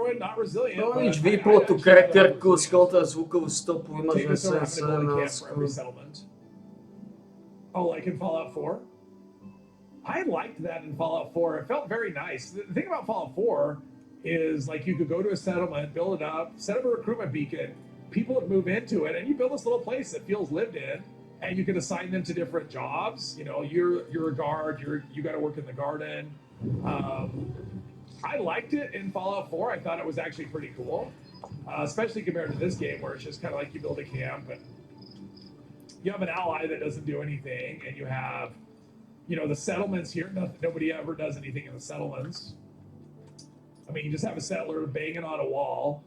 Morrowind, not resilient. No nič, vyplo tu charakterku, sklotil zvukovú stopu, vymažem sense na skoro. Oh, like in Fallout 4? I liked that in Fallout 4. It felt very nice. The thing about Fallout 4 is like you could go to a settlement, build it up, set up a recruitment beacon, people would move into it, and you build this little place that feels lived in, and you can assign them to different jobs. You know, you're a guard, you got to work in the garden. I liked it in Fallout 4. I thought it was actually pretty cool, especially compared to this game where it's just kind of like you build a camp and you have an ally that doesn't do anything, and you have, you know, the settlements here. Nobody ever does anything in the settlements. I mean, you just have a settler banging on a wall.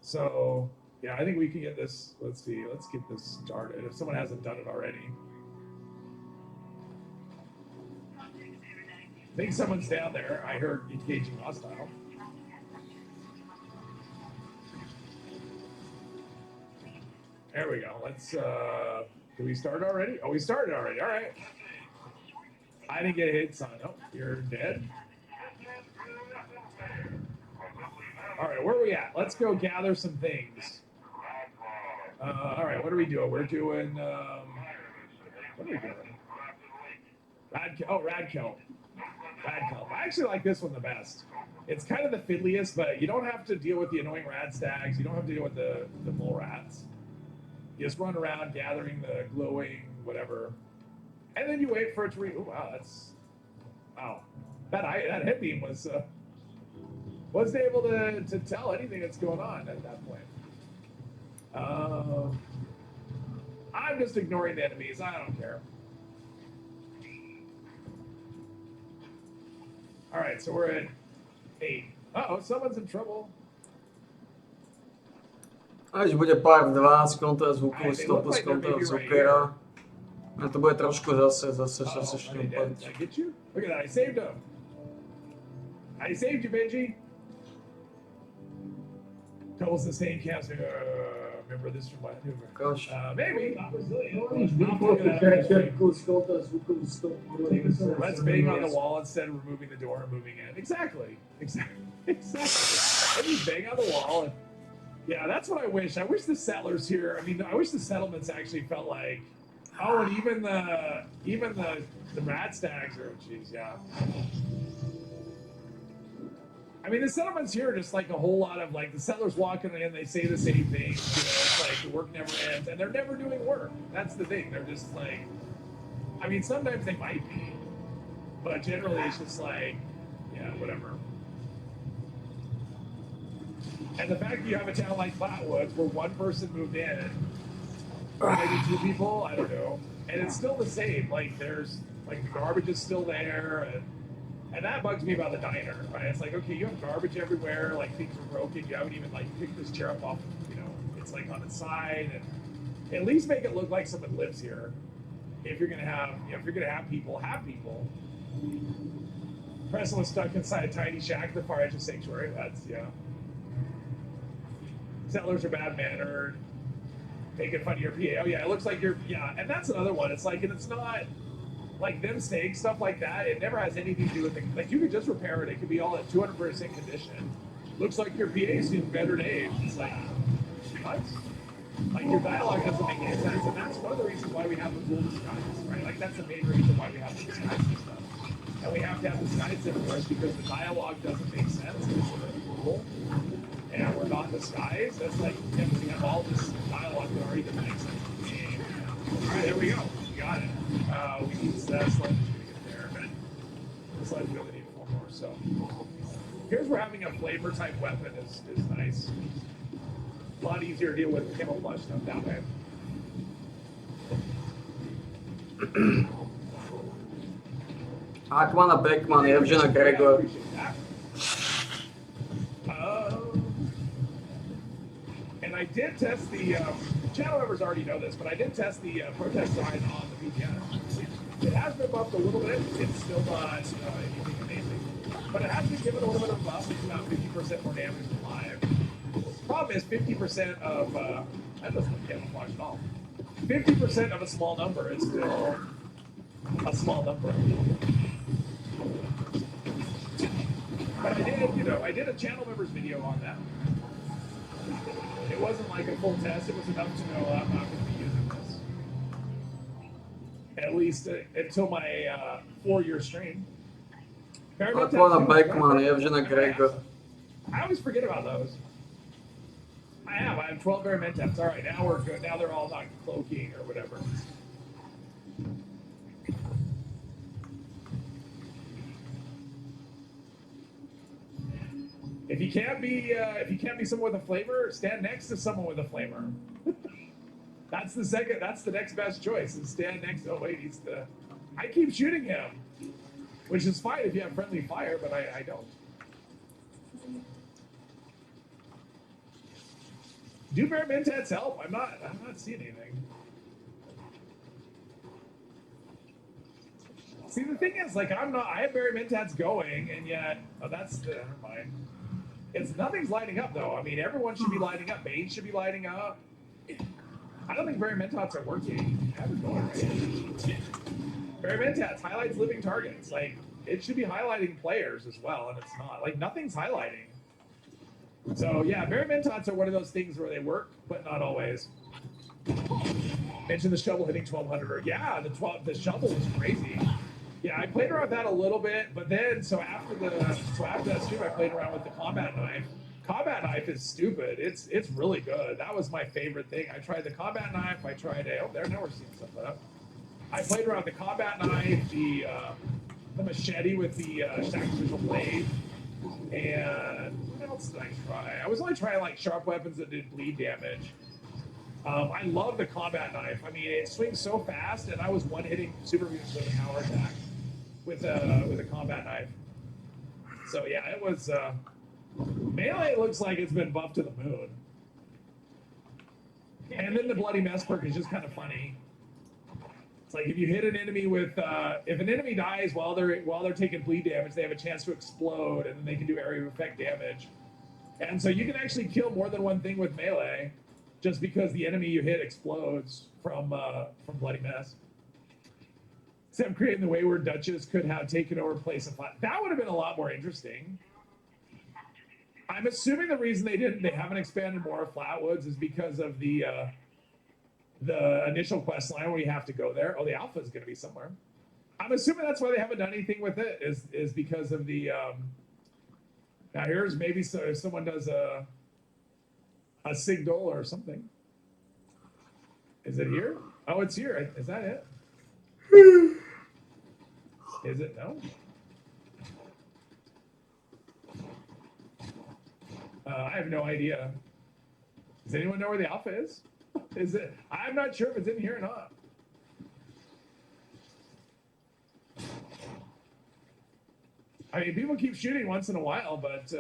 So, yeah, I think we can get this. Let's see. Let's get this started if someone hasn't done it already. I think someone's down there. I heard engaging hostile. There we go. Let's, do we start already? Oh, we started already. All right. I didn't get hit, son. Oh, you're dead. All right, where are we at? Let's go gather some things. All right, what are we doing? We're doing, what are we doing? Radkelp. Radkelp. I actually like this one the best. It's kind of the fiddliest, but you don't have to deal with the annoying rad stags. You don't have to deal with the mole rats. You just run around gathering the glowing whatever. And then you wait for it to oh, wow, that's, wow. That hit beam was, wasn't able to tell anything that's going on at that point. I'm just ignoring the enemies. I don't care. All right, so we're at 8. Uh-oh, someone's in trouble. Až bude pár 2, skontrol zvukovú stopu, skontrol zvukera. A to bude trošku zase šťumpať. Did I get you? Look at that, I saved him. I saved you, Benji. Couples in the same camps. Remember this from my maneuver? Gosh. Maybe. Let's bang on the wall instead of removing the door and moving in. Exactly. Let's just bang on the wall. And, yeah, that's what I wish. I wish the settlers here, I mean, I wish the settlements actually felt like, oh, and even the rat stags are, geez, yeah. I mean, the settlements here are just like a whole lot of like the settlers walking in, they say the same things. You know, it's like the work never ends, and they're never doing work. That's the thing. They're just like, I mean, sometimes they might be, but generally it's just like, yeah, whatever. And the fact that you have a town like Flatwoods where one person moved in, or maybe 2 people, I don't know, and it's still the same. Like there's like the garbage is still there, and that bugs me about the diner, right? It's like, okay, you have garbage everywhere, like things are broken. You haven't even like picked this chair up off, you know, it's like on its side, and at least make it look like someone lives here. If you're gonna have, you know, if you're gonna have people. Preston was stuck inside a tiny shack at the far edge of Sanctuary. That's, yeah. Settlers are bad-mannered, making fun of your PA. Oh yeah, it looks like you're, yeah, and that's another one. It's like, and it's not, like them snakes, stuff like that, it never has anything to do with it. Like you could just repair it. It could be all at 200% condition. Looks like your PA's in better age. It's like, what? Like your dialogue doesn't make any sense. And that's one of the reasons why we have the cool disguises, right? Like that's the main reason why we have the disguises and stuff. And we have to have disguises everywhere because the dialogue doesn't make sense. It's really cool. And we're not disguised. That's like, yeah, we have all this dialogue that already doesn't make sense in the game. All right, there we go. Got it. We need that sledge to get there, but the sledge we only need 4 more. So here's where having a flavor type weapon is nice. A lot easier to deal with camouflage stuff that way. Hackman a Beckman, Evgen a Gregor. And I did test the channel members already know this, but I did test the protest sign on the VPN. It has been buffed a little bit. It's still not anything amazing, but it has been given a little bit of a buff. It's about 50% more damage than live. Problem is 50% of that doesn't look camouflage at all. 50% of a small number is still a small number. But I did, you know, I did a channel members video on that. It wasn't like a full test. It was enough to know I'm not going to be using this. At least until my 4-year stream. Aqua na Beckman, Evgen na Gregor. I always forget about those. I have 12 Verimentats. All right, now we're good. Now they're all not cloaking or whatever. If you can't be someone with a flamer, stand next to someone with a flamer. That's the next best choice. Is stand next. Oh wait, I keep shooting him, which is fine if you have friendly fire, but I don't. Do Verimentats help? I'm not seeing anything. See, the thing is, like, I have Verimentats going, and yet, never mind. Nothing's lighting up, though. I mean, everyone should be lighting up. Bane should be lighting up. I don't think Verimentats are working. I haven't gone right. Verimentats highlights living targets. Like, it should be highlighting players as well, and it's not. Like, nothing's highlighting. So, yeah, Verimentats are one of those things where they work, but not always. Mentioned the shovel hitting 1200. Yeah, the shovel was crazy. Yeah, I played around with that a little bit, but then after that stream, I played around with the combat knife. Combat knife is stupid. It's really good. That was my favorite thing. I tried the combat knife. I tried now we're seeing stuff up. I played around with the combat knife, the machete with the sacrificial blade, and what else did I try? I was only trying like sharp weapons that did bleed damage. I love the combat knife. I mean, it swings so fast, and I was one-hitting super mutants with a power attack with a combat knife. So yeah, it was. Melee looks like it's been buffed to the moon. And then the bloody mess perk is just kind of funny. It's like if you hit an enemy with, if an enemy dies while they're taking bleed damage, they have a chance to explode, and then they can do area of effect damage. And so you can actually kill more than one thing with melee, just because the enemy you hit explodes from bloody mess. Except creating the Wayward Duchess could have taken over place of flat. That would have been a lot more interesting. I'm assuming the reason they haven't expanded more of Flatwoods is because of the initial quest line where you have to go there. Oh, the alpha is going to be somewhere. I'm assuming that's why they haven't done anything with it is because of the. Now here's maybe so if someone does a signal or something. Is it here? Oh, it's here. Is that it? Is it? No. I have no idea. Does anyone know where the alpha is? Is it? I'm not sure if it's in here or not. I mean, people keep shooting once in a while, but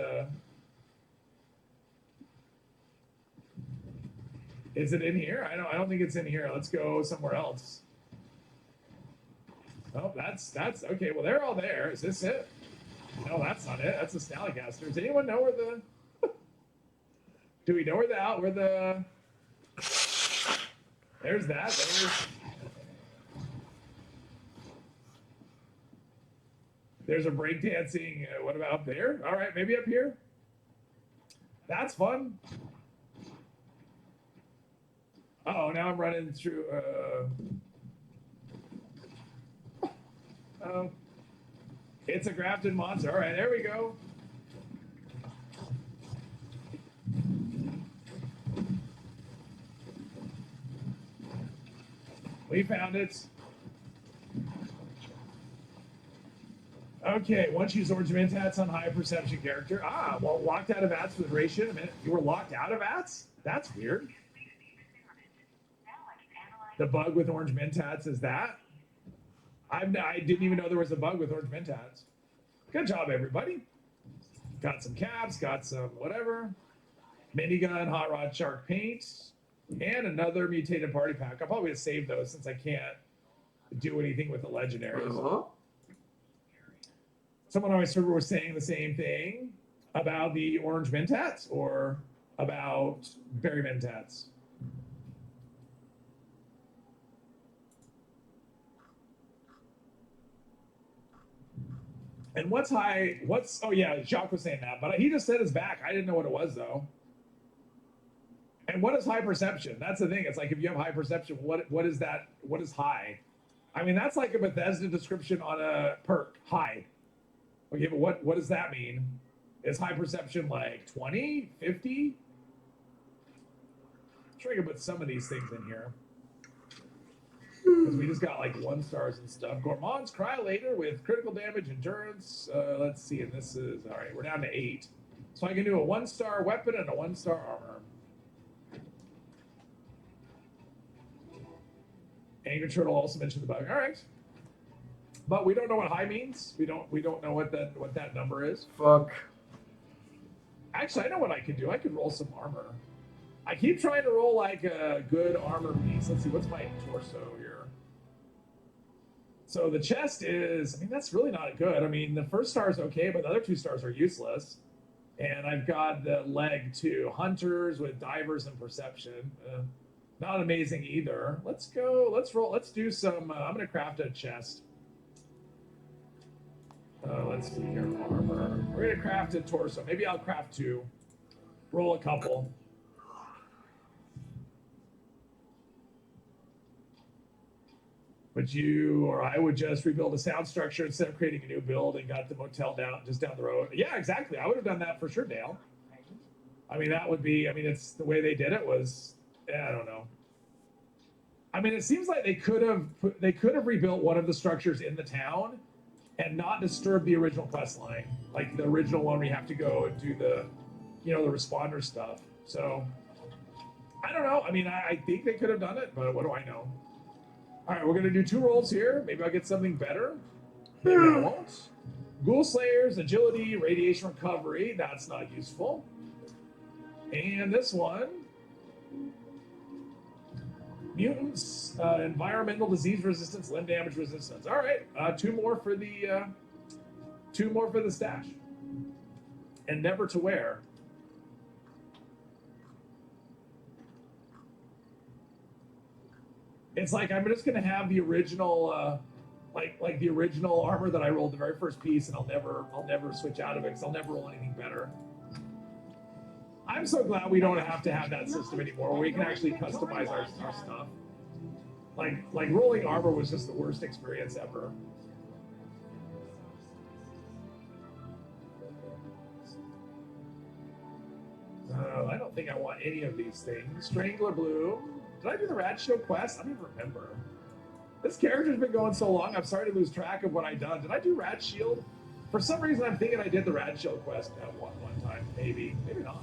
is it in here? I don't think it's in here. Let's go somewhere else. Oh, that's okay. Well, they're all there. Is this it? No, that's not it. That's a Snallygaster. Does anyone know where the? Do we know where the? There's that. There's a breakdancing. What about up there? All right, maybe up here. That's fun. Oh, now I'm running through. Oh, it's a grafted monster. All right, there we go. We found it. Okay, once you use Orange Mentats on high perception character. Ah, well, locked out of VATS with Ration. A minute, you were locked out of VATS? That's weird. The bug with Orange Mentats is that? I didn't even know there was a bug with Orange Mentats. Good job, everybody. Got some caps, got some whatever. Minigun, Hot Rod Shark Paint, and another mutated party pack. I'll probably just save those since I can't do anything with the legendaries. Someone on my server was saying the same thing about the Orange Mentats or about Berry Mentats. And what's high? What's oh yeah, Jacques was saying that, but he just said his back. I didn't know what it was though. And what is high perception? That's the thing. It's like if you have high perception, what is that? What is high? I mean, that's like a Bethesda description on a perk. High. Okay, but what does that mean? Is high perception like 20, 50? I'm sure I can put some of these things in here. Because we just got like 1 stars and stuff. Gourmand's Cryolator with critical damage, endurance. Let's see, and this is all right. We're down to 8, so I can do a 1-star weapon and a 1-star armor. Angry Turtle also mentioned the bug. All right, but we don't know what high means. We don't know what that number is. Fuck. Actually, I know what I could do. I could roll some armor. I keep trying to roll like a good armor piece. Let's see, what's my torso here? So the chest is, I mean, that's really not good. I mean, the 1st star is okay, but the other 2 stars are useless. And I've got the leg too. Hunters with divers and perception. Not amazing either. Let's roll, let's do some, I'm going to craft a chest. Let's see here, armor. We're going to craft a torso. Maybe I'll craft 2. Roll a couple. But you or I would just rebuild a sound structure instead of creating a new build and got the motel down the road. Yeah, exactly. I would have done that for sure, Dale. I mean, that would be. I mean, it's the way they did it was. I don't know. I mean, it seems like they could have rebuilt one of the structures in the town, and not disturb the original quest line, like the original one where you have to go and do the, the responder stuff. So, I don't know. I mean, I think they could have done it, but what do I know? All right, we're going to do 2 rolls here. Maybe I'll get something better. Maybe I won't. Ghoul Slayers, Agility, Radiation Recovery. That's not useful. And this one. Mutants, Environmental Disease Resistance, Limb Damage Resistance. All right, 2 more for the 2 more for the stash. And Never to Wear. It's like I'm just gonna have the original, like the original armor that I rolled the very first piece, and I'll never switch out of it because I'll never roll anything better. I'm so glad we don't have to have that system anymore, where we can actually customize our stuff. Like rolling armor was just the worst experience ever. I don't think I want any of these things. Strangler Blue. Did I do the Rad Shield quest? I don't even remember. This character's been going so long, I'm starting to lose track of what I done. Did I do Rad Shield? For some reason, I'm thinking I did the Rad Shield quest at one time. Maybe not.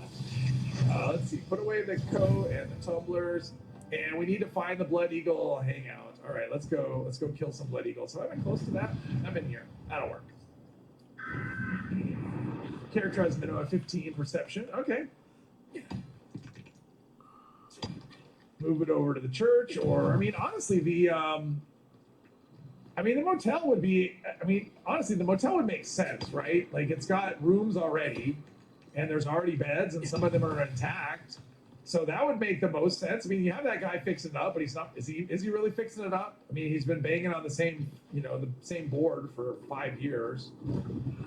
Let's see. Put away the coat and the tumblers, and we need to find the Blood Eagle hangout. All right, let's go. Let's go kill some Blood Eagles. So I've been close to that. I'm in here. That'll work. Character has minimum of 15 perception. Okay. Move it over to the church, or I mean, honestly, the motel would be. I mean, honestly, the motel would make sense, right? Like it's got rooms already, and there's already beds, and some of them are intact. So that would make the most sense. I mean, you have that guy fixing it up, but he's not. Is he really fixing it up? I mean, he's been banging on the same, the same board for 5 years.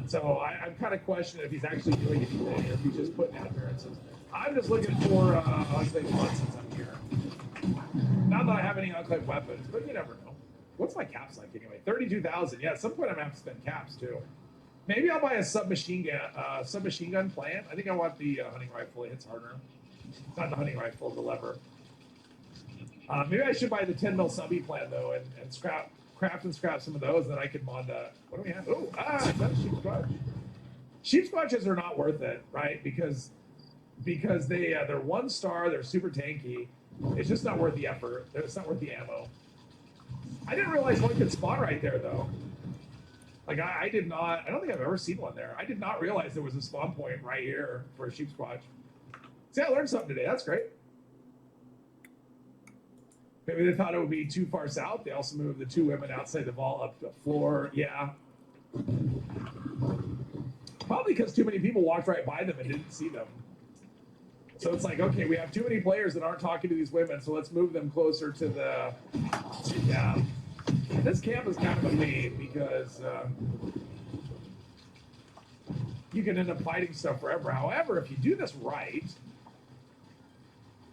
So I'm kind of questioning if he's actually doing anything, or if he's just putting in appearances. I'm just looking for Enclave fun since I'm here. Not that I have any Enclave weapons, but you never know. What's my caps like anyway? 32,000. Yeah, at some point I'm gonna have to spend caps too. Maybe I'll buy a submachine gun plant. I think I want the hunting rifle. It hits harder. Not the hunting rifle, the lever. Maybe I should buy the 10 mil subby plant though, and craft and scrap some of those. Then I could mod. What do we have? Oh, is that a sheep squatch? Sheep squatches are not worth it, right? Because they're 1 star. They're super tanky. It's just not worth the effort. It's not worth the ammo. I didn't realize one could spawn right there though. Like I did not. I don't think I've ever seen one there. I did not realize there was a spawn point right here for a sheep squatch. See, I learned something today. That's great. Maybe they thought it would be too far south. They also moved the 2 women outside the vault up the floor. Yeah. Probably because too many people walked right by them and didn't see them. So it's like, okay, we have too many players that aren't talking to these women, so let's move them closer to the... Yeah. This camp is kind of a pain because you can end up fighting stuff forever. However, if you do this right,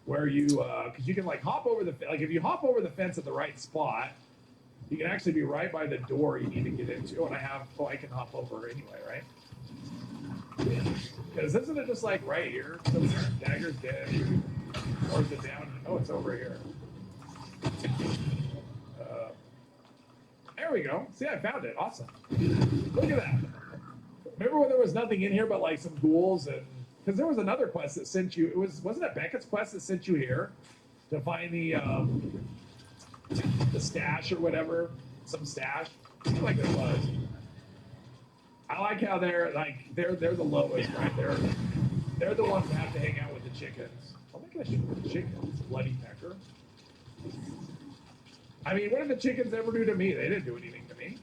where you, because you can like hop over the, like if you hop over the fence at the right spot, you can actually be right by the door you need to get into. And I can hop over anyway, right? Because isn't it just like right here? So dagger's dead. Or is it down? Oh, it's over here. There we go. See, I found it. Awesome. Look at that. Remember when there was nothing in here but like some ghouls and because there was another quest that sent you. Wasn't it Beckett's quest that sent you here to find the stash or whatever, some stash. Seems like it was. I like how they're the lowest, right? They're the ones that have to hang out with the chickens. I'm not gonna shoot the chickens, bloody pecker. I mean, what did the chickens ever do to me? They didn't do anything to me.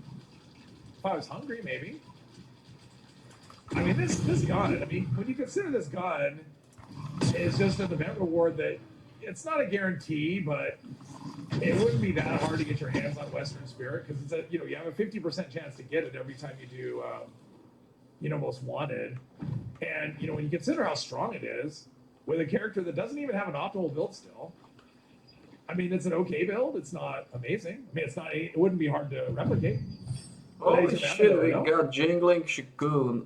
If I was hungry, maybe. I mean, this gun. I mean, when you consider this gun is just an event reward that it's not a guarantee, but it wouldn't be that hard to get your hands on Western Spirit because it's you have a 50% chance to get it every time you do, Most Wanted. And when you consider how strong it is with a character that doesn't even have an optimal build still. I mean, it's an okay build. It's not amazing. I mean, it wouldn't be hard to replicate. Holy shit, we got Jingling Shikun.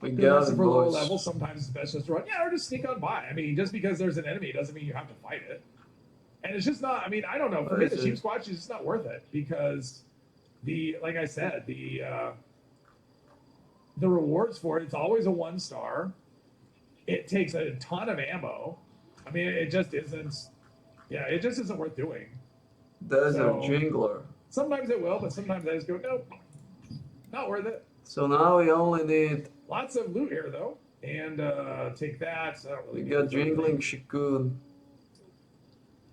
We got it, for lower boys. levels, sometimes it's best just to run. Yeah, or just sneak on by. I mean, just because there's an enemy doesn't mean you have to fight it. And it's just not, I mean, I don't know. For me, the Sheep Squatch is just not worth it because like I said, the rewards for it's always a 1-star. It takes a ton of ammo. I mean, it just isn't worth doing. There's a Jingler. Sometimes it will, but sometimes I just go, nope, not worth it. So now we only need... Lots of loot here, though. And take that. I don't really we got Jingling Shikun.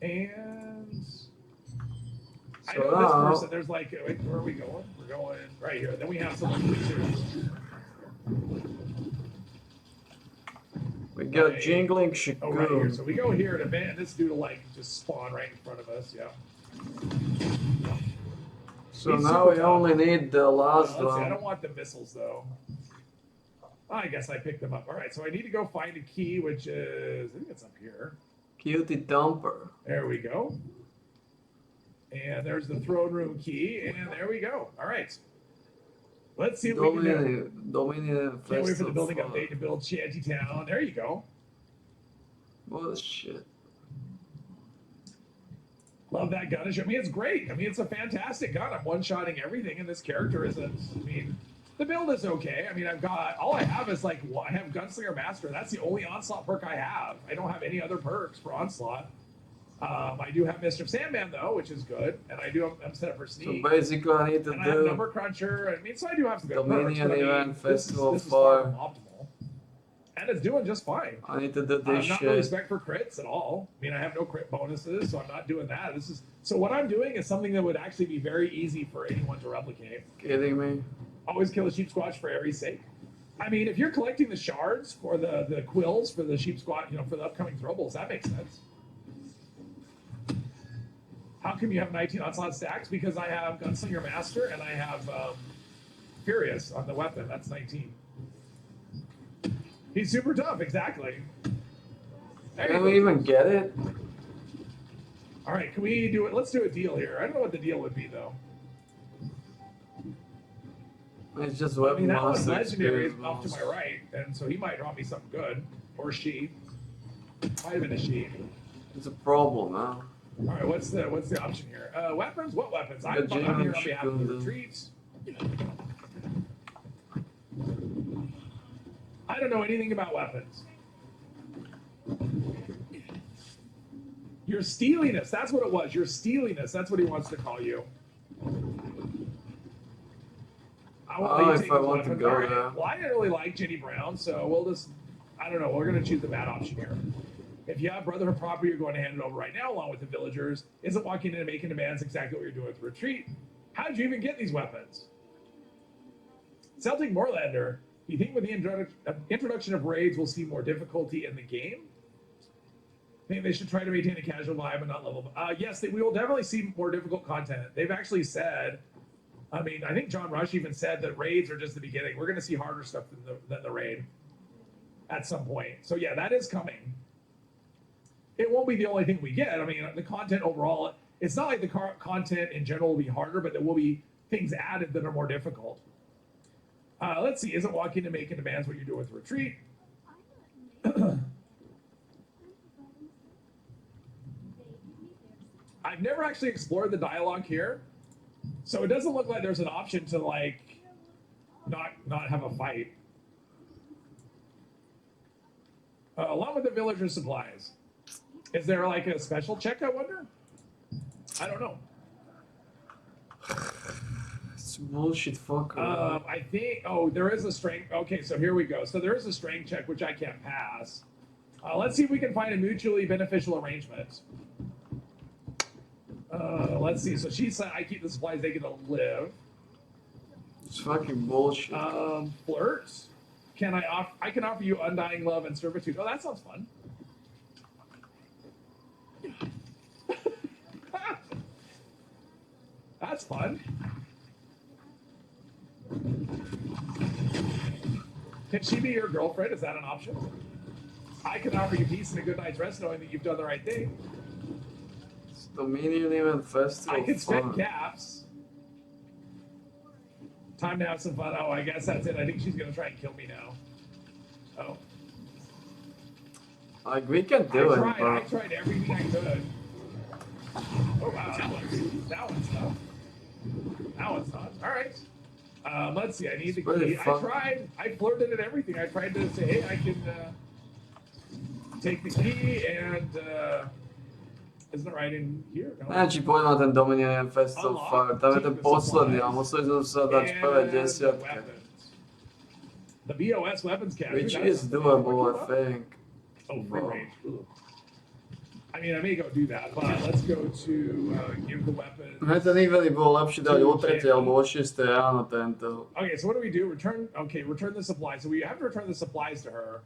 And... So I know this person, there's like, wait, where are we going? We're going right here. Then we have some creatures. We got Jingling Shikun. Oh, right here. So we go here to and this dude will like just spawn right in front of us, yeah. So now we only need the last See, I one. don't want the missiles though. I guess I picked them up. All right, so I need to go find a key, which is, I think it's up here. Cutie Dumper. There we go. And there's the throne room key, and there we go. All right. Let's see what we can do. Dominion Can't wait for the building update to build Shantytown. There you go. Bullshit. Love that gun. I mean, it's great. I mean, it's a fantastic gun. I'm one-shotting everything, and this character isn't, I mean, the build is okay. I mean, all I have is like, I have Gunslinger Master. That's the only Onslaught perk I have. I don't have any other perks for Onslaught. I do have Mischief Sandman, though, which is good. And I'm set up for Sneak. So basically I need to I have Number Cruncher. I mean, so I do have some good Dominion perks. Event Festival this is far from 4. optimal. And it's doing just fine. I need to do this Not shit. no respect for crits at all. I mean, I have no crit bonuses, so I'm not doing that. So what I'm doing is something that would actually be very easy for anyone to replicate. Kidding me? Always kill a Sheep Squatch for Ares' sake. I mean, if you're collecting the shards for the quills for the Sheep Squatch, for the upcoming throwables, that makes sense. How come you have 19 Onslaught stacks? Because I have Gunslinger Master and I have Furious on the weapon. That's 19. He's super tough, exactly. Can we even get it? All right, can we do it? Let's do a deal here. I don't know what the deal would be, though. It's just I weapon mean, that one's master legendary experience. off to my right, and so he might draw me something good. Or she. Might have been a she. It's a problem, huh? All right, what's the option here? Weapons? What weapons? I'm The here on Jingling behalf of the Shikun. retreats. I don't know anything about weapons. You're stealing us. That's what it was. You're stealing us. That's what he wants to call you. I won't let you if take I his want to weapons. go All right. there. Well, I didn't really like Jenny Brown, so we'll just, I don't know. We're going to choose the bad option here. If you have Brotherhood property, you're going to hand it over right now along with the villagers. Isn't walking in and making demands exactly what you're doing with the retreat. How did you even get these weapons? Celtic Moorlander, you think with the introduction of raids, we'll see more difficulty in the game? I think they should try to maintain a casual vibe and not level. Yes, we will definitely see more difficult content. They've actually said I mean, I think John Rush even said that raids are just the beginning. We're going to see harder stuff than the raid at some point. So yeah, that is coming. It won't be the only thing we get. I mean, the content overall, it's not like the content in general will be harder, but there will be things added that are more difficult. Let's see. Isn't walking and making demands what you do with retreat? I've never actually explored the dialogue here, so it doesn't look like there's an option to like not have a fight. Along with the villager supplies, is there like a special check? I wonder. I don't know. It's bullshit, fucker. I think. Oh, there is a strength. Okay, so here we go. So there is a strength check which I can't pass. Let's see if we can find a mutually beneficial arrangement. Let's see. So she said, "I keep the supplies; they get to live." It's fucking bullshit. Flirt. Can I offer? I can offer you undying love and servitude. Oh, that sounds fun. That's fun. Can she be your girlfriend? Is that an option? I can offer you peace and a good night's rest, knowing that you've done the right thing. It's Dominion Event Festival. I can spend caps. Time to have some fun. Oh, I guess that's it. I think she's gonna try and kill me now. Oh. Like, we can do it, I but... tried everything I could. Oh wow, that one's tough. That one's not. All right. Let's see. I need the key. I flirted at everything. I tried to say, hey, I can take the key and isn't it right in here? No. Znači, pojdem na ten Dominion Event Festival Fire. Tam je ten posledný, a museli sme sa dať prvé desiatke. The BOS weapons cache. Which is doable, I think. Oh, free range. Ugh. I mean, I may go do that, but let's go to give the weapon. Ten event bolo lepšie dať o 3. alebo o 6. ráno tento. Okay, so what do we do? Return the supplies. So we have to return the supplies to her,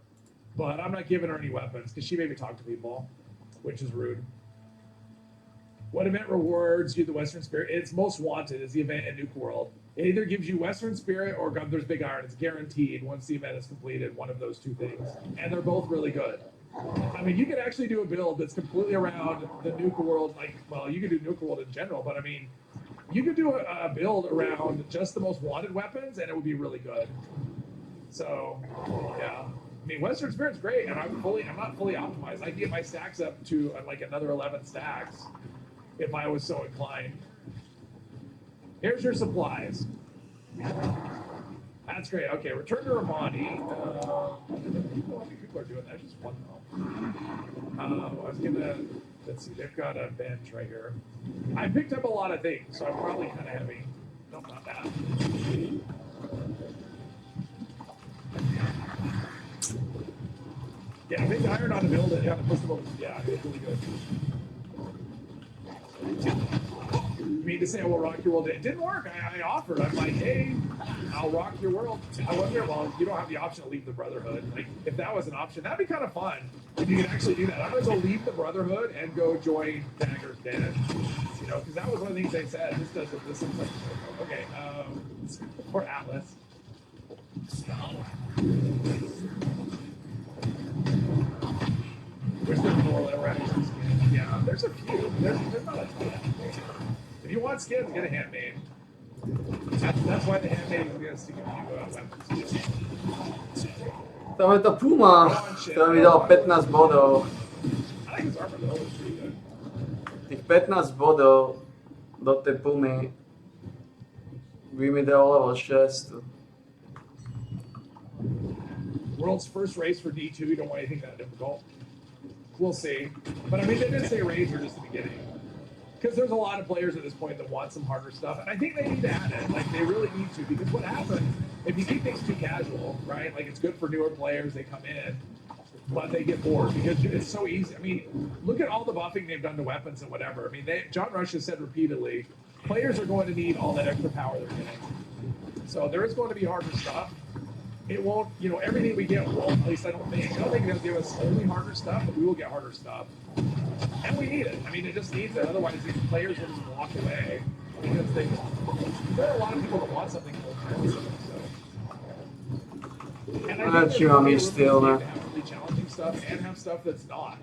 but I'm not giving her any weapons because she made me talk to people, which is rude. What event rewards you the Western Spirit? It's most wanted is the event in Nuke World. It either gives you Western Spirit or Gunther's Big Iron. It's guaranteed once the event is completed, one of those two things. And they're both really good. I mean, you could actually do a build that's completely around the Nuke World. Like, well, you could do Nuke World in general, but I mean, you could do a build around just the most wanted weapons, and it would be really good. So, yeah. I mean, Western Spirit's great, and I'm not fully optimized. I can get my stacks up to like another 11 stacks if I was so inclined. Here's your supplies. That's great. Okay, return to Ramadi. How many people are doing that? Just one though. I was gonna. Let's see. They've got a bench right here. I picked up a lot of things, so I'm probably kind of heavy. No, not that. Yeah, I think iron on the build it. Yeah, yeah, it's really good. You mean to say I will rock your world? It didn't work. I offered. I'm like, hey, I'll rock your world. I wonder, well, you don't have the option to leave the Brotherhood. Like, if that was an option, that'd be kind of fun. If you could actually do that. I'm going to go leave the Brotherhood and go join Dagger's Den. You know, because that was one of the things they said. This looks like, okay, for Atlas. Where's the moral interactions? Yeah, there's a few. There's not a ton. If you want skins, get a handmade. That's why the handmade is going to stick a few weapons. Tam je tá Puma, ktorá mi dala 15 bodov. I think his armor though is pretty good. Tých 15 bodov do tej Pumy by mi dal level 6. World's first race for D2, you don't want anything that difficult. We'll see. But I mean, they did say raids are just the beginning. Because there's a lot of players at this point that want some harder stuff. And I think they need to add it. Like, they really need to. Because what happens, if you keep things too casual, right? Like, it's good for newer players. They come in. But they get bored. Because it's so easy. I mean, look at all the buffing they've done to weapons and whatever. I mean, John Rush has said repeatedly, players are going to need all that extra power they're getting. So there is going to be harder stuff. It won't, you know, everything we get won't, at least I don't think they'll give us only harder stuff, but we will get harder stuff. And we need it. I mean, it just needs it. Otherwise, these players will just walk away. because there are a lot of people that want something full time. So. And I think you want me still, to have really challenging stuff and have stuff that's not.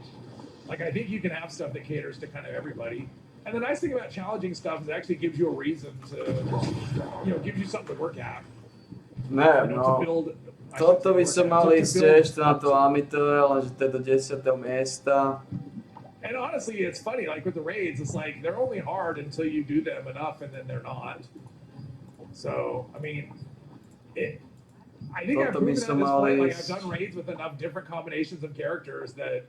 Like I think you can have stuff that caters to kind of everybody. And the nice thing about challenging stuff is it actually gives you a reason to, gives you something to work at. Ne, no. Toto by som mal ísť ešte na to amatőre, lenže to je do 10. miesta. And honestly, it's funny, like with the raids, it's like they're only hard until you do them enough and then they're not. So, I mean, I think I've proven at this point, like I've done raids with enough different combinations of characters that,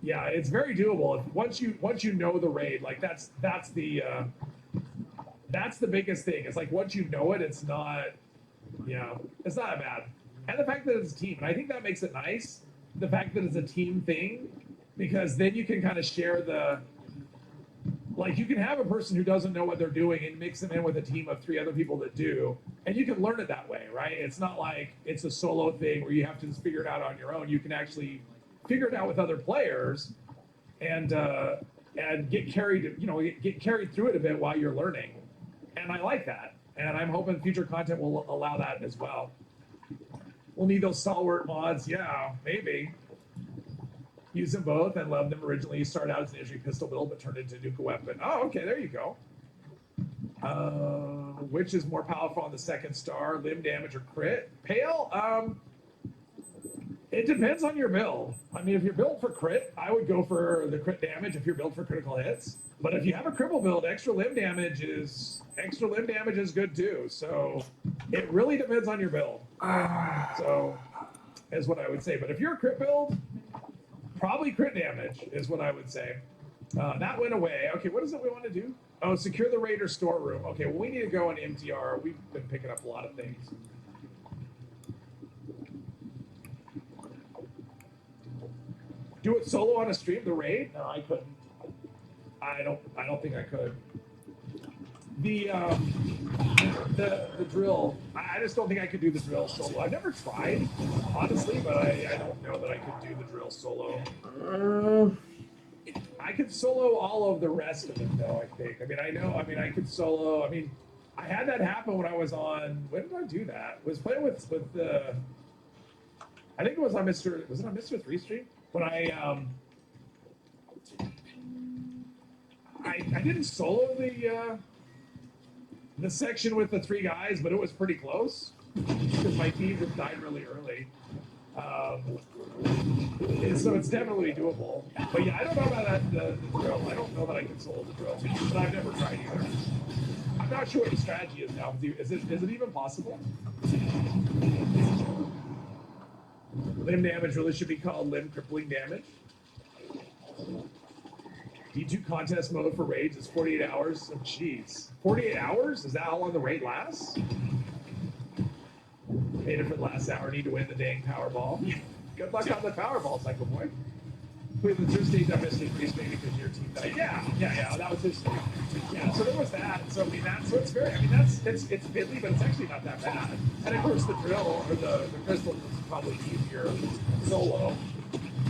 yeah, it's very doable. Once you know the raid, like that's the biggest thing. It's like once you know it, it's not that bad. And the fact that it's a team, and I think that makes it nice. The fact that it's a team thing, because then you can kind of share like you can have a person who doesn't know what they're doing and mix them in with a team of 3 other people that do, and you can learn it that way, right? It's not like it's a solo thing where you have to just figure it out on your own. You can actually figure it out with other players and get carried through it a bit while you're learning. And I like that. And I'm hoping future content will allow that as well. We'll need those stalwart mods. Yeah, maybe. Use them both and love them originally. You start out as an injury pistol build, but turned into a nuke weapon. Oh, okay, there you go. Which is more powerful on the 2nd star, limb damage or crit? Pale? It depends on your build. I mean, if you're built for crit, I would go for the crit damage if you're built for critical hits. But if you have a cripple build, extra limb damage is good too. So it really depends on your build. So is what I would say. But if you're a crit build, probably crit damage is what I would say. That went away. Okay, what is it we want to do? Oh, secure the Raider storeroom. Okay, well, we need to go on MTR. We've been picking up a lot of things. Do it solo on a stream, the raid? No, I couldn't. I don't think I could. The drill, I just don't think I could do the drill solo. I've never tried, honestly, but I don't know that I could do the drill solo. I could solo all of the rest of it, though, I think. I could solo. I had that happen when I was on, when did I do that? I was playing with the, I think it was on Mr. 3 stream? When I didn't solo the section with the 3 guys, but it was pretty close because my team just died really early. So it's definitely doable. But yeah, I don't know about the drill. I don't know that I can solo the drill, but I've never tried either. I'm not sure what the strategy is now. Is it even possible? Limb damage really should be called limb crippling damage. D2 contest mode for raids is 48 hours. Oh, jeez. 48 hours? Is that how long the raid lasts? Made it for the last hour. Need to win the dang Powerball. Good luck on the Powerball, Cycle Boy. Wait, the third stage I missed increased maybe because your team died. Yeah, that was his thing. Yeah, so there was that. So it's very, it's fiddly, but it's actually not that bad. And of course the drill or the crystal is probably easier solo.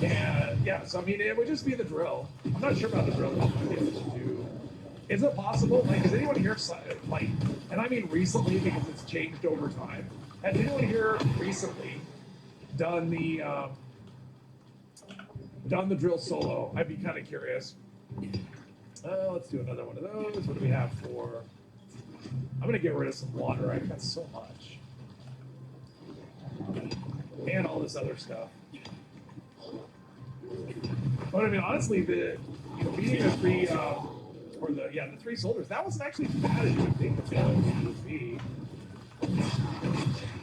And yeah, so it would just be the drill. I'm not sure about the drill. Is it possible? Like, has anyone here and I mean recently because it's changed over time. Has anyone here recently done the drill solo? I'd be kind of curious. Let's do another one of those. What do we have for? I'm gonna get rid of some water. I've got so much, and all this other stuff. But honestly, beating the 3 the 3 soldiers, that wasn't actually bad as you would think it would be.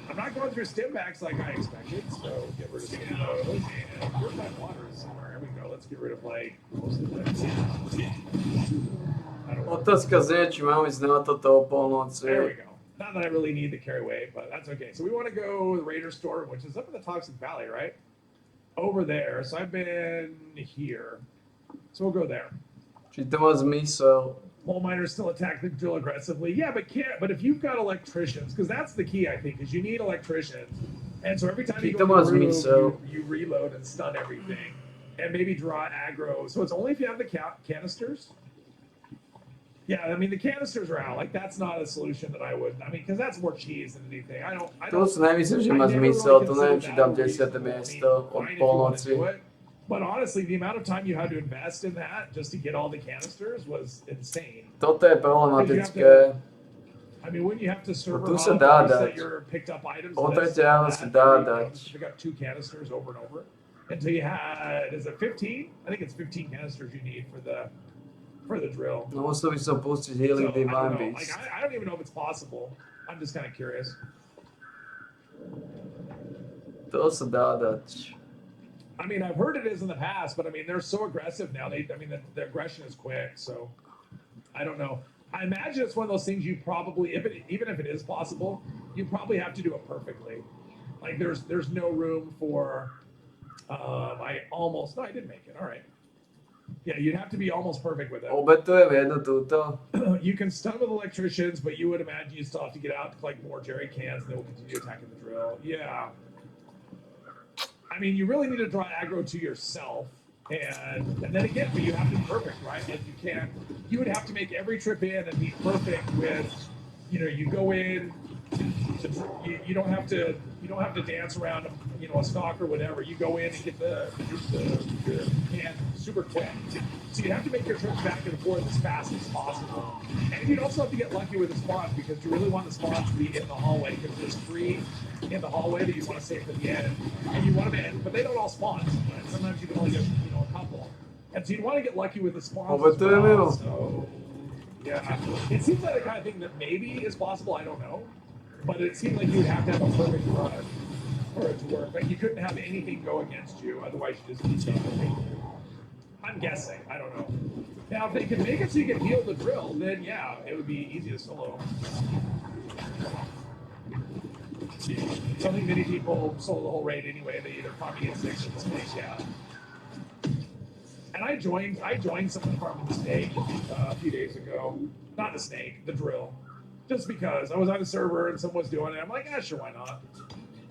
I'm not going through stim packs like I expected, so get rid of some of those. And purified water is somewhere. Here we go. Let's get rid of most of this. Otázka znie, či mám ísť na toto o polnoci. There we go. Not that I really need the carry weight, but that's okay. So we want to go to the Raider store, which is up in the Toxic Valley, right? Over there. So I've been here. So we'll go there. Či to má zmysel. Coal miners still attack the drill aggressively. Yeah, but if you've got electricians, because that's the key, I think, is you need electricians. And so every time you go to the room, you reload and stun everything. And maybe draw aggro. So it's only if you have the canisters. Yeah, I mean the canisters are out. Like that's not a solution that I would. I mean, because that's more cheese than anything. I To don't. si nemyslím, že I má never zmysel, really to neviem, considered či that dám a 10. reasonable. I mean, miesto od fine if you want to polnoci. do it, but honestly, the amount of time you had to invest in that just to get all the canisters was insane. Toto je problematické. I mean, wouldn't you have to server tu hop sa dá reset dať. your picked up items? O list tretie and áno that, sa dá you know, dať. just pick up 2 canisters over and over until you had, is it 15? I think it's 15 canisters you need for the drill. No musel by som pustiť Healing So, I don't Divine know. Beast. Like, I don't even know if it's possible. I'm just kind of curious. To sa dá dať. I mean, I've heard it is in the past, but I mean, they're so aggressive now. I mean, the aggression is quick. So, I don't know. I imagine it's one of those things you probably, even if it is possible, you probably have to do it perfectly. Like, there's no room for. I did make it. All right. Yeah, you'd have to be almost perfect with it. Obetujem jednu túto. You can stun with electricians, but you would imagine you still have to get out to collect more jerry cans, and then we'll continue attacking the drill. Yeah. I mean, you really need to draw aggro to yourself, and then again, but you have to be perfect, right? Like you can't. You would have to make every trip in and be perfect with, you go in. You don't have to dance around a stock or whatever. You go in and get the can super quick. So you have to make your trips back and forth as fast as possible. And you'd also have to get lucky with the spawns because you really want the spawns to be in the hallway because there's 3 in the hallway that you want to save for the end. And you want them in, but they don't all spawn. Sometimes you can only get a couple. And so you want to get lucky with the spawns as well. So yeah, it seems like the kind of thing that maybe is possible. I don't know. But it seemed like you would have to have a perfect run for it to work. Like you couldn't have anything go against you, otherwise you just keep something. I'm guessing. I don't know. Now, if they could make it so you can heal the drill, then yeah, it would be easy to solo. Something many people solo the whole raid anyway. They either probably get 6 or the snake, yeah. And I joined someone farming the snake a few days ago. Not the snake, the drill. Just because I was on a server and someone was doing it, I'm like, sure, why not?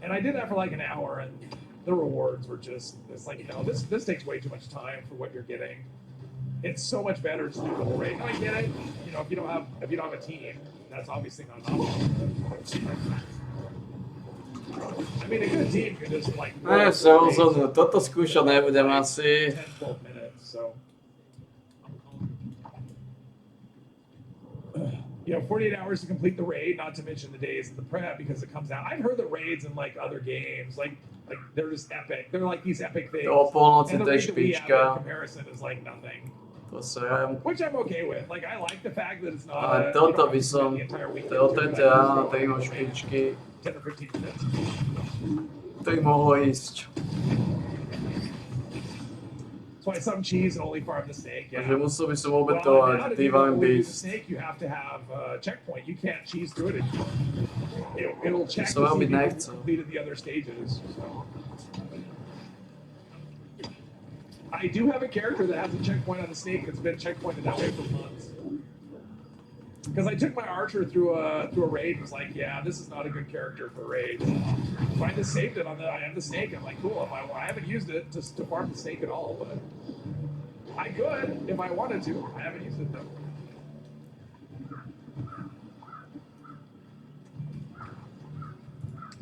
And I did that for like an hour, and the rewards were just, it's like, this takes way too much time for what you're getting. It's so much better to do the whole raid. No, I get it. If you don't have a team, that's obviously not an option. I mean, a good team could just like. Sa rozhodnú, toto skúšať nebudem asi. 10-12 minutes, so. 48 hours to complete the raid, not to mention the days of the prep because it comes out. I've heard the raids in like other games, like they're just epic. They're like these epic things. O polnoci And to the je raid that we have špička. in comparison is like nothing. To serem. Which I'm okay with. Like I like the fact that it's not. Ale toto by som, to je o tretie ráno, to im špičky. 10 or 15 minutes. To im mohlo ísť. That's why some cheese and only farm the snake. Yeah. Takže musel by som Well, now obetovať to do Divine only do the Beast. snake, you have to have a checkpoint. You can't cheese through it anymore. It'll check So to veľmi see if you nechcem. completed the other stages. So. I do have a character that has a checkpoint on the snake that's been checkpointed that way for months. Because I took my archer through a raid and was like, yeah, this is not a good character for a raid. So I just saved it I have the snake. I'm like, cool. I haven't used it to farm the snake at all, but I could if I wanted to. I haven't used it though.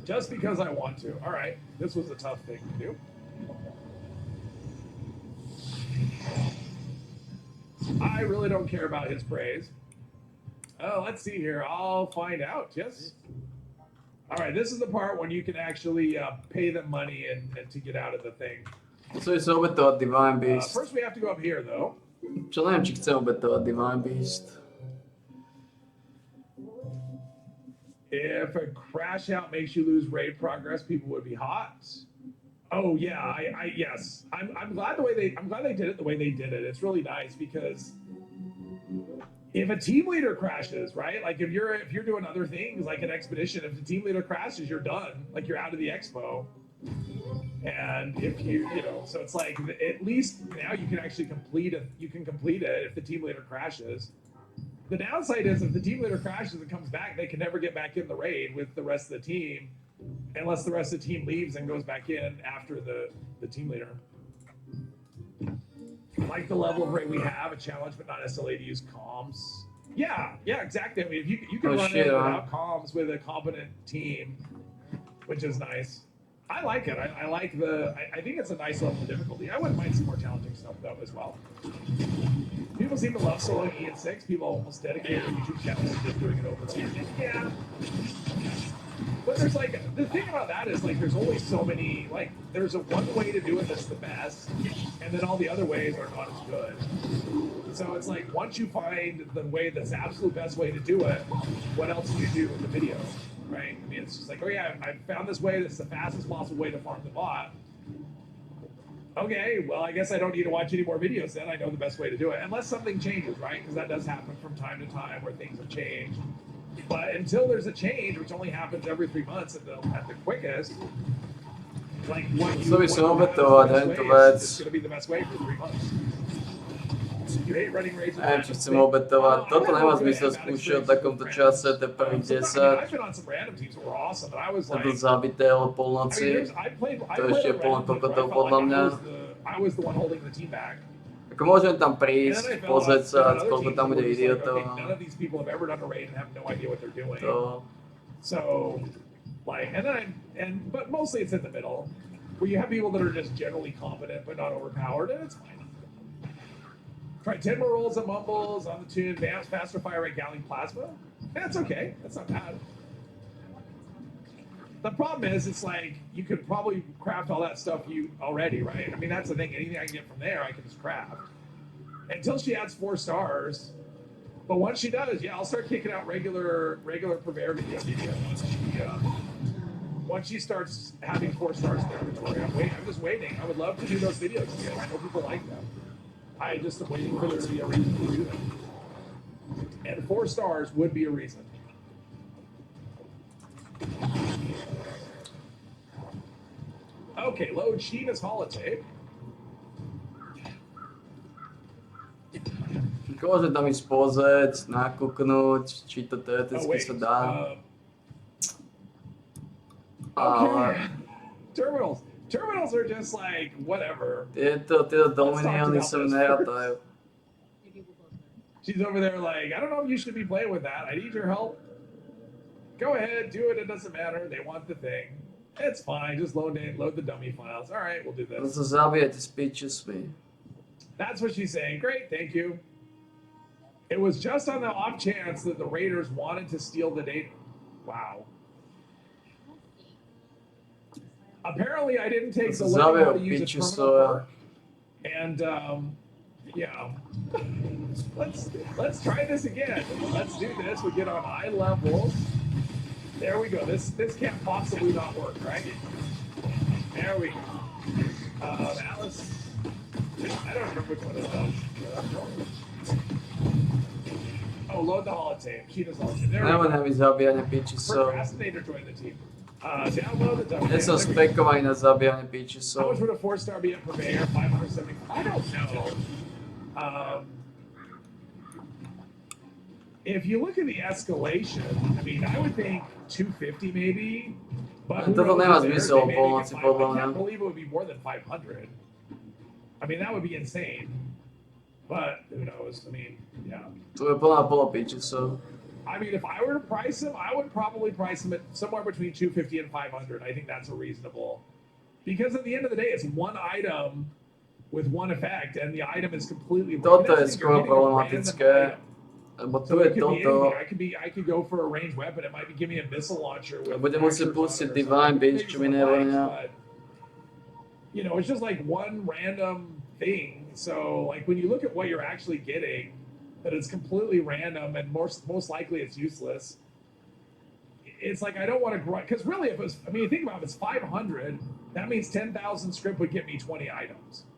Just because I want to. All right, this was a tough thing to do. I really don't care about his praise. Oh, let's see here. I'll find out. Yes. All right, this is the part when you can actually pay them money and to get out of the thing. Musel by som obetovať Divine Beast. First, we have to go up here, though. Čo neviem, či chcem obetovať Divine Beast. If a crash out makes you lose raid progress, people would be hot. Oh yeah, yes. I'm glad they did it the way they did it. It's really nice because if a team leader crashes, right? Like if you're doing other things like an expedition, if the team leader crashes, you're done. Like you're out of the expo. And if so it's like at least now you can actually complete it. You can complete it if the team leader crashes. The downside is if the team leader crashes and comes back, they can never get back in the raid with the rest of the team, unless the rest of the team leaves and goes back in after the team leader. Like the level of raid we have, a challenge, but not necessarily to use comms. Yeah, yeah, exactly. I mean, if you can Oh run shit, it huh? without comms with a competent team, which is nice. I like it. I like the. I think it's a nice level of difficulty. I wouldn't mind some more challenging stuff though as well. People seem to love soloing E6. People almost dedicate their YouTube channels to just doing it over and over. Yeah. But there's like the thing about that is like there's only so many like there's a one way to do it that's the best, and then all the other ways are not as good. So it's like once you find the way that's the absolute best way to do it, what else do you do with the videos? Right? I mean, it's just like, oh yeah, I found this way that's the fastest possible way to farm the bot. Okay, well, I guess I don't need to watch any more videos then. I know the best way to do it. Unless something changes, right? Because that does happen from time to time where things have changed. But until there's a change, which only happens every 3 months at the quickest, like what you Sowieso what you have obetovať, as the neviem to best way, vec. it's going to be the best way for 3 months. You hate running raids. Neviem, či chcem obetovať. Toto nemá zmysel skúšať v takomto čase, to je prvých 10. I've been on some random teams that were awesome, but I was Je like, to zabité o I polnoci. mean, I To played ešte a je plné random team where I kokotov felt podľa like mňa. I was the one holding the team back. Ako môžem tam And then prísť, I fell pozrieť off sa, to other koľko teams tam that bude were just like, idiotov. okay, none of these people have ever done a raid and have no idea what they're doing. To... So, like, but mostly it's in the middle, where you have people that are just generally competent but not overpowered, and it's fine. Try 10 more rolls of mumbles on the tune, advanced, faster fire rate, Galley Plasma. That's okay. That's not bad. The problem is, it's like you could probably craft all that stuff you already, right? I mean, that's the thing. Anything I can get from there, I can just craft. Until she adds 4 stars. But once she does, yeah, I'll start kicking out regular Purveyor videos. Once she starts having 4 stars in her inventory, I'm just waiting. I would love to do those videos again. I know people like them. I just am waiting for there to be a reason to do them. And 4 stars would be a reason. Okay, load Sheena's holotape. Môžem tam ísť pozrieť, nakúknúť, či to teoreticky sa dá. Ale... Terminals. Terminals are just like, whatever. Tieto dominiony sa mi nerátajú. She's over there like, I don't know if you should be playing with that. I need your help. Go ahead, do it. It doesn't matter. They want the thing. It's fine. Just load the dummy files. All right, we'll do To this. sa zabijete s pičusmi. That's what she's saying. Great, thank you. It was just on the off chance that the Raiders wanted to steal the data. Wow. Apparently, I didn't take the learning how to use a terminal perk. And yeah, let's try this again. Let's do this. We get on high levels. There we go. This can't possibly not work, right? There we go. Alice, I don't remember which one it was. Oh, load the holotape. Sheena's holotape. There we go. Nemohnem ísť zabíjanie pičusov. Procrastinator joined the team. Download the Nie som spekovaný na zabíjanie How pičusov. much would a 4-star be at Purveyor? 570. I don't know. If you look at the escalation, I mean, I would think 250 maybe. But who Toto knows nemá if zmysel they make it polnoci, five- podľa I mňa. can't believe it would be more than 500. I mean, that would be insane. But who knows? I mean, yeah. Tu je plná polo pičusov. I mean, if I were to price them, I would probably price them at somewhere between 250 and 500. I think that's a reasonable. Because at the end of the day, it's one item with one effect, and the item is completely. Toto and je that's the thing, you're skôr hitting a random problematické. item. Lebo So tu je it could be toto. anything. I could go for a ranged weapon. It might be give me a missile launcher. With Budem musieť fractures on pustiť it or Divine something. Beast, Maybe čo mi some nevonia. lights, but, you know, it's just like one random thing. So like when you look at what you're actually getting, that it's completely random and most likely it's useless. It's like I don't want to grind because really, if it was, I mean, think about it, if it's 500. That means 10,000 script would get me 20 items.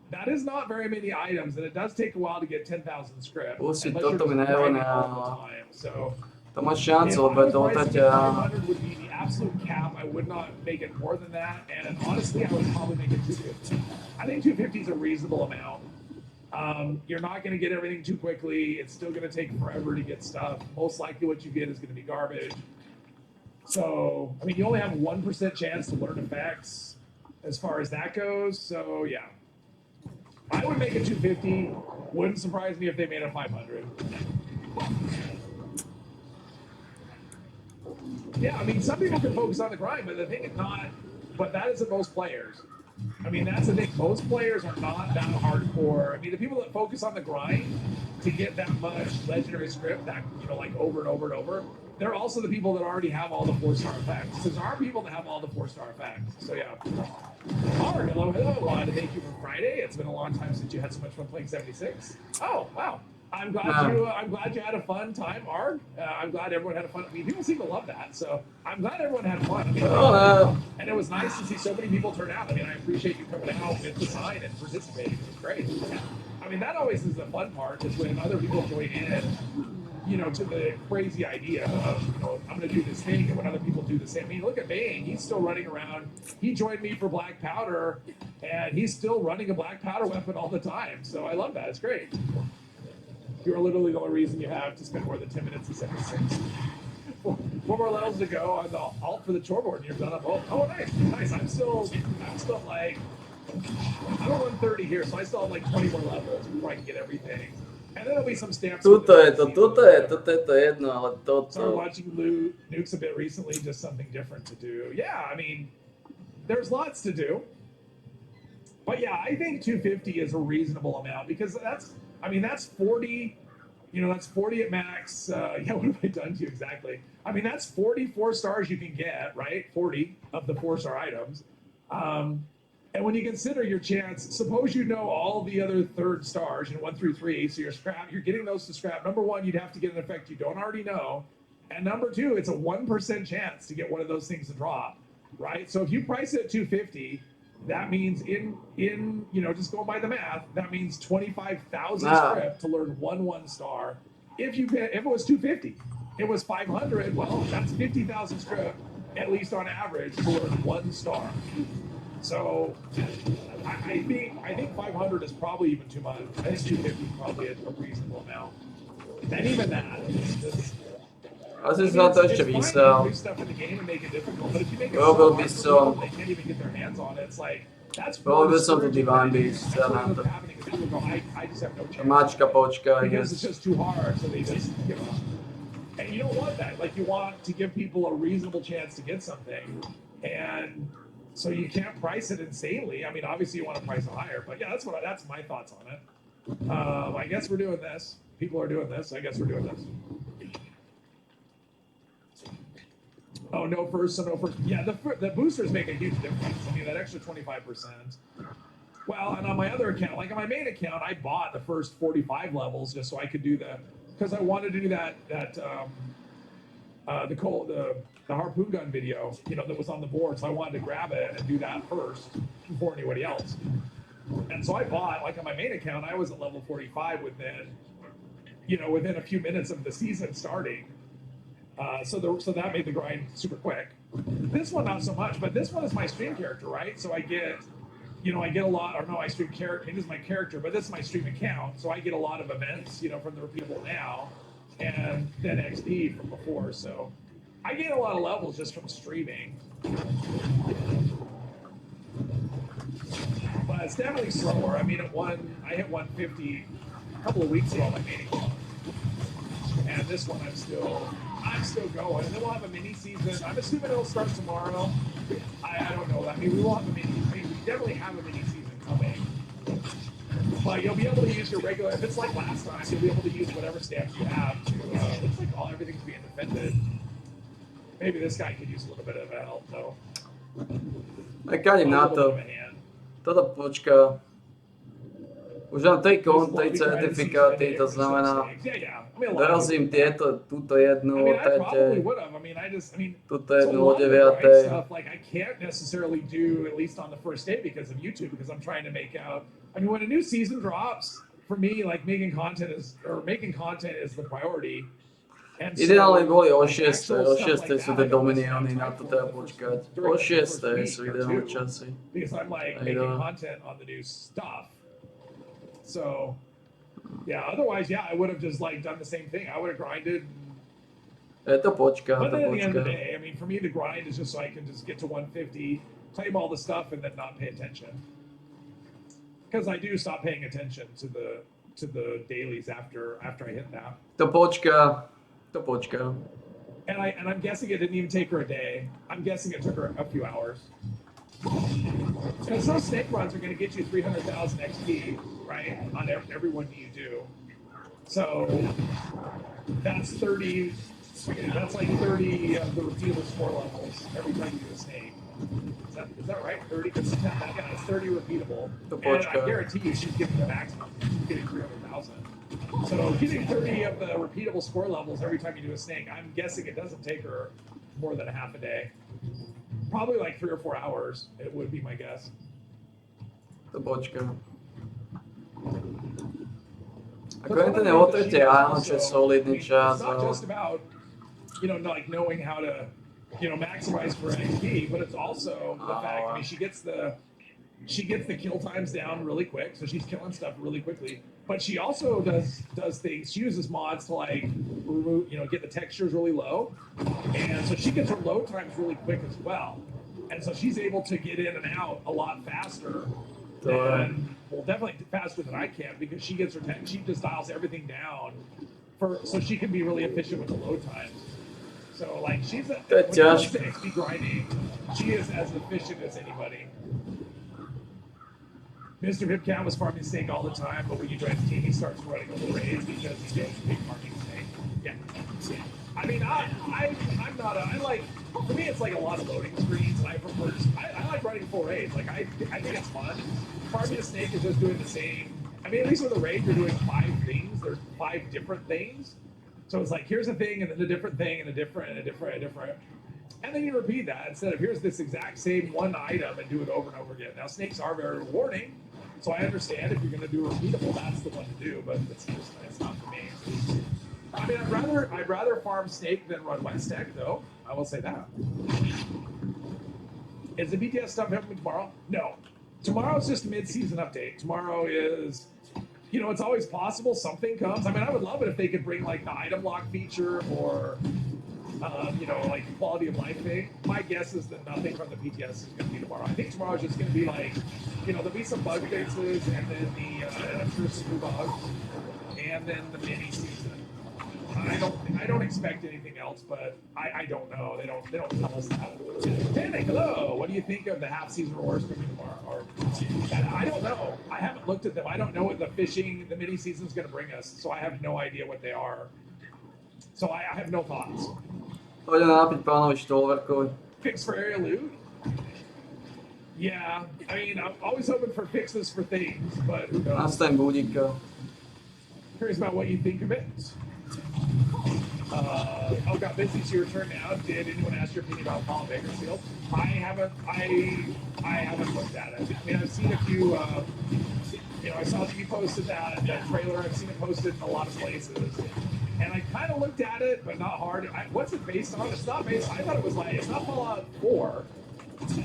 That is not very many items, and it does take a while to get 10,000 script. Pustiť unless you're toto mi just grinding nevonia. all the time. So To máš if šancu, lebo I je to was pricing otaťa. it 500 would be the absolute cap. I would not make it more than that, and honestly, I would probably make it 250. I think 250 is a reasonable amount. You're not going to get everything too quickly. It's still going to take forever to get stuff. Most likely, what you get is going to be garbage. So, I mean, you only have 1% chance to learn effects as far as that goes. So, yeah. I would make it 250. Wouldn't surprise me if they made it 500. Yeah, I mean, some people can focus on the grind, but the thing is not. But that isn't most players. I mean, that's the thing. Most players are not that hardcore. I mean, the people that focus on the grind to get that much legendary script, that like over and over and over, they're also the people that already have all the 4-star effects. So there are people that have all the 4-star effects. So yeah. All right, hello. I wanted to thank you for Friday. It's been a long time since you had so much fun playing 76. Oh wow. I'm glad you had a fun time, Arg. I'm glad everyone had a fun. I mean, people seem to love that, so I'm glad everyone had fun. I mean, and it was nice to see so many people turn out. I mean, I appreciate you coming out with the sign and participating. It was great. I mean, that always is the fun part, is when other people join in, to the crazy idea of, I'm going to do this thing, and when other people do the same. I mean, look at Bane. He's still running around. He joined me for Black Powder, and he's still running a Black Powder weapon all the time. So I love that. It's great. You're literally the only reason you have to spend more than 10 minutes in 76. 4 more levels to go on the alt for the chore board, and you're done on both. Oh, nice. I'm still like, I'm at 130 here, so I still have like 20 more levels before I can get everything. And then there'll be some stamps. Tuto je to jedno, ale toto. Started watching Nukes a bit recently, just something different to do. Yeah, I mean, there's lots to do. But yeah, I think 250 is a reasonable amount, because that's 40, that's 40 at max. Yeah, what have I done to you exactly? I mean, that's 44 stars you can get, right? 40 of the 4-star items. And when you consider your chance, suppose you know all the other 3rd stars, 1 through 3, so you're getting those to scrap. Number 1, you'd have to get an effect you don't already know. And number 2, it's a 1% chance to get one of those things to drop, right? So if you price it at 250, that means just going by the math, that means 25,000 script to learn 1 star. If it was 250, it was 500. Well, that's 50,000 script, at least on average, to learn 1 star. So I think 500 is probably even too much. I think 250 is probably a reasonable amount. And even that, Asi sa to ešte myslel. Robil by som. Robil som tu Divine Beast, na to. Mačka, počka, because it's just too hard, so they just give up. And you don't want that. Like, you want to give people a reasonable chance to get something, and so you can't price it insanely. I mean, obviously you want to price it higher, but yeah, that's my thoughts on it. I guess we're doing this. People are doing this. I guess we're doing this. Oh, no first, so no first. Yeah, the boosters make a huge difference. I mean, that extra 25%. Well, and on my other account, like on my main account, I bought the first 45 levels just so I could do because I wanted to do the harpoon gun video, that was on the board. So I wanted to grab it and do that first before anybody else. And so I bought, like on my main account, I was at level 45 within a few minutes of the season starting. So that made the grind super quick. This one, not so much, but this one is my stream character, right? So I get a lot, or no, I stream character, it is my character, but this is my stream account, so I get a lot of events, from the repeatable now, and then XP from before, so I gain a lot of levels just from streaming. But it's definitely slower. I mean, I hit 150 a couple of weeks ago on my main account. And this one I'm still going. And then we'll have a mini season. I'm assuming it'll start tomorrow. I don't know. I mean, we definitely have a mini season coming. But you'll be able to use your regular, if it's like last time, you'll be able to use whatever stamps you have to, looks like everything's being defended. Maybe this guy could use a little bit of help, though. Tak ani na to. Toto počka. Už mám 3 certifikáty, to znamená, dorazím túto jednu o 3. Túto jednu o 9. Like, I can't necessarily do, at least on the first day, because of YouTube, because I'm trying to make out. I mean, when a new season drops, for me, like, making content is the priority. Ideálne boli o 6. sú tie Dominiony, na to treba počkať. O 6. sú ideálne časy. Because I'm like making content on the new stuff. So, yeah, otherwise, I would have just like done the same thing. I would have grinded. To počká, but then at the end of the day, I mean, for me, the grind is just so I can just get to 150, claim all the stuff, and then not pay attention. Because I do stop paying attention to to the dailies after I hit that. To počká. To počká. And I'm guessing it didn't even take her a day. I'm guessing it took her a few hours. Because those snake runs are going to get you 300,000 XP, right, on every one you do. So that's 30. That's like 30 of the repeatable score levels every time you do a snake. Is that right? 30? Yeah, it's 30 repeatable. And I guarantee you she's getting the maximum. She's getting 300,000. So getting 30 of the repeatable score levels every time you do a snake, I'm guessing it doesn't take her more than a half a day. Probably like 3 or 4 hours, it would be my guess. To počká. Ako je to neotrete ráno, čo je solidný čas. It's not just about, like knowing how to, maximize for XP, but it's also the fact. I mean, she gets the kill times down really quick, so she's killing stuff really quickly. But she also does things. She uses mods to like remove, get the textures really low, and so she gets her load times really quick as well. And so she's able to get in and out a lot faster. Definitely faster than I can, because she gets her she just dials everything down so she can be really efficient with the load times. So like when it comes to XP grinding, she is as efficient as anybody. Mr. Pipcat was farming snake all the time, but when you join his team, he starts running over raids because he goes big farming snake. Yeah. I mean, I'm not for me it's like a lot of loading screens, and I like running full raids. Like I think it's fun. Farming a snake is just doing the same. I mean, at least with a raid, you're doing 5 things. There's 5 different things. So it's like, here's a thing, and then a different thing, and a different. And then you repeat that instead of here's this exact same one item and do it over and over again. Now, snakes are very rewarding, so I understand if you're going to do repeatable, that's the one to do, but it's not for me. I mean, I'd rather farm snake than run West Tech, though. I will say that. Is the BTS stuff happening tomorrow? No. Tomorrow's just a mid-season update. Tomorrow is, it's always possible something comes. I mean, I would love it if they could bring like the item lock feature or, like the quality of life thing. My guess is that nothing from the BTS is going to be tomorrow. I think tomorrow's just going to be like, there'll be some bug fixes, and then and I'm sure some new bugs, and then the mini season. I don't expect anything else, but I don't know. They don't tell us that. Panic, hello. What do you think of the half-season rewards coming tomorrow? I don't know. I haven't looked at them. I don't know what the mini season is going to bring us, so I have no idea what they are. So I have no thoughts. Poďme nápiť pánovi Štolverkovi. Fix for area loot? Yeah, I mean, I'm always hoping for fixes for things, but who knows? Nastaň budíka. Curious about what you think of it. Got busy to your turn now. Did anyone ask your opinion about Paul Bakersfield? I haven't looked at it. I mean, I've seen a few. I saw that you posted that trailer. I've seen it posted in a lot of places, and I kind of looked at it, but not hard. What's it based on? It's not based. I thought it was it's not Fallout 4.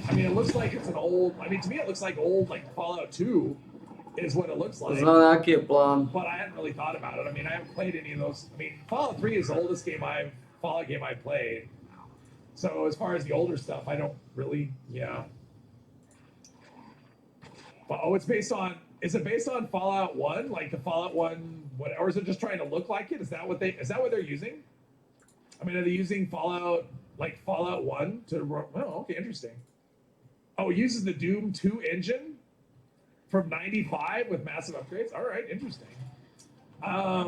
I mean, it looks like it's an old. I mean, to me, it looks like old, like Fallout 2. Is what it looks like. Znamená, aký je plán. But I hadn't really thought about it. I mean, I haven't played any of those. I mean, Fallout 3 is the oldest Fallout game I've played. So as far as the older stuff, I don't really, But, it's based on, is it based on Fallout 1? Like the Fallout 1, or is it just trying to look like it? Is that what they're using? I mean, are they using Fallout 1 to, okay, interesting. Oh, it uses the Doom 2 engine? From 95 with massive upgrades? All right, interesting. I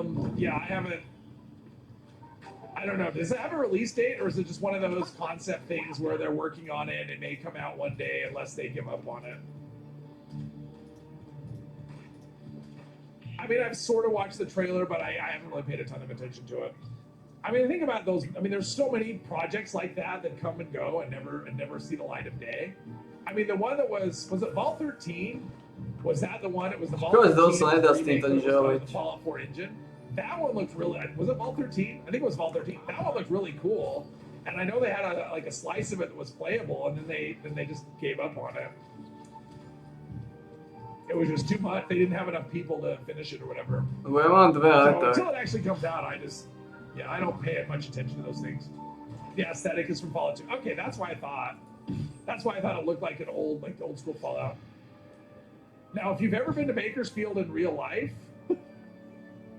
don't know. Does it have a release date, or is it just one of those concept things where they're working on it and it may come out one day unless they give up on it? I mean, I've sort of watched the trailer, but I haven't really paid a ton of attention to it. I mean, think about those. I mean, there's so many projects like that come and go and never see the light of day. I mean, the one that was it Vault 13? Was that the one? It was the Vault 13. The Fallout 4 engine. That one looked really. Was it Vault 13? I think it was Vault 13. That one looked really cool, and I know they had a slice of it that was playable, and then they just gave up on it. It was just too much. They didn't have enough people to finish it or whatever. So until it actually comes out, I don't pay much attention to those things. The aesthetic is from Fallout 2. Okay, that's why I thought it looked like the old school Fallout. Now, if you've ever been to Bakersfield in real life,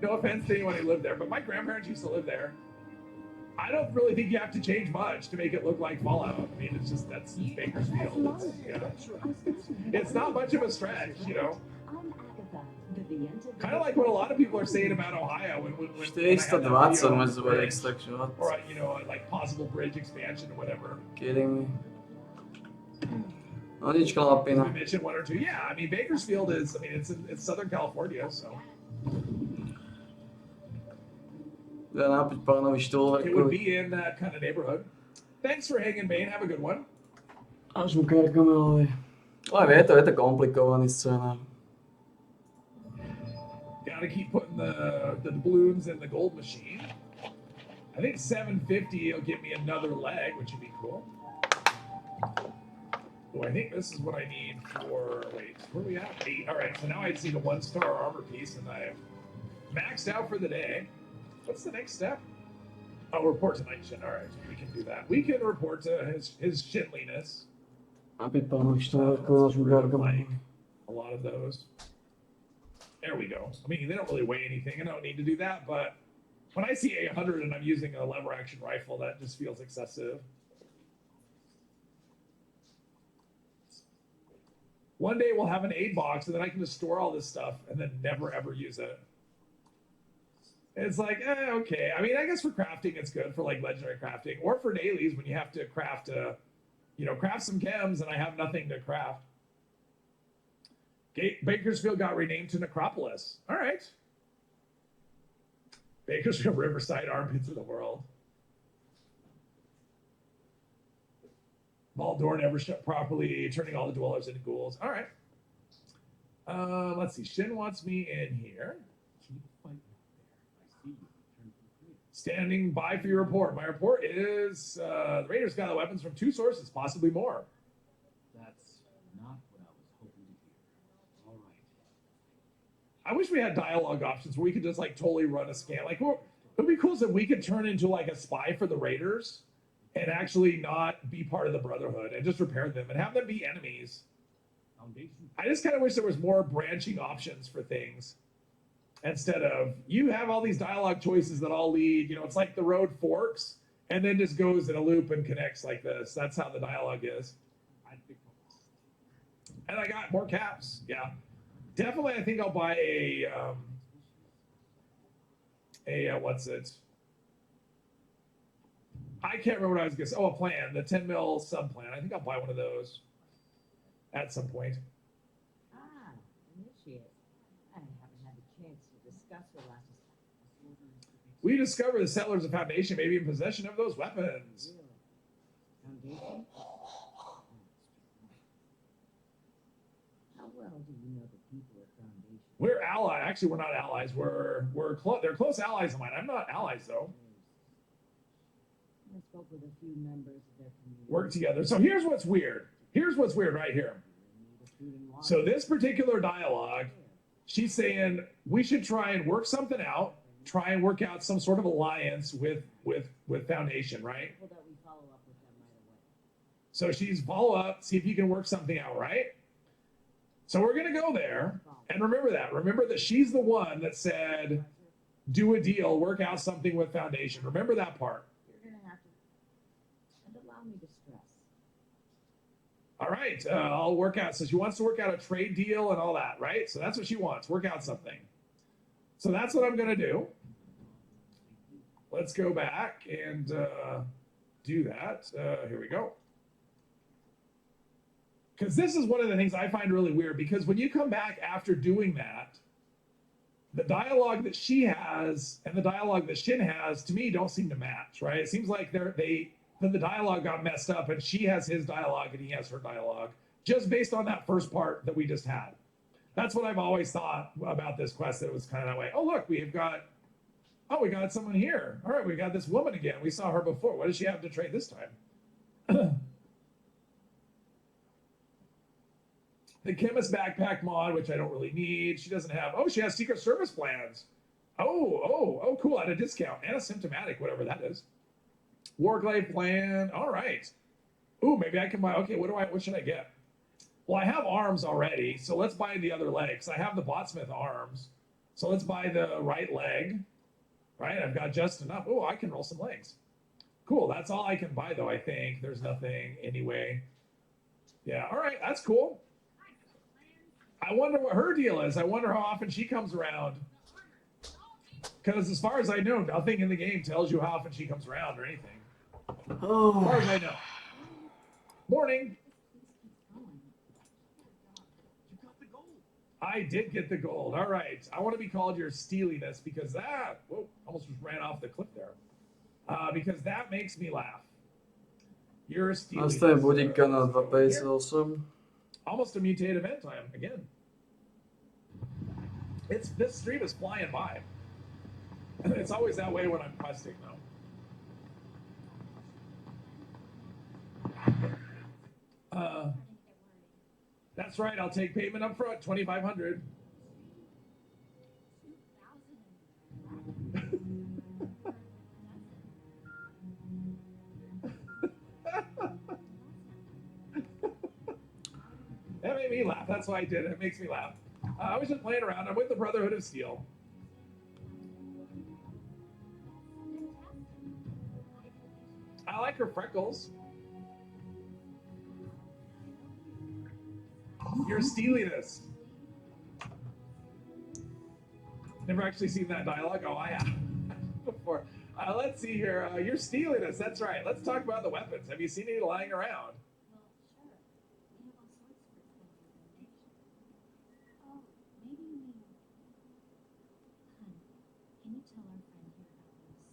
No offense to anyone who lived there, but my grandparents used to live there. I don't really think you have to change much to make it look like Fallout. I mean, it's just that's Bakersfield. It's not much of a stretch, you know. Kind of like what a lot of people are saying about Ohio when 420 môže bude extraktovat. Or you know, like possible bridge expansion or whatever. Kidding me. No nič, chlapi, no. We mentioned one or two. Yeah, I mean Bakersfield is. I mean it's Southern California, so. Dá nápad pánovi It would štôlverkovi. be in that kind of neighborhood. Thanks for hanging, Bane. Have a good one. Až mu kárkame, ale je to komplikovaný scénar. Gotta keep putting the balloons in the gold machine. I think 750 will give me another leg, which would be cool. Oh, I think this is what I need for. Wait, where are we at? 8. All right, so now I just need a 1-star armor piece, and I've maxed out for the day. What's the next step? Oh, report to night shin. All right, we can do that. We can report to his shinliness. Nápad pánovi štôlverkovi, až mu kárkame. A lot of those. There we go. I mean, they don't really weigh anything. I don't need to do that, but when I see 800 and I'm using a lever action rifle, that just feels excessive. One day we'll have an aid box, and then I can just store all this stuff and then never ever use it. It's like, okay. I mean, I guess for crafting it's good for like legendary crafting, or for dailies when you have to craft craft some chems and I have nothing to craft. Bakersfield got renamed to Necropolis. All right. Bakersfield Riverside, armpits of the world. Baldor never shut properly, turning all the dwellers into ghouls. All right. Let's see. Shin wants me in here. Standing by for your report. My report is the Raiders got the weapons from 2 sources, possibly more. That's not what I was hoping to hear. All right. I wish we had dialogue options where we could just like totally run a scan. Like, it would be cool if we could turn into like a spy for the Raiders and actually not be part of the Brotherhood and just repair them and have them be enemies. Foundation. I just kind of wish there was more branching options for things. Instead of, you have all these dialogue choices that all lead, it's like the road forks and then just goes in a loop and connects like this. That's how the dialogue is. And I got more caps. Yeah. Definitely, I think I'll buy what's it? I can't remember what I was going to say. Oh, a plan, the 10 mil sub plan. I think I'll buy one of those at some point. Initiate. I haven't had a chance to discuss her last. We discover the settlers of Foundation may be in possession of those weapons. Foundation? How well do you know the people at Foundation? We're allies. Actually, we're not allies. They're close allies of mine. I'm not allies though. I spoke with a few members of their community. Work together. So here's what's weird. Here's what's weird right here. So this particular dialogue, she's saying we should try and work something out, try and work out some sort of alliance with Foundation, right? People that we follow up with them right away. So she's follow up, see if you can work something out, right? So we're gonna go there, and remember that. Remember that she's the one that said, do a deal, work out something with Foundation. Remember that part. You're gonna have to, and allow me to stress. All right, I'll work out. So she wants to work out a trade deal and all that, right? So that's what she wants, work out something. So that's what I'm gonna do. Let's go back and do that. Here we go. Because this is one of the things I find really weird, because when you come back after doing that, the dialogue that she has and the dialogue that Shin has, to me, don't seem to match, right? It seems like the dialogue got messed up and she has his dialogue and he has her dialogue, just based on that first part that we just had. That's what I've always thought about this quest, that it was kind of that way. Oh, look, we got someone here. All right, we got this woman again. We saw her before. What does she have to trade this time? The chemist backpack mod, which I don't really need. She doesn't have, she has Secret Service plans. Oh, cool, at a discount. Asymptomatic, whatever that is. Warglaive plan, all right. Ooh, maybe I can buy, what should I get? Well, I have arms already, so let's buy the other legs. I have the Botsmith arms. So let's buy the right leg. Right, I've got just enough. Oh, I can roll some legs. Cool, that's all I can buy though, I think. There's nothing anyway. Yeah, all right, that's cool. I wonder what her deal is. I wonder how often she comes around. Because as far as I know, nothing in the game tells you how often she comes around or anything. As far as I know. Morning. You got the gold. I did get the gold. All right. I want to be called your steeliness because that, whoa, almost just ran off the cliff there. Because that makes me laugh. Your steeliness. Nastaje bodíka na 2,58. Almost a mutate event time again. This stream is flying by. It's always that way when I'm questing though. That's right. I'll take payment up front, 2,500. That made me laugh. That's why I did it. It makes me laugh. I was just playing around. I'm with the Brotherhood of Steel. I like her freckles. Your steeliness. Never actually seen that dialogue. Oh, I have before. Let's see here. Your steeliness. That's right. Let's talk about the weapons. Have you seen any lying around?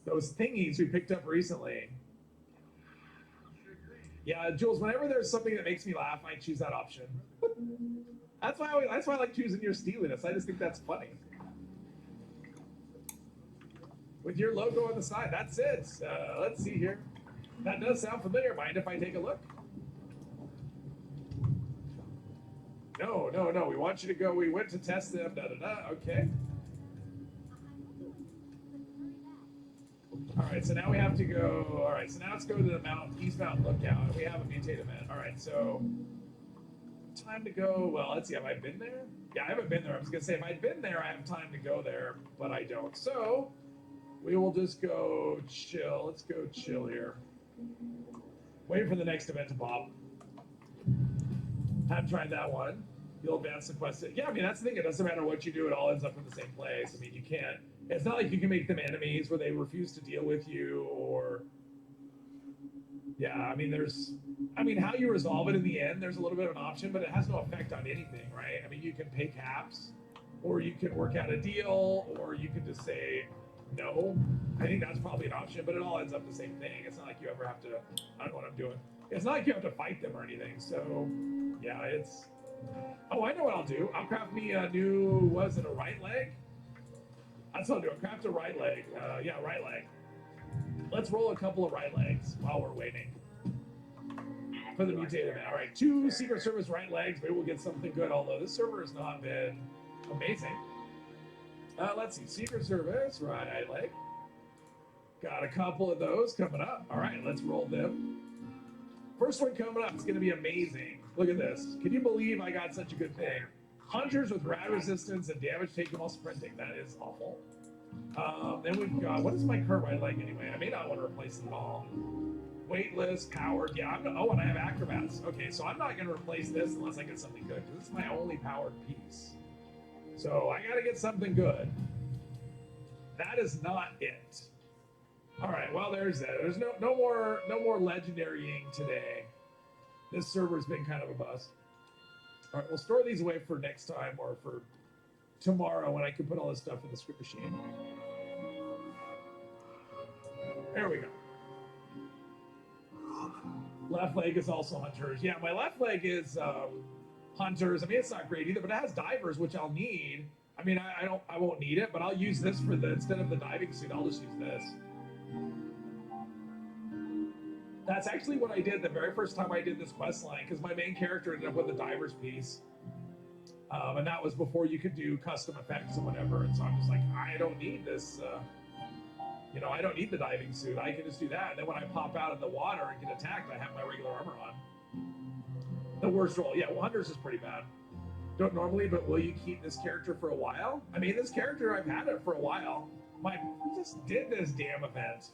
Those thingies we picked up recently. Yeah, Jules, whenever there's something that makes me laugh, I choose that option. That's why I like choosing your steeliness. I just think that's funny. With your logo on the side, that's it. Let's see here. That does sound familiar. Mind if I take a look? No, no, no. We want you to go. We went to test them. Da da da. Okay. All right, so now we have to go. All right, so now let's go to the East Mountain Lookout. We have a mutate event. All right, so time to go. Well, let's see. Have I been there? Yeah, I haven't been there. I was gonna say if I'd been there, I have time to go there, but I don't. So we will just go chill. Let's go chill here. Wait for the next event to pop. Haven't tried that one. You'll advance the quest. Yeah, I mean that's the thing. It doesn't matter what you do; it all ends up in the same place. I mean, you can't. It's not like you can make them enemies where they refuse to deal with you, or yeah. I mean, how you resolve it in the end, there's a little bit of an option, but it has no effect on anything, right? I mean, you can pay caps, or you can work out a deal, or you can just say no. I think that's probably an option, but it all ends up the same thing. It's not like you ever have to. I don't know what I'm doing. It's not like you have to fight them or anything. So yeah, it's. Oh, I know what I'll do. I'll craft me a new. Was it a right leg? That's what I'll do. I'll craft a right leg. Yeah, right leg. Let's roll a couple of right legs while we're waiting for the mutated man. All right, 2 Secret Service right legs. Maybe we'll get something good. Although this server has not been amazing. Let's see. Secret Service right leg. Got a couple of those coming up. All right, let's roll them. First one coming up is going to be amazing. Look at this. Can you believe I got such a good thing? Hunters with rad resistance and damage taken while sprinting. That is awful. Then we've got, what is my current right leg anyway? I may not want to replace them all. Weightless, powered. Yeah, and I have acrobats. Okay, so I'm not going to replace this unless I get something good, because this is my only powered piece. So I got to get something good. That is not it. All right, well, there's that. There's no more legendarying today. This server's been kind of a bust. All right, we'll store these away for next time or for tomorrow when I can put all this stuff in the script machine. There we go. Left leg is also hunters. Yeah, my left leg is hunters. I mean, it's not great either, but it has divers, which I'll need. I mean, I won't need it, but I'll use this for instead of the diving suit, I'll just use this. That's actually what I did the very first time I did this quest line, because my main character ended up with a diver's piece. And that was before you could do custom effects and whatever. And so I'm just like, I don't need this, I don't need the diving suit. I can just do that. And then when I pop out of the water and get attacked, I have my regular armor on. The worst roll. Yeah, Wonders is pretty bad. Don't normally, but will you keep this character for a while? I mean, this character, I've had it for a while. We just did this damn event.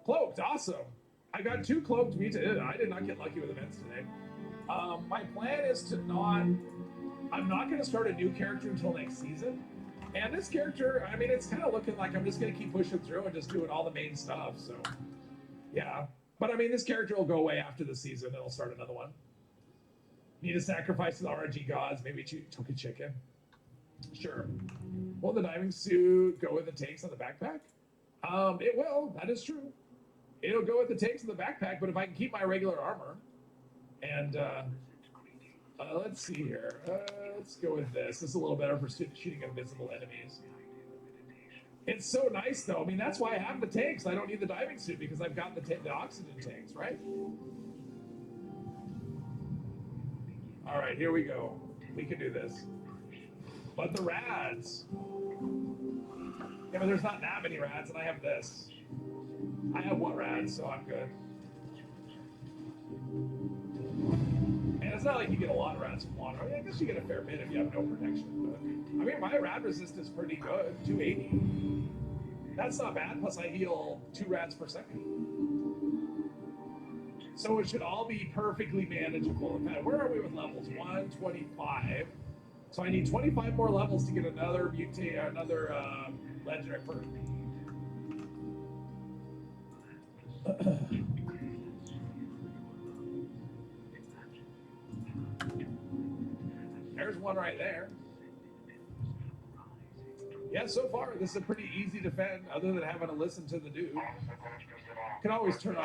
Cloaked, awesome. I got 2 cloaked Vita. I did not get lucky with events today. My plan is to not. I'm not going to start a new character until next season. And this character, I mean, it's kind of looking like I'm just going to keep pushing through and just doing all the main stuff. So, yeah. But I mean, this character will go away after the season and I'll start another one. Need to sacrifice to the RNG gods. Maybe took a chicken. Sure. Will the diving suit go with the tanks on the backpack? It will. That is true. It'll go with the tanks in the backpack, but if I can keep my regular armor, and let's see here. Let's go with this. This is a little better for shooting invisible enemies. It's so nice, though. I mean, that's why I have the tanks. I don't need the diving suit because I've got the oxygen tanks, right? All right, here we go. We can do this. But the rads. Yeah, but there's not that many rads, and I have this. I have 1 rad, so I'm good. And it's not like you get a lot of rads from water. I mean, I guess you get a fair bit if you have no protection. But I mean, my rad resist is pretty good, 280. That's not bad. Plus, I heal 2 rads per second. So it should all be perfectly manageable. In fact, where are we with levels? 125. So I need 25 more levels to get another legendary perk. There's one right there. Yeah, so far this is a pretty easy defend, other than having to listen to the dude. Can always turn it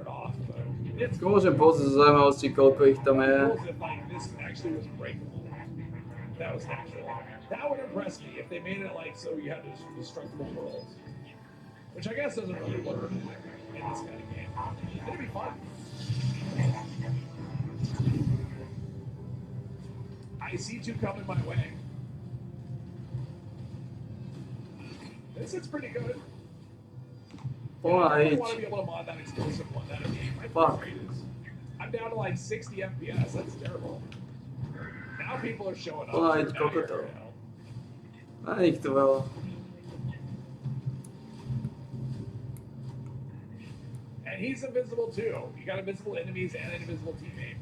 off, but it's cool. Zkouším pouze zajímavosti, koľko ich tam je. Cool if like this actually was breakable. That was natural. That would impress me if they made it like so you had destructible worlds, which I guess doesn't really work in this kind of game. It'd be fun. I see 2 coming my way. This is pretty good. Yeah, I really want to be able to mod that explosive one. That'd be my favorite. I'm down to like 60 FPS. That's terrible. Now people are showing up. Aj kokotov. A ich to veľa. And he's invisible too. You got invisible enemies and an invisible teammate.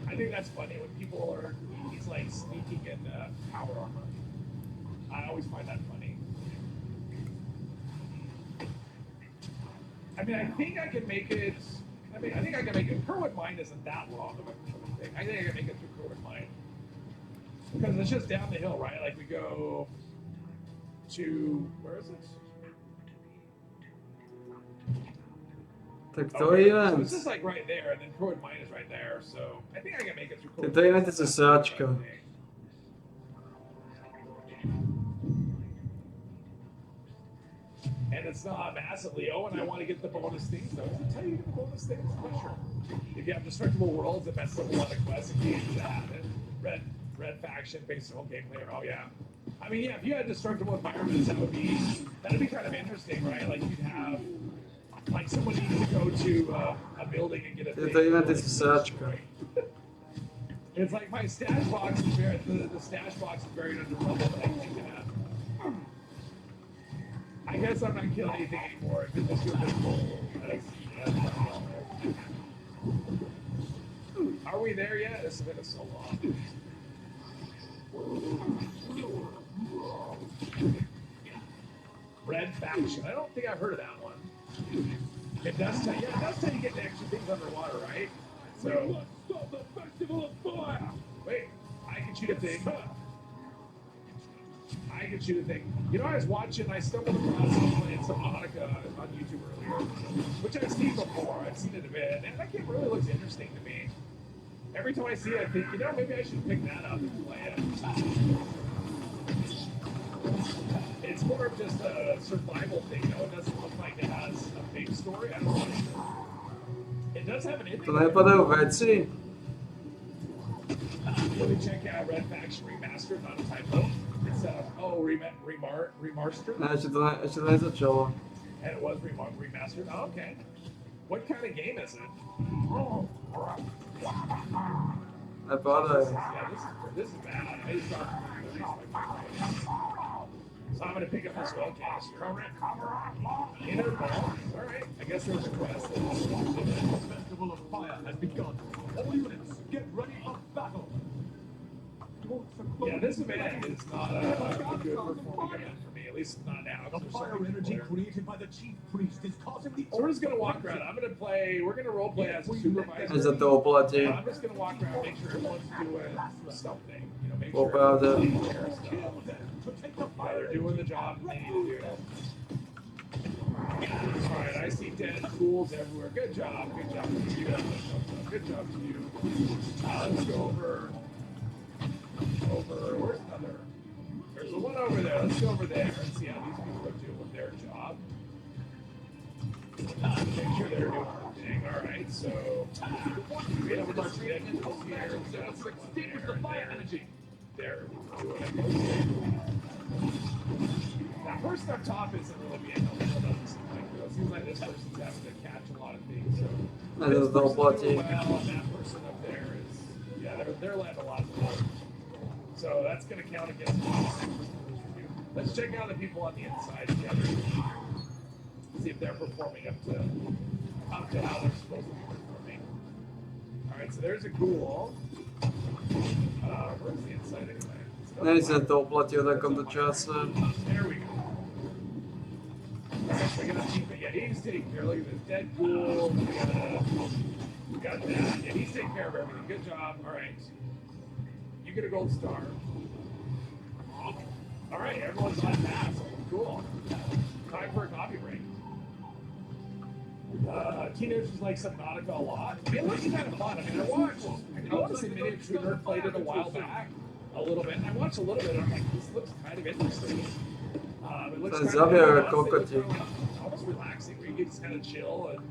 I think that's funny when people are, he's like sneaking in power armor. I always find that funny. I mean, I think I can make it. I think I can make it. Kerwood Mine isn't that long of a thing. I think I can make it through Kerwood Mine because it's just down the hill, right? Like we go to where is this? Tak to je So event. it's just like right there, and then Kerwood Mine is right there. So I think I can make it through Kerwood Tieto eventy sú sračka. And it's not massively. Oh, and I want to get the bonus things though. Does it tell you to get the bonus things? I'm not sure. If you have destructible worlds, it messes up a lot of quests. If you use that, and red faction based on gameplay. Oh yeah. I mean, yeah. If you had destructible environments, that'd be kind of interesting, right? Like you'd have like someone needs to go to a building and get a Tieto thing. eventy sú sračka. It's like my stash box is buried. The stash box is buried under rubble that I can't get at. I guess I'm not killing anything anymore. It's just too visible. Are we there yet? This has been so long. Red Faction. I don't think I've heard of that one. It does tell you. Yeah, it does tell you get the extra things underwater, right? So. Stop the festival of fire! Wait, I can shoot a thing. I can shoot a thing. You know, I was watching, I stumbled across playing some Monica on YouTube earlier, which I've seen before. I've seen it a bit, and that game really looks interesting to me. Every time I see it, I think, you know, maybe I should pick that up and play it. It's more of just a survival thing, though. It doesn't look like it has a big story. I don't know. It does have an ending. To nepadajú veci? Let me check out Red Faction Remastered, not a typo. It's remastered. Ne, ešte to nezačalo. And it was remastered. Oh, okay. What kind of game is it? Nepadaj. Yeah, this is bad. I just dropped so I'm gonna pick up this well cast. Inner ball. Alright. I guess there's a quest. The Festival of Fire has begun. All units, get ready for battle. Yeah, this event is not a good performing event for me, at least not now. The fire energy created by the chief priest is causing the. So we're just gonna walk around. We're gonna role play as a supervisor. Než se to oplatí. I'm just gonna walk around, make sure everyone's doing something. You know, make Opravdu. sure everyone's taking care of stuff. Yeah, they're doing the job they need to do. Alright, I see dead fools everywhere. Good job to you. Good job to you. Let's go over, where's another? There's the one over there. Let's go over there and see how these people are doing with their job. Make sure they're doing their thing. Alright, so we have a bunch of vehicles here. So let's extinguish the fire energy. They're doing it mostly. That person up top isn't really being helpful, doesn't seem like. It seems like this person's having to catch a lot of things. So Než se to oplatí. well, and that person up there is, yeah, they're letting a lot of them. So that's going to count against us. Let's check out the people on the inside together. See if they're performing up to how they're supposed to be performing. All right, so there's a ghoul. Where's the inside anyway? Než se to oplatí v takomto čase. There we go. We're gonna keep it. Yeah, he's taking care. Look at this dead ghoul. We got that. Yeah, he's taking care of everything. Good job. All right. You get a gold star. All right, everyone's on pass. Cool. Time for a coffee break. Teenagers like Subnautica a lot. It looks kind of fun. I mean, I want to say Miniature Nerd played it a while back, a little bit. I watched a little bit, and I'm like, this looks kind of interesting. It looks Ten kind zabiera of kokotík. almost relaxing, where you can just kind of chill and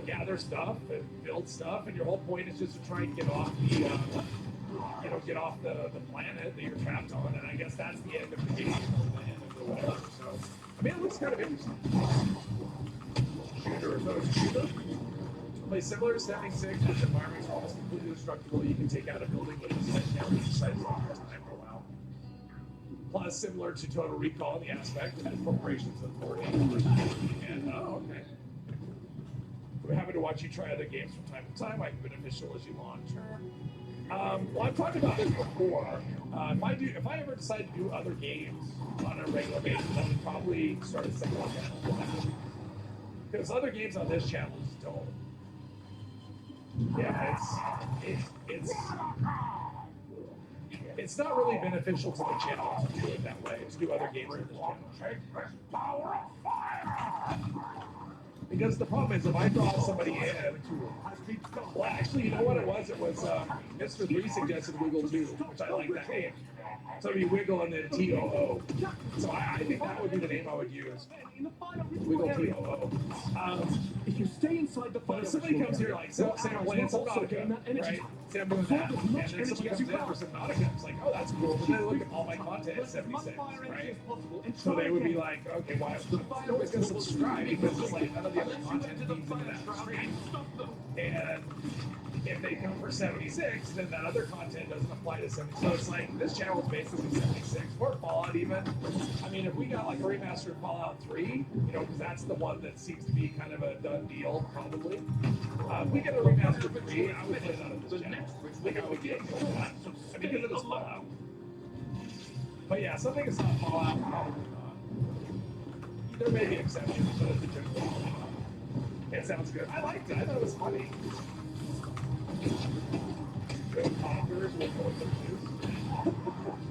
gather stuff and build stuff, and your whole point is just to try and get off the get off the planet that you're trapped on, and I guess that's the end of the game, or the end of the whatever. So, I mean, it looks kind of interesting. Shooter, no shooter. Play similar to 76, which environments are almost completely destructible. You can take out a building with a sledgehammer and size long time for a while. Plus, similar to Total Recall in the aspect that corporations authority. And, okay. We're happy to watch you try other games from time to time. I can be beneficial as you long term. Well, I've talked about this before. If I ever decide to do other games on a regular basis, I would probably start a second channel. Because other games on this channel just don't. Yeah, it's not really beneficial to the channel to do it that way, to do other games on this channel. Because the problem is, if I draw somebody in, well, actually, you know what it was? It was Mr. 3 suggested Wiggle 2, which I like that name. So it'd be Wiggle and then TOO. So I think that would be the name I would use. Wiggle TOO. If you stay inside the fire, But if somebody comes here, like, say I'm playing Subnautica, right? Say I'm doing that, and then somebody comes in for Subnautica, it's like, oh, that's cool. But then they look at all my content at 76, right? So they would be like, okay, why? I'm always going to subscribe because it's like none of the other content feeds into that stream. And if they come for 76, then that other content doesn't apply to 76. So it's like, this channel is basically 76, or Fallout even. I mean, if we got like a remastered Fallout 3, because that's the one that seems to be kind of a done deal, probably. If we get a remastered 3, I would put it on this channel. Like I would get it. Because it is Fallout. But yeah, something that's not Fallout, probably not. There may be exceptions, but it's a general Fallout. It sounds good. I liked it. I thought it was funny.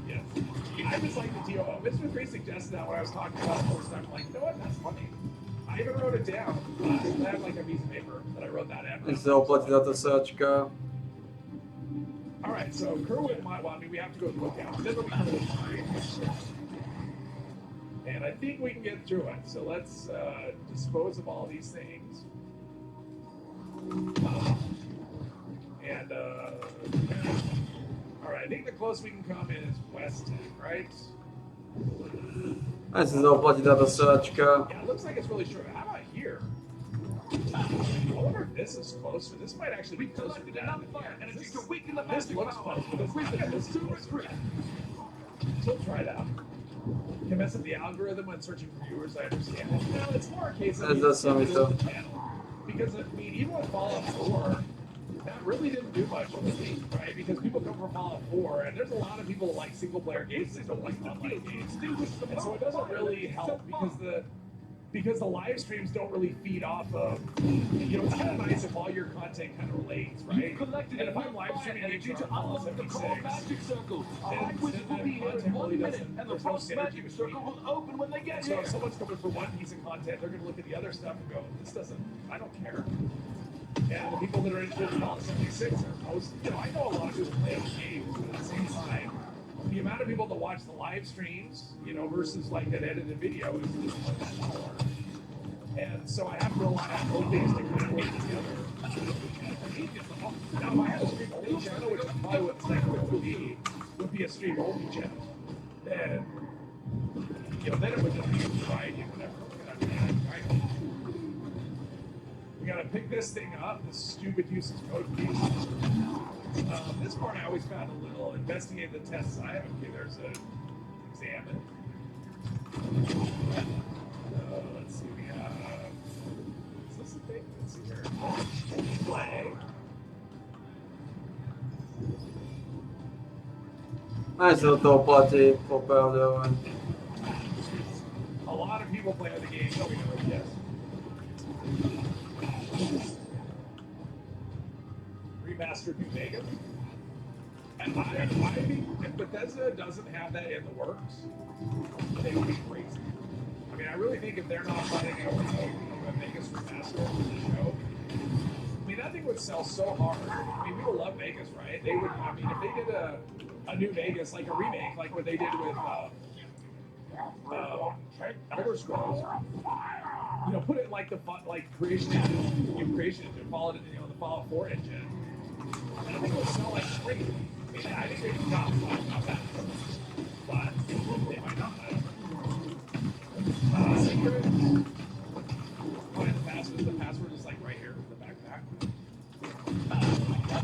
Yes. I just like the TOO. Mr. 3 suggested that when I was talking about it the first time. I'm like, you know what? That's funny. I even wrote it down. I have like a piece of paper that I wrote that in. Než se oplatí tato sáčka. Alright, so Kerwin might, well, I mean, we have to go look out. Then we can and I think we can get through it. So let's dispose of all these things. And, alright, I think the closest we can come in is West Tech, right? Než se oplatí tato sáčka. Yeah, it looks like it's really short. How about here? I wonder if this is closer. This might actually be closer to that. Energy to weaken the This looks power. close, but this is closer. So we'll try it out. Can mess up the algorithm when searching for viewers, I understand. No, it's more a case of That's the same the with channel. Because, I mean, even with Fallout 4, that really didn't do much with me, right? Because people come from Fallout 4, and there's a lot of people that like single-player games, they don't like online games. And so it doesn't really help because the live streams don't really feed off of, you know, it's kind of nice if all your content kind of relates, right? And if I'm live streaming games on Fallout 76, then content really doesn't, there's no synergy between it. So if someone's coming for one piece of content, they're going to look at the other stuff and go, this doesn't, I don't care. And the people that are interested in Fallout 76 are most, you know, I know a lot of people play those games, but at the same time, the amount of people that watch the live streams, you know, versus like that edited video is just one that more. And so I have to rely on both things to kind of work together. Now, if I had a stream only channel, which is probably what the second one would be a stream only channel, then, you know, then it would just be a variety of whatever. We gotta pick this thing up, this stupid useless code piece. This part I always found a little, investigate the tests I have. Okay, there's an examine. Let's see, we have, is this a thing? Let's see here. Flag. Aj se do toho platí, popravde, ale... A lot of people play the game, no, we know it, yes. Remastered New Vegas. And I think if Bethesda doesn't have that in the works, they would be crazy. I mean, I really think if they're not fighting over a Vegas remaster for the show, I mean, that thing would sell so hard. I mean, people love Vegas, right? They would, I mean, if they did a new Vegas, like a remake, like what they did with Elder Scrolls, you know, put it like Creation Engine, new Creation Engine, follow it, you know, the Fallout 4 engine. And I think it would sell like crazy. I mean, I think they could not that. But they might not. Secret. Find the password. The password is like right here in the backpack.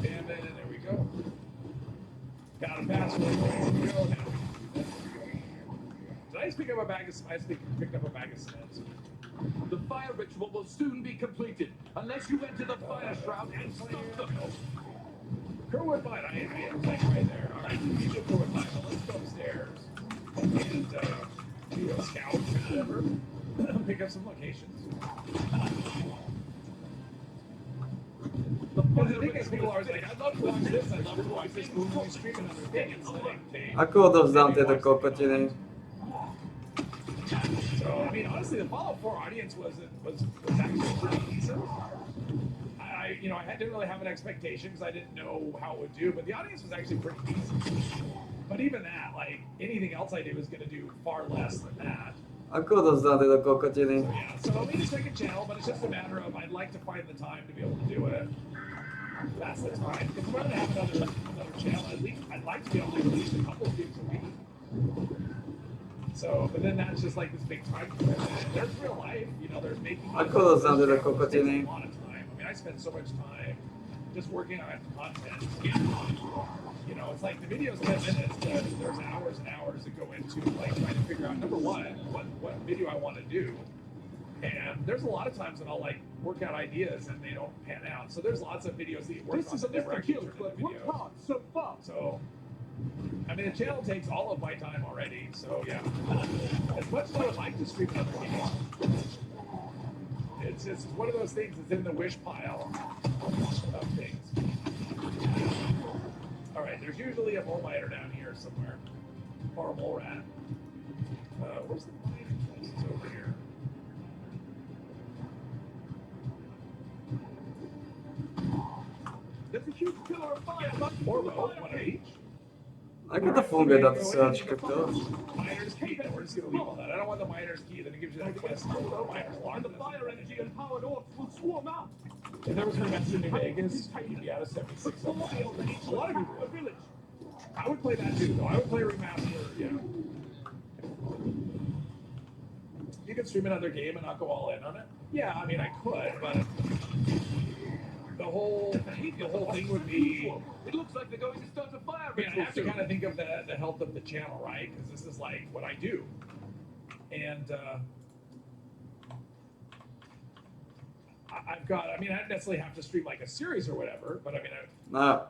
Damn it, and there we go. Got a password. There we go now. Did I just pick up a bag of cement? I just picked up a bag of cement. The fire ritual will soon be completed, unless you enter the fire shroud and stop them. Kerwood Mine, I am like right there. All right, you should Kerwood Mine. Now let's go upstairs and do a scout or whatever. Pick up some locations. Because the thing is, people are always like, I'd love to watch this, I'd love to watch this movie, streaming other thing. It's like, they, Ako odovzdám tieto kokotiny? So, I mean, honestly, the Fallout 4 audience was actually pretty decent. You know, I didn't really have an expectation because I didn't know how it would do, but the audience was actually pretty decent. But even that, like, anything else I did was going to do far less than that. Ako odovzdám tieto kokotiny? So, yeah, so I mean, it's like a channel, but it's just a matter of I'd like to find the time to be able to do it. That's the time. Because we're going to have another channel. At least I'd like to be able to release a couple of games a week. So, but then that's just like this big time commitment. There's real life, you know, there's making. Ako odovzdám tieto It kokotiny? takes a lot of time. I mean, I spend so much time just working on content. You know, it's like the video's 10 minutes, but there's hours and hours that go into like trying to figure out, number one, what video I want to do. And there's a lot of times that I'll like work out ideas and they don't pan out. So there's lots of videos that you work on that never actually turn into videos. So, I mean, the channel takes all of my time already. So yeah, as much as I would like to stream other games, it's one of those things that's in the wish pile of things. All right, there's usually a mole miner down here somewhere, or a mole rat. Where's the miner? It's over here. There's a huge pillar of fire. Or both, one of each. Ako to funguje táto sedačka, to? Miner's key. No, we're just gonna leave all that. I don't want the miner's key. Then it gives you that quest. Miner's And the fire energy empowered orcs will swarm out. If there was a remaster in New Vegas, you'd be out of 76 on that. A lot of people would. Village. I would play that too, though. I would play remaster. Yeah. You can stream another game and not go all in on it. Yeah, I mean I could, but the whole thing would be. It looks like they're going to start a fire I mean, I ritual have to soon. kind of think of the health of the channel, right? Because this is like what I do, and I've got. I mean, I don't necessarily have to stream like a series or whatever, but I mean, No.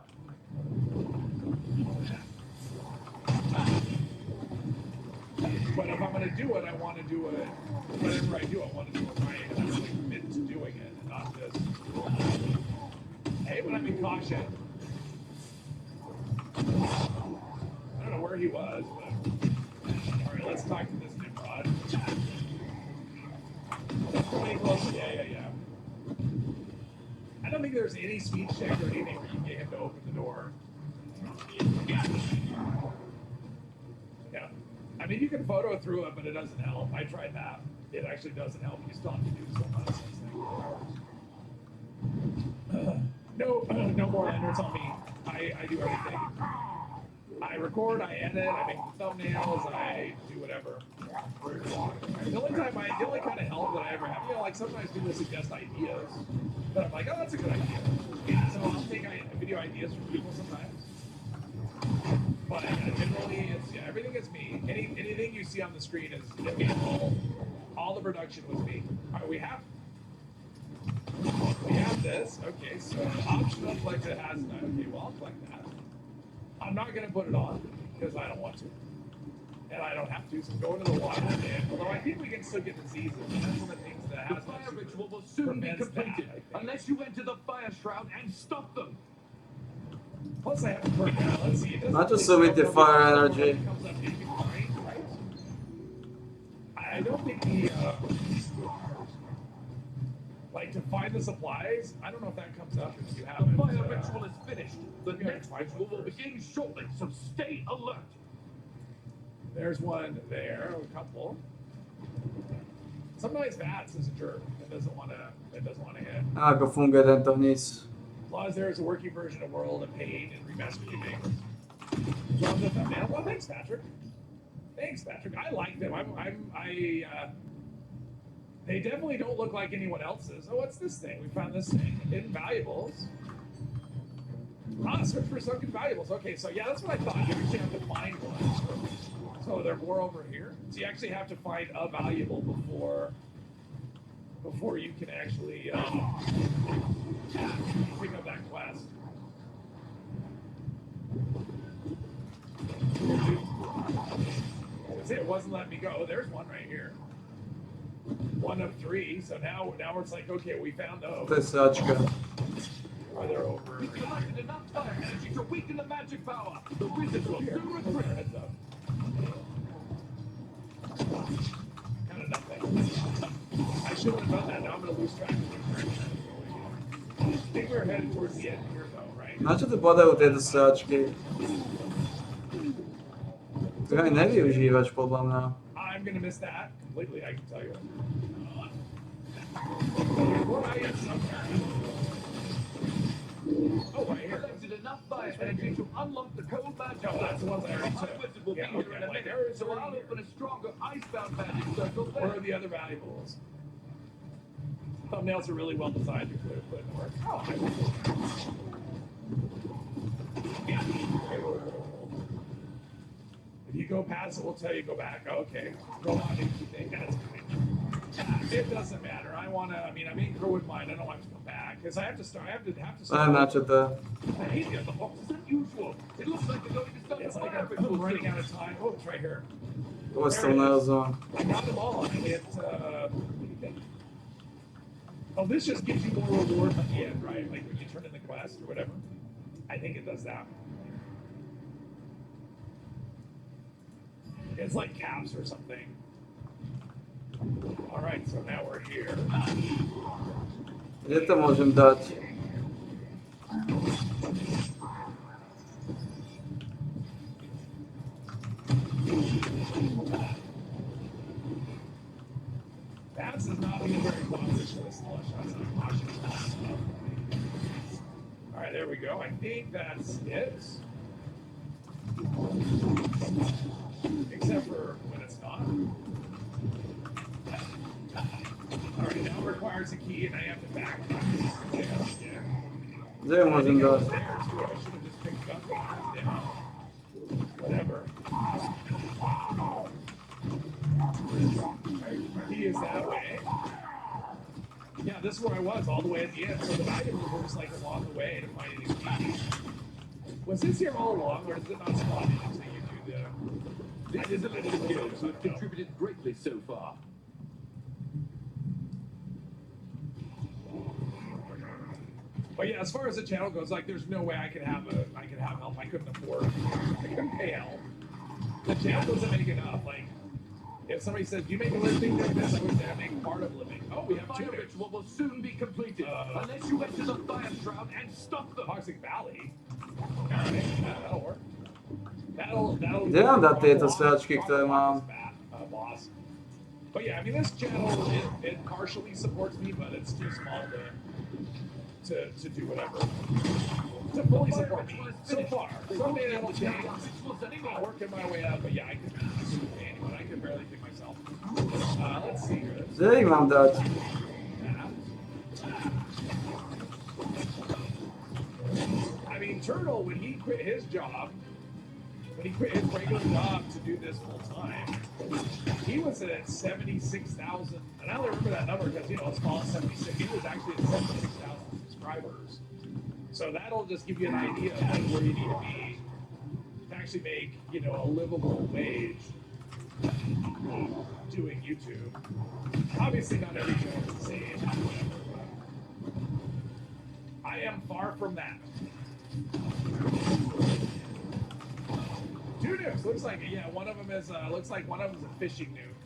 but if I'm gonna do it, I want to do it. Whatever I do, I want to do it right, and that's like commit to doing it, and not just. Hey, but I'm in caution. I don't know where he was, but all right, let's talk to this Nimrod. Coming close. Yeah. I don't think there's any speed check or anything where you can get him to open the door. Yeah. I mean, you can photo through it, but it doesn't help. I tried that. It actually doesn't help. You still have to do some nonsense. No more lanterns on me. I do everything. I record, I edit, I make thumbnails, I do whatever. The only kind of help that I ever have, like sometimes people suggest ideas, but I'm like, oh, that's a good idea. So I'll take video ideas from people sometimes. But generally, everything is me. Anything you see on the screen is all the production was me. All right, we have this. Okay, so optional flex it has that. Okay, well I'll collect that. I'm not gonna put it on because I don't want to, and I don't have to. So go into the water. And although I think we can still get diseases, and that's one of the things that The has. fire ritual will soon be prevents completed, that, I think. unless you enter the fire shroud and stop them. Plus, I have to work out. Let's see. It doesn't Not just really with the tell me fire what energy. comes up in behind, right? I don't think the like to find the supplies. I don't know if that comes up if you The haven't. fire ritual is finished. The maybe I next can find ritual one will first. begin shortly, so stay alert. There's one there, a couple. Sometimes Vats is a jerk. It doesn't want to hit. Ako funguje tento hníz. As long as there's a working version of World of Pain and remastered remakes. Love the thumbnail. Well, thanks, Patrick. Thanks, Patrick. I like them. They definitely don't look like anyone else's. Oh, what's this thing? We found this thing. Hidden valuables. Search for sunken valuables. Okay, so yeah, that's what I thought. You actually have to find one. So they're more over here. So you actually have to find a valuable before you can actually pick up that quest. See, it wasn't letting me go. There's one right here. One of three. So now it's like, okay, we found those. To je sračka. Or they're over. We've collected enough fire energy to weaken the magic power. The wizard will Here, soon those are retreat. heads up. Kind of nothing. I shouldn't have done that. Now I'm going to lose track of where I think we're headed towards the end here, though, right? Na čo tu padajú tieto sračky? To aj nevyužívaš podľa mňa. I'm going to miss that completely, I can tell you. What I am somewhere. Oh, right here. Collected enough fire energy to unlock the cold magic. No, that's the ones I already The took. wizard will Yeah, be here okay, in a like minute, there is so I'll already open a stronger icebound magic circle Where are there. the other valuables? Thumbnails are really well designed. You could have put in work. Oh, I will. If you go past it, we'll tell you go back. Okay. Go on if you think that's fine. It doesn't matter. I mean, Kerwood mine. I don't want to come back because I have to start. I have to Neviem na čo to je. Hey, the box is unusual. It looks like they're going to start a It's like fire I'm ritual running soon. out of time. Oh, it's right here. Vôbec som nerozumiem. I got them all. What do you think? Oh, this just gives you more reward at the end, right? Like when you turn in the quest or whatever. I think it does that. It's like caps or something. All right, so now we're here. Kde to môžem dať? Babs is not being very cautious for this slush. That's not cautious. All right, there we go. I think that's it. Except for when it's not. Kde ju môžem dať? There too. I should have just picked it up and put it down. Whatever. He is that way. Yeah, this is where I was, all the way at the end. So the valuables were just like along the way to find any keys. Was this here all along, or does it not spawn in until you do the? This is a little skills who have contributed greatly so far. But yeah, as far as the channel goes, like, there's no way I could have help. I couldn't afford. I couldn't pay help. The channel doesn't make enough. Like, if somebody says, "Do you make a living doing this?" I would say I make part of a living. Oh, we The have two. fire ritual will soon be completed, unless you enter the fire shroud and stop them. Toxic Valley. Alright, that'll work. That'll. Kde mám dať tieto sračky, ktoré mám? Boss. But yeah, I mean, this channel it partially supports me, but it's too small to do whatever. To fully support me so far. Someday that'll change. I'm working my way up, but yeah, I can pay anyone. I can barely pick myself. Let's see here. Kde ich mám dať? I mean, Turtle, when he quit his job, when he quit his regular job to do this full time, he was at 76,000. And I only remember that number because, you know, it's called 76. He was actually at 76,000 subscribers. So that'll just give you an idea of like where you need to be to actually make, you know, a livable wage doing YouTube. Obviously, not every channel is the same. I am far from that. Two nukes. Looks like, yeah, one of them is looks like one of them is a fishing nuke.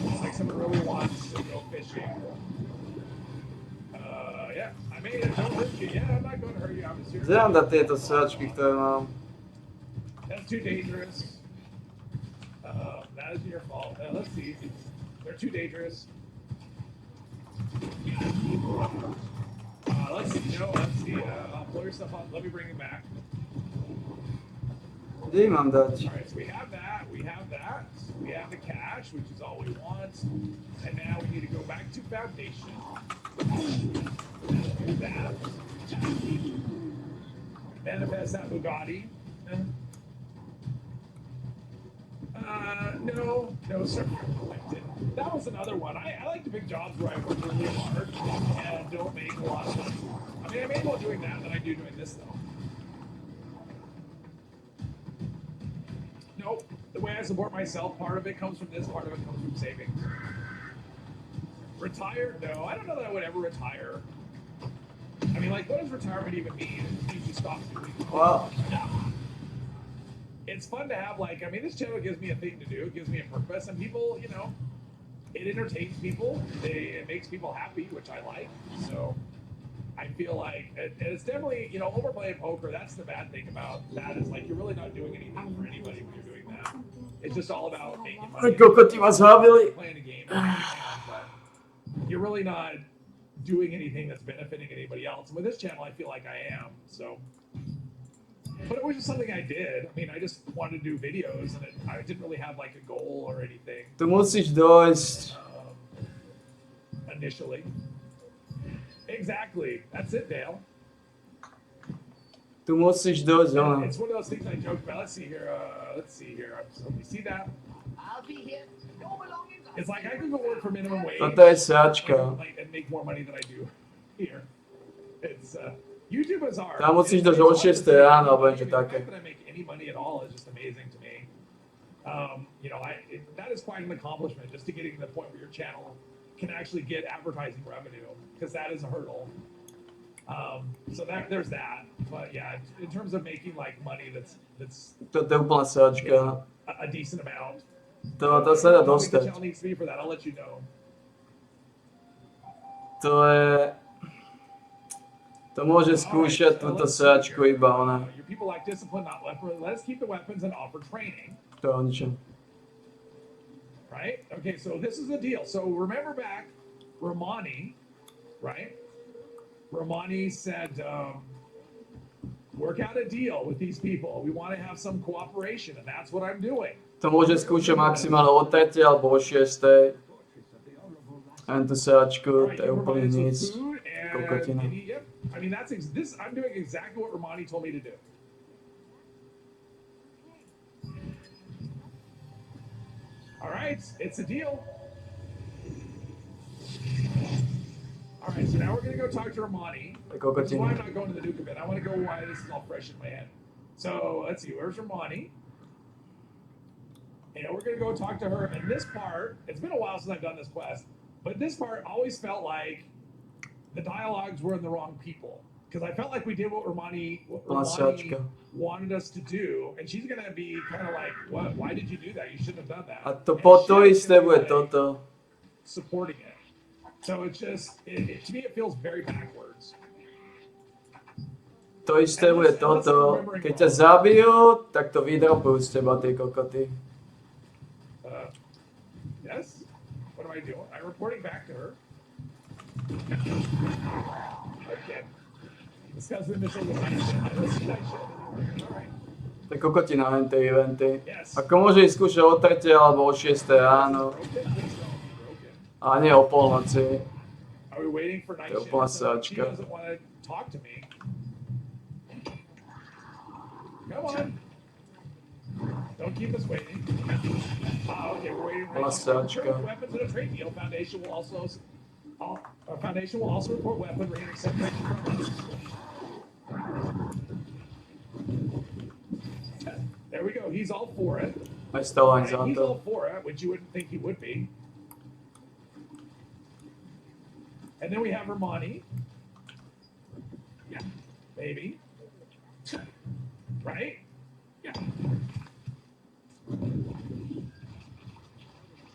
Looks like someone really wants to go fishing. Yeah, I made it. Don't hurt you. Yeah, I'm not going to hurt you. I'm just here. Kde mám dať tieto sračky, ktoré mám? That's too dangerous. That is your fault. Let's see. They're too dangerous. Let's see. You know, let's see. I'll blow your stuff on. Let me bring it back. Kde ich mám dať? All right, so we have that. We have that. We have the cash, which is all we want. And now we need to go back to Foundation. Do that. Manifest that Bugatti. No, sir. That was another one. I like to pick jobs where I work really hard and don't make a lot of money. I mean, I made more doing that than I do doing this, though. Nope. The way I support myself, part of it comes from this, part of it comes from savings. Retire? No, I don't know that I would ever retire. I mean, like, what does retirement even mean? It means you stop doing it. Well, It's fun to have, like, I mean, this channel gives me a thing to do. It gives me a purpose. And people, you know, it entertains people. It makes people happy, which I like. So I feel like, and it's definitely, you know, overplaying poker, that's the bad thing about that is, like, you're really not doing anything for anybody when you're doing that. It's just all about making money. kokoti ma zhavili. Playing a game, but you're really not doing anything that's benefiting anybody else. And with this channel, I feel like I am. So, but it was just something I did. I mean, I just wanted to do videos, and I didn't really have like a goal or anything Tu musíš dojsť. initially. Exactly. That's it, Dale. Tu musíš dojsť, ono. It's one of those things I joke about. Let's see here. So you see that? I'll be here. No belongings. It's like I can go work for minimum wage. Toto je sračka. Like, and make more money than I do here. It's YouTube is hard. Tam musíš It's- dať o it's 6 hard to ráno, alebo make niečo money. The také. fact that I make any money at all is just amazing to me. You know, that is quite an accomplishment just to getting to the point where your channel can actually get advertising revenue, because that is a hurdle. So there's that. But yeah, in terms of making like money that's Toto je úplná sračka. a decent amount. To sa dá How big the dostať. channel needs to be for that, I'll let you know. To môže skúšať túto sračku iba ona. Your people like discipline, not weapons. Let us keep the weapons and offer training. To je o ničom. Right? Okay, so this is the deal. So remember back, Romani, right? Romani said, work out a deal with these people. We want to have some cooperation, and that's what I'm doing. To môže skúšať maximálne o 3. alebo o 6. A tú sračku, All right, to je you úplne provide some nic. food and Kokotina. yep, I mean, that's this. I'm doing exactly what Romani told me to do. All right, it's a deal. All right, so now we're gonna go talk to Romani. This is why I'm not going to the Nuke event. I want to go why this is all fresh in my head. So let's see, where's Romani? And we're gonna go talk to her. And this part, it's been a while since I've done this quest, but this part always felt like the dialogues were in the wrong people. Because I felt like we did what Romani wanted us to do, and she's gonna be kind of like, "What? Why did you do that? You shouldn't have done that." A to po to isté bude toto. Supporting it. So it's just, to me, it feels very backwards. To isté bude toto. Keď ťa zabijú, tak to vydropujú z teba, tie kokoty. Yes? What am I doing? I'm reporting back to her. Okay. Discuss the initial design. Alright. To je kokotina, len tie eventy. Yes. Ako môže ísť skúšať o 3. alebo o 6. ráno. A nie o polnoci. Are we waiting for night To je shift? úplná She sračka. doesn't want to talk to me. Come on. Don't keep us waiting. Okay, we're waiting. Úplná sračka. Weapons in a trade deal. Foundation will also report weaponry and accept trade from us. There we go. He's all for it. Aj stalo ani za He's all to. for it, which you wouldn't think he would be. And then we have Romani. Yeah, maybe. Right? Yeah.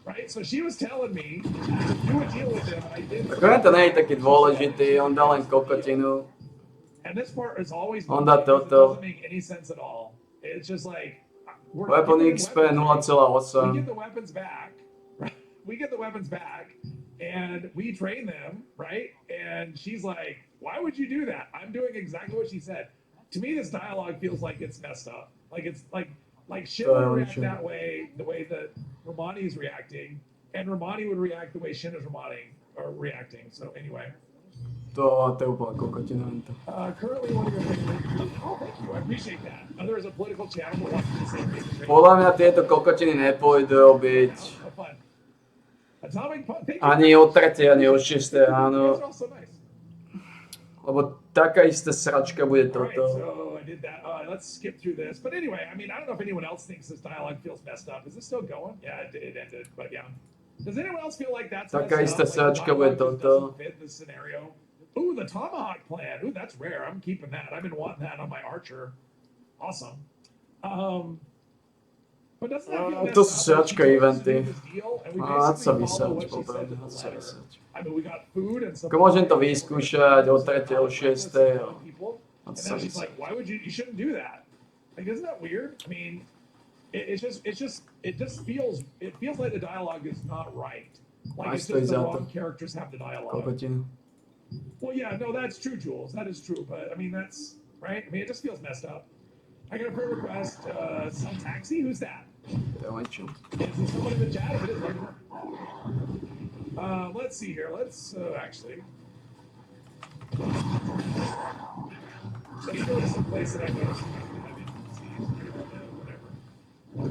Right? So she was telling me to do a deal with him, and I did. Akorát to nie je taký dôležitý, on dá len kokotinu. And this part is always On dá it doesn't toto. make any sense at all. It's just like we're Weapon giving XP weapons- 0,8. We get the weapons back. Right? We get the weapons back, and we train them, right? And she's like, "Why would you do that?" I'm doing exactly what she said. To me, this dialogue feels like it's messed up. Like it's like Shin would react Sure. that way, the way that Romani is reacting, and Romani would react the way Shin is reacting. So anyway. To je úplná kokotina. Currently, one of your favorite. Oh, thank you. I appreciate that. There is a political channel that wants to say things. Podľa mňa tieto kokotiny nepôjdu robiť Have fun. Atomic Punch. Thank you. ani o 3. ani o 6. You guys ráno. are all so nice. Lebo taká istá sračka bude All right, toto. so I did that. Let's skip through this. But anyway, I mean, I don't know if anyone else thinks this dialogue feels messed up. Is this still going? Yeah, it ended. But yeah. Does anyone else feel like that's Taká messed istá up? sračka the bude dialogue just toto. doesn't fit the scenario. Ooh, the Tomahawk plan. Ooh, that's rare. I'm keeping that. I've been wanting that on my Archer. Awesome. But doesn't that feel To messed sú up? sračka She told us to eventy. do this deal, and we A co basically vysať, follow what she said popravde, in the co letter. vysať. I mean, we got food and stuff. Ako môžem to vyskúšať o 3. o 6. a And co then she's vysať. like, "Why would you? You shouldn't do that." Like, isn't that weird? I mean, it just feels like the dialogue is not right. Like it's stojí just the za to. wrong characters have the dialogue. Kokotinu. Well, yeah, no, that's true, Jules. That is true. But I mean, that's right. I mean, it just feels messed up. I got a prayer request. Some taxi. Who's that? To je niečo. Is there someone in the chat? If it is, let me know. Let's see here. Let's actually. Let's go to some place that I know.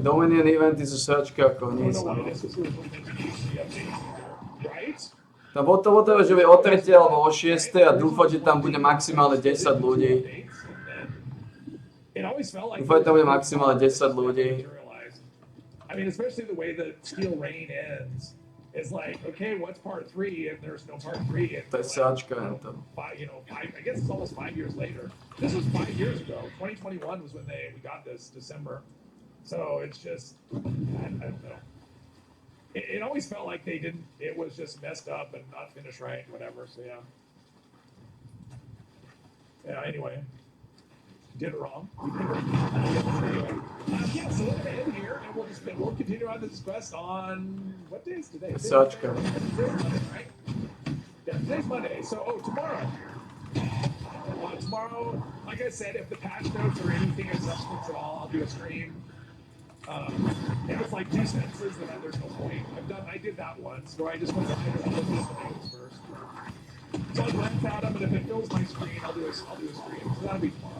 Dominion eventy sú sračka ako nic. No. Right? Tam potom to, že bude o 3. alebo o 6. a dúfať, že tam bude maximálne 10 ľudí. Dúfať, že tam bude maximálne 10 ľudí. I mean, especially the way that Steel Rain ends is like, okay, what's part 3? And there's no part 3. And To je sračka. To. I guess it's almost 5 years later. This was 5 years ago. 2021 was when we got this December. So it's just, I don't know. It always felt like it was just messed up and not finished right, whatever. So yeah. Yeah, anyway. Did it wrong. Yeah, so we're gonna end here and we'll continue on this quest on what day is today? Sračka. Today's Monday, right? Yeah, today's Monday. So tomorrow. Tomorrow, like I said, if the patch notes or anything of substance at all, I'll do a stream. If it's like 2 sentences, then there's no point. I did that once where I just went to the notes first. So I'll glance at them, and if it fills my screen, I'll do a stream. So that'll be tomorrow.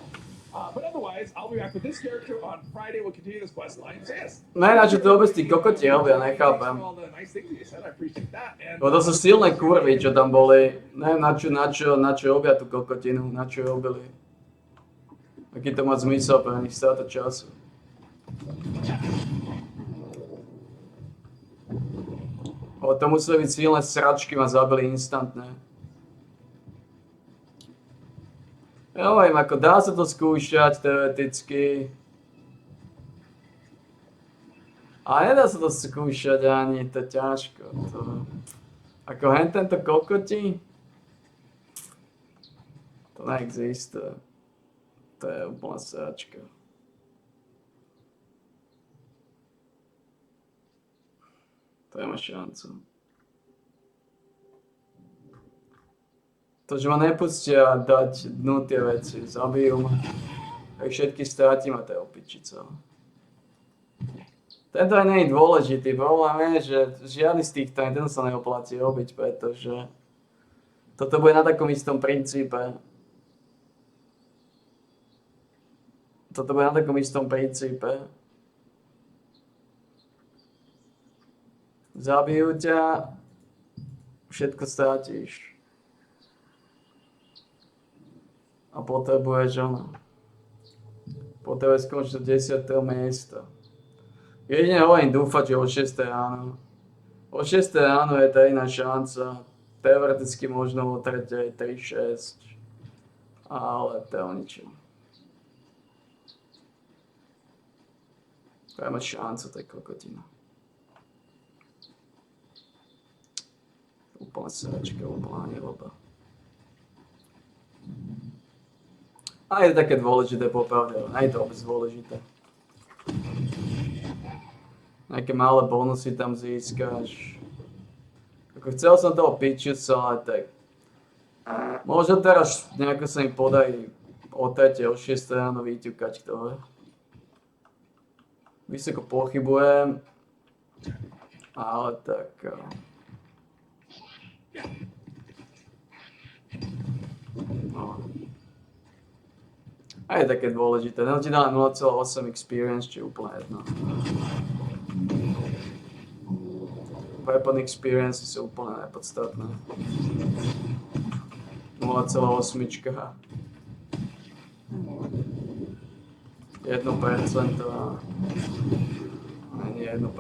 But otherwise, I'll be back with this character on Friday. We'll continue this quest line. So yes. Ne, na čo to vôbec tí kokoti robia, nechápem. All the nice things you said. I appreciate that. And, Lebo to sú silné kurvy, čo tam boli. Neviem na čo robia tú kokotinu, na čo robili. Aký to má zmysel pre nich strata času. O, to museli byť silné sračky, ma zabili instantne. Ja hovorím, ako dá sa to skúšať teoreticky. A nedá sa to skúšať ani, to je ťažko. To... Ako hen tento kokoti? To neexistuje. To je úplná sračka. To je ma šancu. To, že ma nepustia dať dnu tie veci, zabijú ma. Tak všetky strátim a to je opičica. Tento aj nie je dôležitý, problém je, že žiadny z týchto ani ten sa neoplatí robiť, pretože toto bude na takom istom princípe. Toto bude na takom istom princípe. Zabijú ťa, všetko strátiš. A potrebuješ ono. Potrebuješ skončiť do 10. miesta. Jedine hovorím dúfať, že o 6. ráno. O 6. ráno je tá iná šanca. Teoreticky možno o 3. 3-6. Ale to je o ničom. Dajme šancu tej kokotina. Úplná sračka, úplná neloba. A je to také dôležité popravde, ale nie je to vôbec dôležité. Nejaké malé bonusy tam získaš. Ako chcel som toho pičuca, ale tak... Možno teraz nejako sa mi podarí o 3. o 6. ráno vyťukať to. Vysoko pochybujem. Ale tak... No. A je také dôležité. No ti dá 0,8 experience, či úplne jedno. Weapon experience sú úplne nepodstatné. 0,8. 1% a... Nie 1%.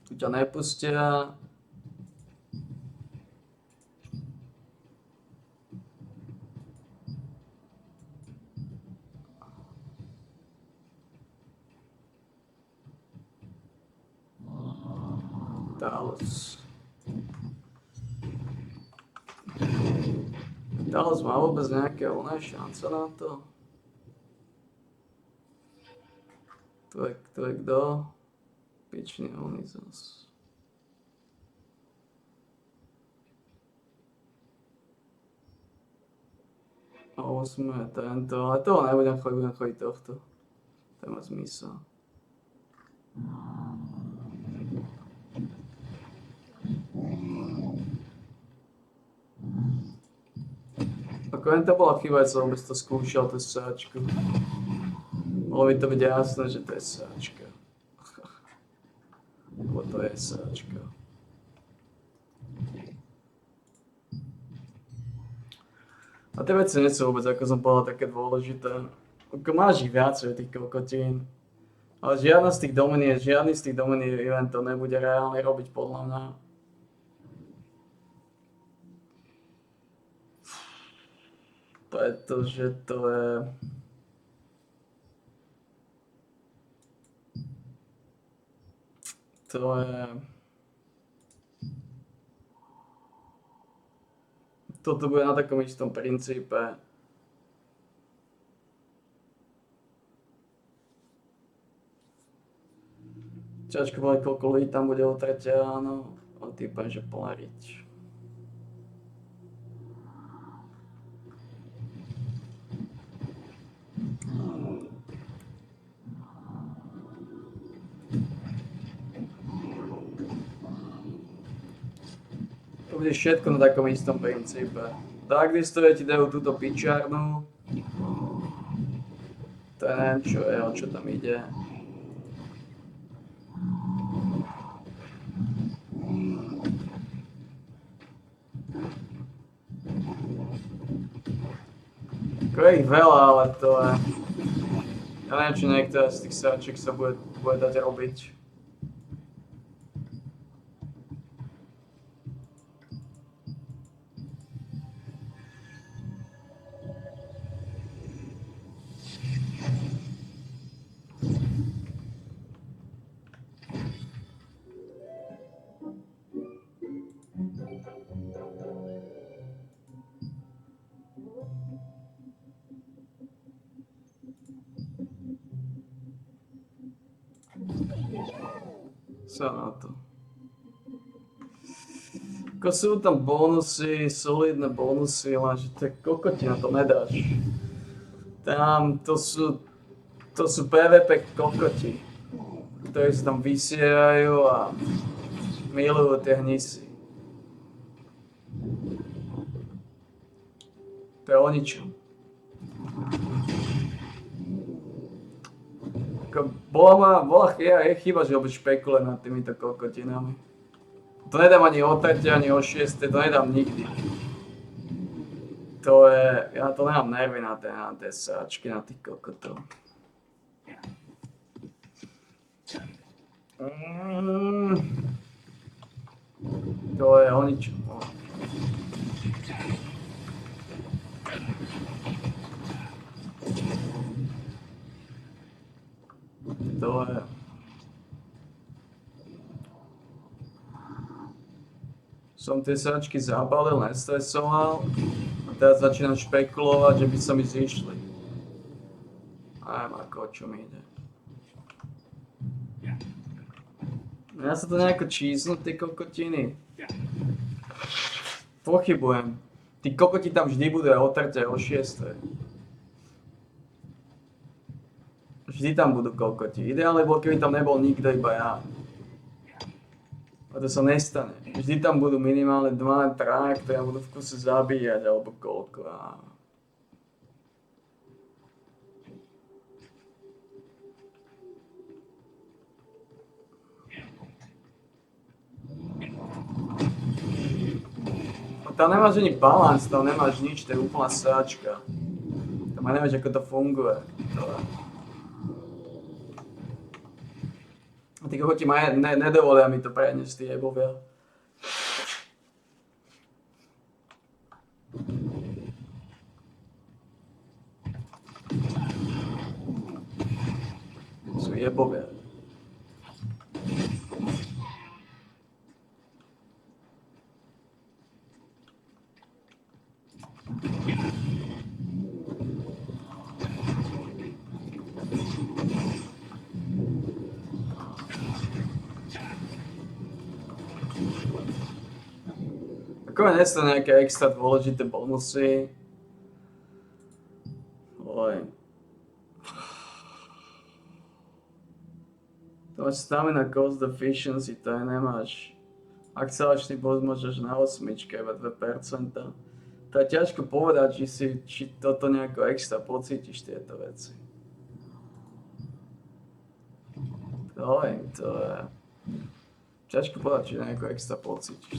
Tu ťa nepustia. Dallas má vôbec nejaké oné šance na to? To je kto? Pičný oný zas. A 8 je tento, ale toho nebudem chodiť, budem chodiť tohto. To má zmysel. Ako len to bola chyba, že som vôbec to skúšal, tú sáčku. Bolo mi to byť jasné, že to je sáčka. Lebo to je sáčka. A tie veci nie sú vôbec, ako som povedal, také dôležité. Ako máš ich viacej tých kokotín. Ale žiadny z tých dominií eventov nebude reálne robiť podľa mňa. Pretože to je... Toto bude na takom istom princípe. Ťažko povedať, koľko ľudí tam bude o 3 ráno, ale typujem, že plná riť. To bude všetko na takom istom princípe. Darkdestroje ti dajú túto pičárnu. To je neviem čo je, o čo tam ide. Ako je ich veľa, ale to je... Ja neviem, či niektorá z tých sáček sa bude dať robiť. Sa na to. Ako sú tam bonusy, solidné bonusy, lenže to je kokotina, to nedáš. Tam to sú PvP kokoti, ktorí sa tam vysierajú a milujú tie hnisy. To je o ničom. Je chyba, že vôbec špekulujem nad týmito kokotinami. To nedám ani o 3, ani o 6, to nedám nikdy. To je, ja to nemám nervy na tie sáčky, na tých kokotov. To je o ničom. To je... Som tie sáčky zabalil, nestresoval a teraz začínam špekulovať, že by sa mi zišli. Neviem ako, o čo mi ide. Ja sa to nejako čísnu, tie kokotiny. Pochybujem. Tí kokoti tam vždy budú aj o 3, o 6. Vždy tam budú kokoti. Ideálne bolo, keby tam nebol nikto, iba ja. A to sa nestane. Vždy tam budú minimálne 2, 3, ktoré budú v kuse zabíjať, alebo koľko. Tam nemáš ani balans, tam nemáš nič, to je úplná sáčka. Tam aj nevieš, ako to funguje. A tí kokoti ma nedovolia mi to preniesť, tí jebovia. Sú jebovia. Ako nie sú nejaké extra dôležité bonusy. Oj. To máš stamina cost efficiency, to je nemáš. Akcelačný bod môžeš na 8, iba 2%. To je ťažko povedať, či toto nejako extra pocítiš tieto veci. Oj, to je... Ťažko povedať, či nejako extra pocítiš.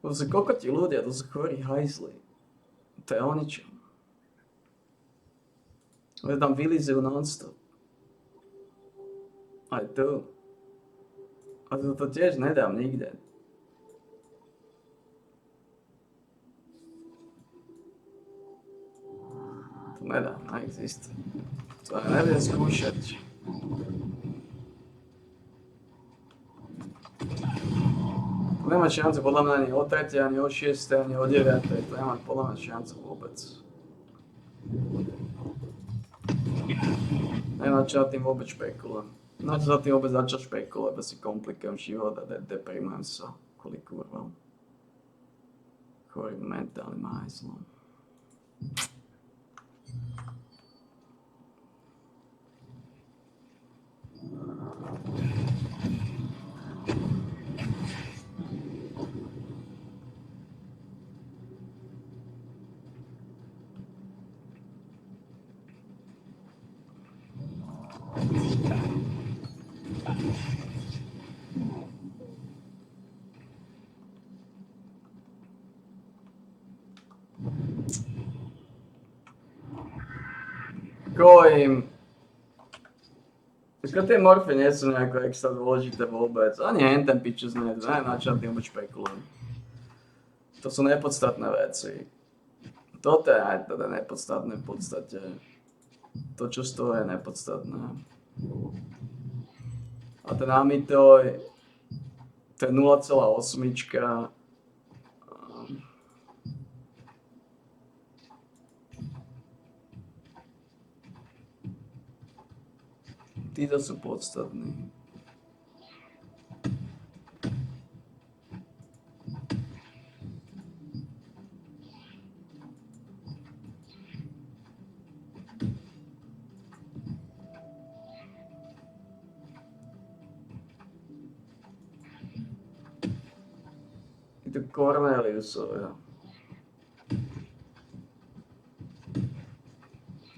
To sú kokoti ľudia, to sú chorí hajzli. To je o ničom. Oni tam vylizujú non-stop. Aj tu. A to tiež nedám nikde. To nedám, neexistuje. To neviem skúšať. nemá šancu podľa mňa ani o 3, ani o 6, ani o 9, to nemá podľa mňa šancu vôbec. Nemá čo na tým vôbec špekulovať. Na čo za tým vôbec začať špekulovať, lebo si komplikujem život a deprimujem sa kvôli kurvom. Chorým mentálnym hajzlom. Kojím. Skôr tie morfy nie sú nejako extra dôležité vôbec. Ani hen ten pičus nie, neviem na čo na tým vôbec špekulujem. To sú nepodstatné veci. Toto je aj teda nepodstatné v podstate. To, čo z toho je nepodstatné. A ten Amitoj, to je 0,8. Títo sú podstatní. Títo Corneliusovia.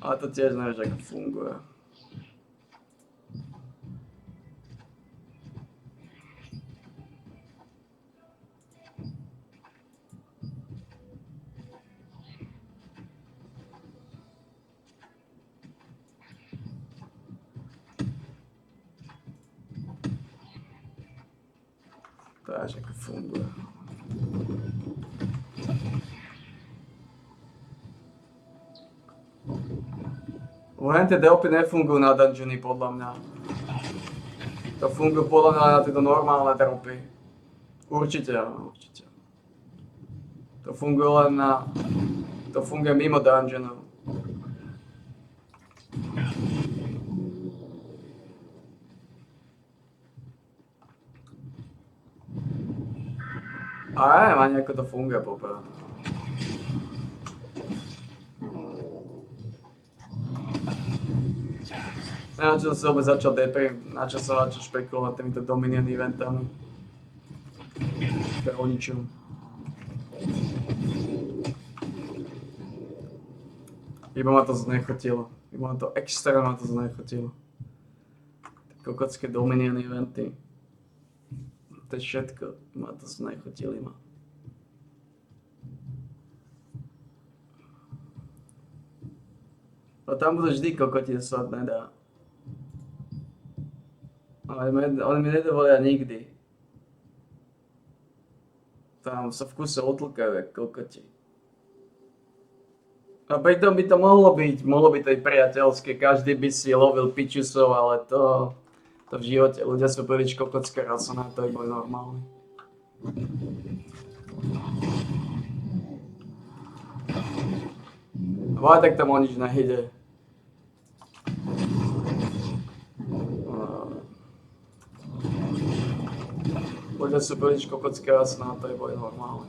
Ale to tiež nevieš, ako funguje. Takže ako funguje. Len tie delpy nefungujú na dungeony podľa mňa. To fungujú podľa mňa na tieto normálne dropy. Určite áno, určite. To funguje len na... To funguje mimo dungeonov. A neviem ani ako to funguje popravde. Na čo som sa vôbec začal na čo sa začal špekulovať týmito Dominion eventami. To je o ničom. Iba ma to znechotilo. Iba ma to extrémne znechotilo. Tie kokotské Dominion eventy. To je všetko. Ma to znechotili ma. A tam budú vždy kokoti, sa nedá. Ale oni mi nedovolia nikdy. Tam sa v kuse otlkajú jak kokoti. A pritom by to mohlo byť aj priateľské, každý by si lovil pičusov, ale to v živote, ľudia sú príliš kokotské rasa na to, aby boli normálni. Ale tak tam o nič nejde. Ľudia sú príliš kokotské rasa na to, aby boli normálni.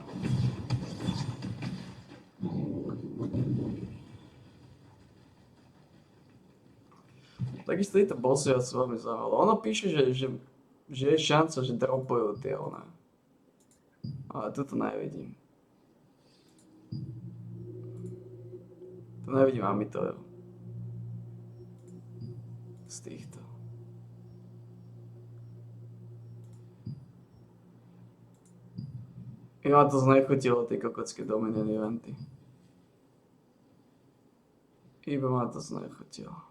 Takisto títo bossy ja sú veľmi zaujímavé. Ono píše, že je šanca, že dropujú tie one. Ale tu to nevidím. Tu nevidím Amitoja. Z týchto. I ma to znechutilo, tie kokotské Dominion eventy. Iba ma to znechutilo.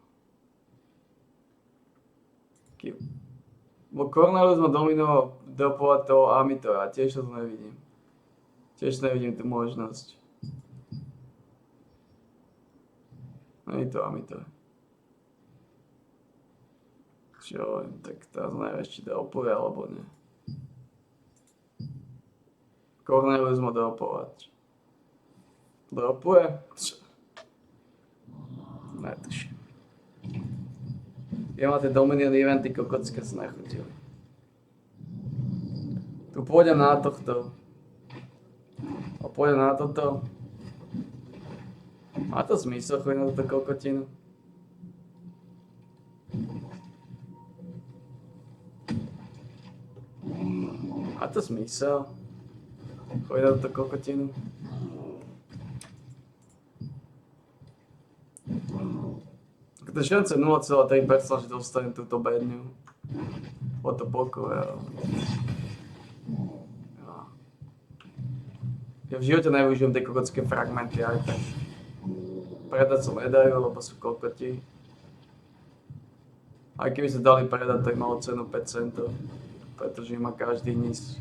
Bo Cornelius ma dominoval dopovať toho Amitora, tiež to nevidím. Tiež nevidím tú možnosť. Není to Amitor. Čo, tak teraz nevieš, či to opuje alebo nie. Cornelius má dropovať. Dropuje? Čo? Netuším. Ja mám tie Dominion eventy kokocké sa nechutili. Tu pôjdem na tohto. A pôjdem na toto. Má to zmysel chodiť na túto kokotinu? Má to zmysel? Chodiť na túto kokotinu? To je šance 0,3%, že dostanem túto bedňu. O to pokoj, ale... Ja v živote nevyužijem tie kokocké fragmenty aj tak. Predať sa nedajú, lebo sú kokoti. Aj keby sa dali predať, tak malo cenu 5 centov. Pretože má každý níz.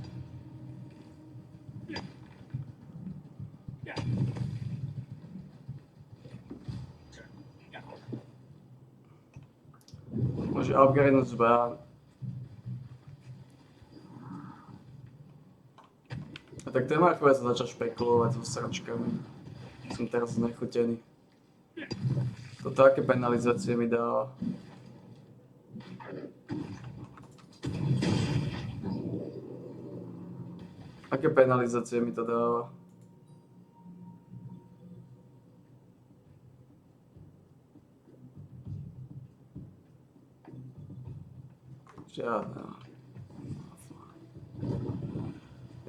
Môže upgradenúť zbraň. A tak to má chvíľa sa začať špekulovať so sračkami. Som teraz znechutený. Toto aké penalizácie mi dáva. Aké penalizácie mi to dáva? Žiadne.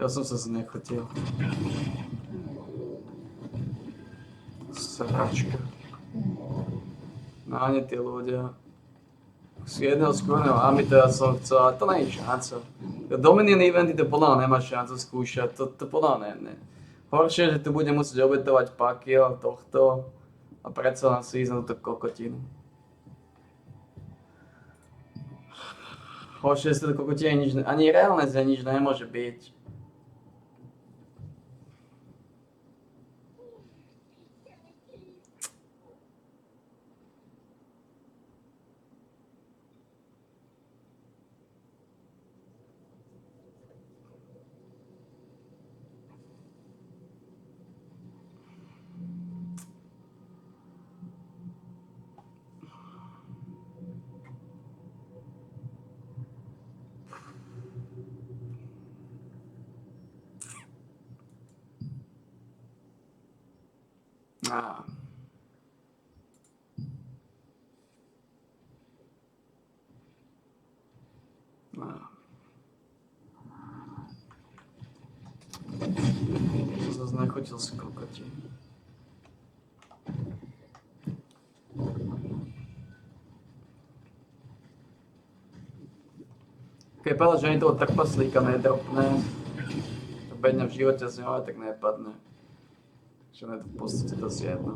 Ja som sa znechutil. Sračka. No ani tí ľudia. Z jedného skôrneho Amita som chcel, ale to nie je šanca. Dominion eventy to podľa mňa nemá šancu skúšať, to podľa mňa ne. Horšie, že tu budem musieť obetovať pakiel tohto a predsa len si ísť na túto kokotinu. Horšie, že z toho kokotine nič, ani reálne z nič nemôže byť. Ah. Ah. Som sa znechutil z kokoti. Keď povedal, že ani toho trpaslíka nedropne, to bedňa v živote z neho aj tak nepadne. Že je to v podstate dosť jedno.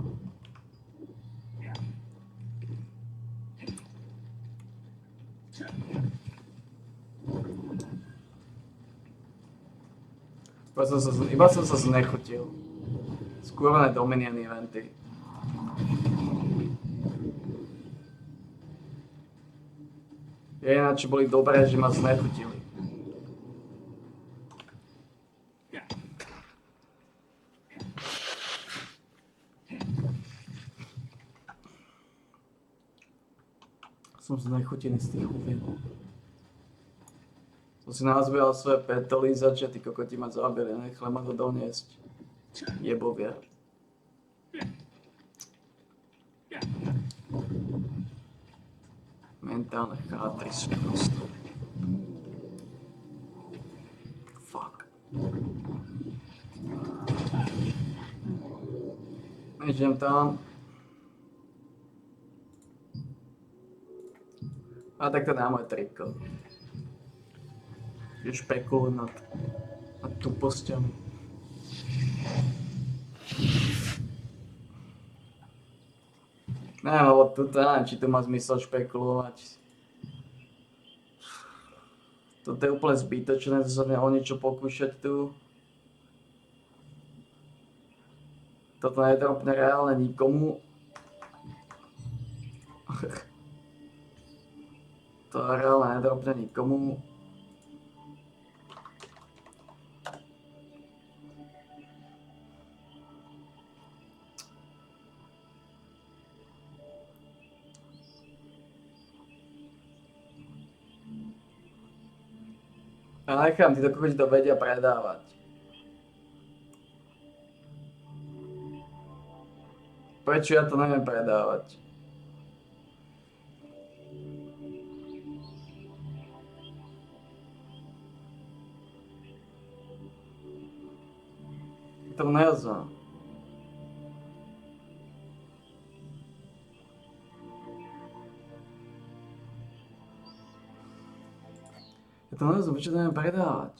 Iba som sa znechutil. Skúrené Dominion eventy. Je ináč boli dobré, že ma znechutili. Som znechutený z tých uvied. Som si nazbieral svoje petolízače, tí kokoti ma zabili, nechali ma to doniesť. Jebovia. Mentálne chátry sú prosto. Fuck. Idem tam. A tak to dá moje triko. Je špekulujem nad tuposťami. Neviem, lebo tuto neviem, či to má zmysel špekulovať. Toto je úplne zbytočné, to sa mňa o niečo pokúšať tu. Toto nedropne reálne nikomu. To reálne nedropne nikomu. A nechám, títo kokoti to vedia predávať. Prečo ja to neviem predávať? To nerozumiem. Ja to nerozumiem, prečo to neviem predávať?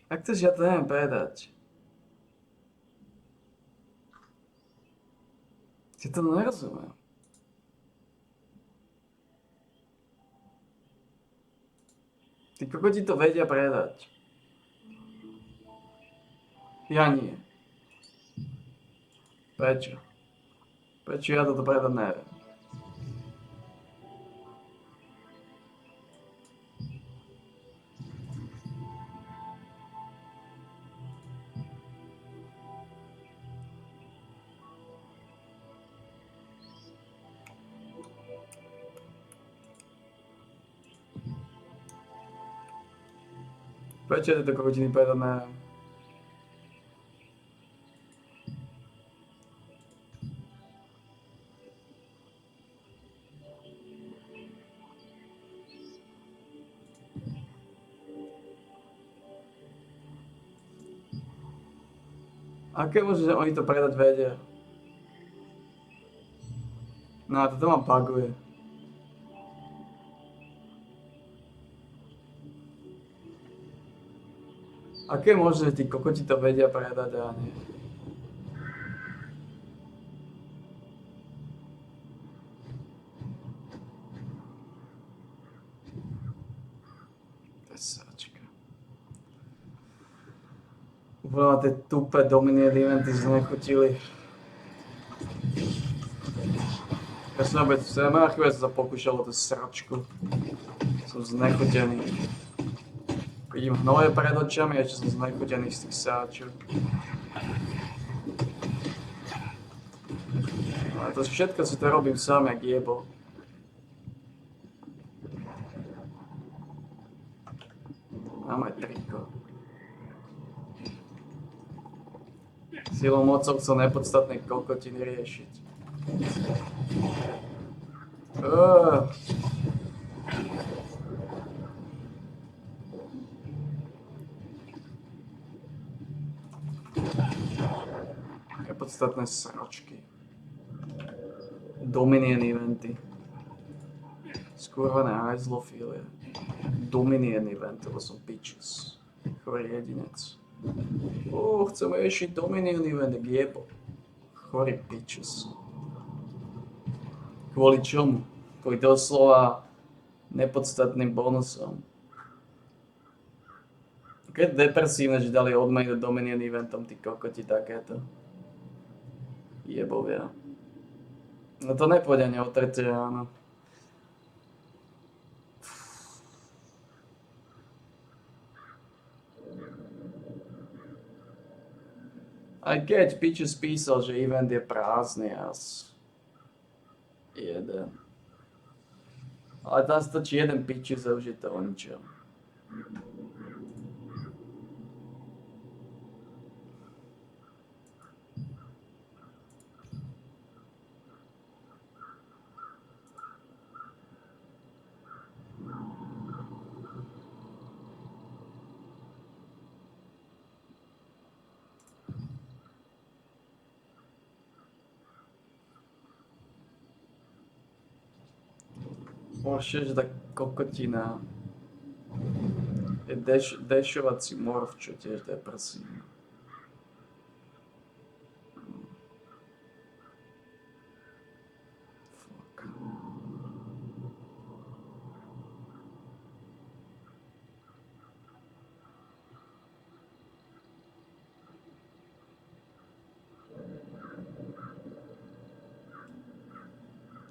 Jak to, že ja to neviem predať? Ja to nerozumiem. Tí kokoti to vedia predať. Ja nie. Prečo? Prečo ja toto predať neviem? Prečo tieto kokotiny predať neviem? Aké možno, že oni to predať vedia? No a toto ma buguje. Aké je možné, že tí kokoti to vedia predať a nie? To je sračka. Úplne ma tie tupé Dominion eventy znechutili. Ja som vôbec, na chvíľu som sa pokúšal o tú sračku. Som znechutený. Vidím hnoje pred očami a ešte som znechutený z tých sáčov. Ale to všetko si to robím sám, jak jebo. Mám aj triko. Silou mocou chcel nepodstatné kokotiny riešiť. Nepodstatné sračky. Dominion eventy. Skurvené hajzlofílie. Dominion event, lebo som pičus. Chorý jedinec. Chcem riešiť Dominion event, jak jebo. Chorý pičus. Kvôli čomu? Kvôli doslova nepodstatným bonusom. Keď depresívne, že dali odmeny do Dominion eventom, tí kokoti takéto. Jebovia. No to nepôjde ani o tretie, áno. Aj keď Pičus písal, že event je prázdny as jeden. Ale tam stačí jeden Pičus a už je to o ničom. Môžeš tak kokotina. Je dešovací morf, čo tiež depresívne. Fuck.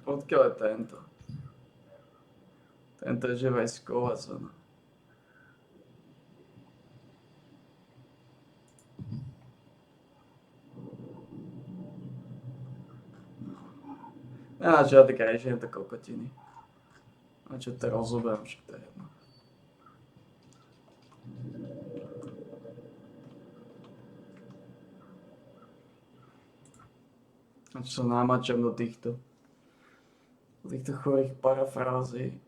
Odkiaľ je tento? Tento je že vraj z Kovacana. Na čo ja tak režijem to kokotiny. Na čo to rozoberám, však to je jedno. A čo sa námačam do týchto chorých parafrází.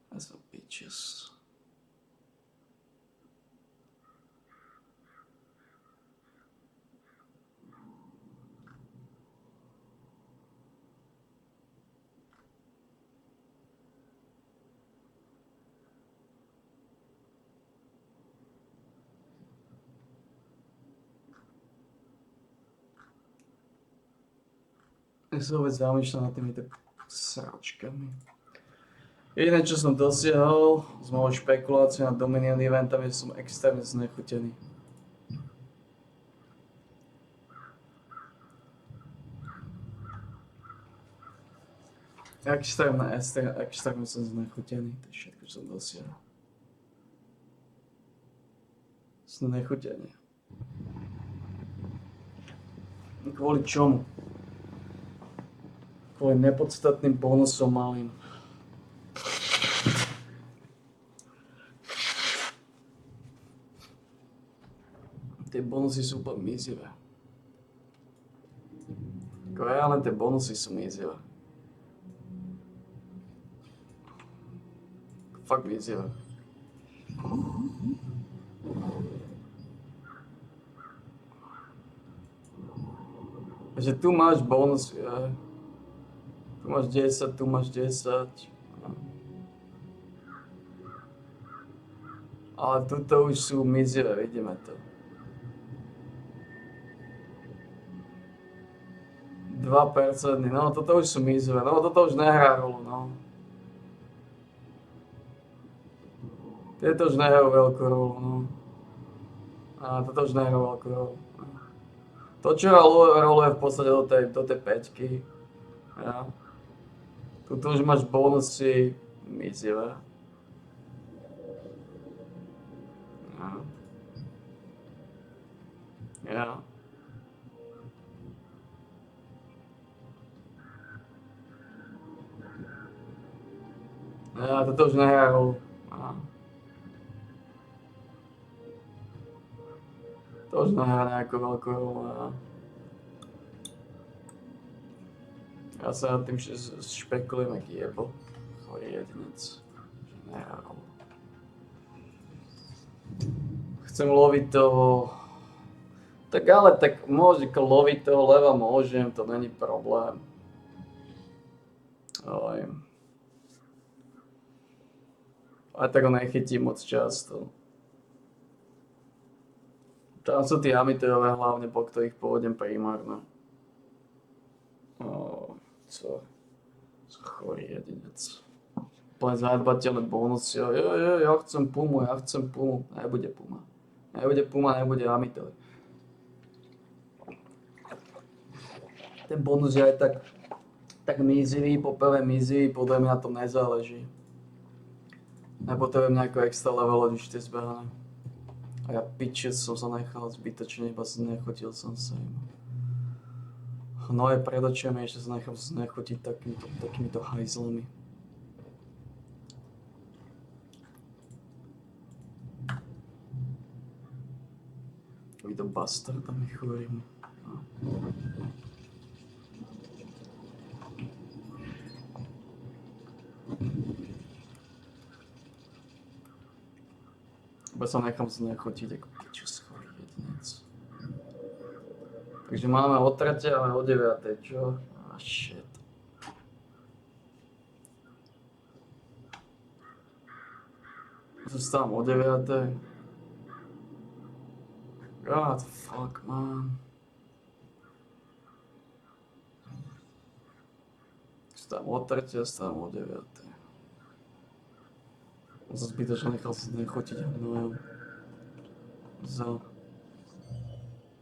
That's a bitches. Ja sa vôbec zamýšľam nad týmito sračkami. Jediné, čo som dosiahol s mojou špekuláciou nad Dominion eventami, som extrémne znechutený. Extrémne som znechutený, to je všetko, čo som dosiahol. Znechutený. Kvôli čomu? Kvôli nepodstatným bonusom malým. Tie bonusy sú úplne mizivé. Reálne tie bonusy sú mizivé. Fakt mizivé. Takže tu máš bonus, tu máš 10, tu máš 10. Ale tuto už sú mizivé, vidíme to. 2%, no toto už sú mizivé, no toto už nehrá rolu, no. Tieto už nehrajú veľkú rolu, no. A toto už nehrajú veľkú rolu. To, čo rolu je v podstate do tej 5-ky. Ja. Tuto už máš bonusy mizivé. Ja. Ja. Ja, toto už nehrá rolu. Ja. To už nehrá nejakú veľkú rolu. Ja sa nad tým špekulujem, aký je bol chorý jedinec, že nehrá rolu. Chcem loviť toho... Tak ale tak môže loviť toho leva, môžem, to není problém. Ale tak ho nechytím moc často. Tam sú tí amateurové hlavne, po ktorých pôjdem primárne. Co? Chorý jedinec. Úplne zanedbateľné bonusy. Ja chcem Pumu. Nebude Puma. Nebude amateur. Ten bonus je aj tak mizivý, poprvé mizivý, podľa mňa na tom nezáleží. Nepotrebujem nejako extra level už tie zbehané. A ja piče som sa nechal zbytočne, iba znechutil som sa im. No je pred očami, ešte sa nechal znechutiť takýmito hajzlami. Takýto bastardami chorým. No. Iba sa nechám znechotiť ako piču schorý jedinec. Takže máme o 3, ale o 9, čo? Ah, shit. Zostávam o 9. God, fuck, man. Zostávam o 3, zostávam o 9. On sa zbytočne nechal sa nechotiť hnojem.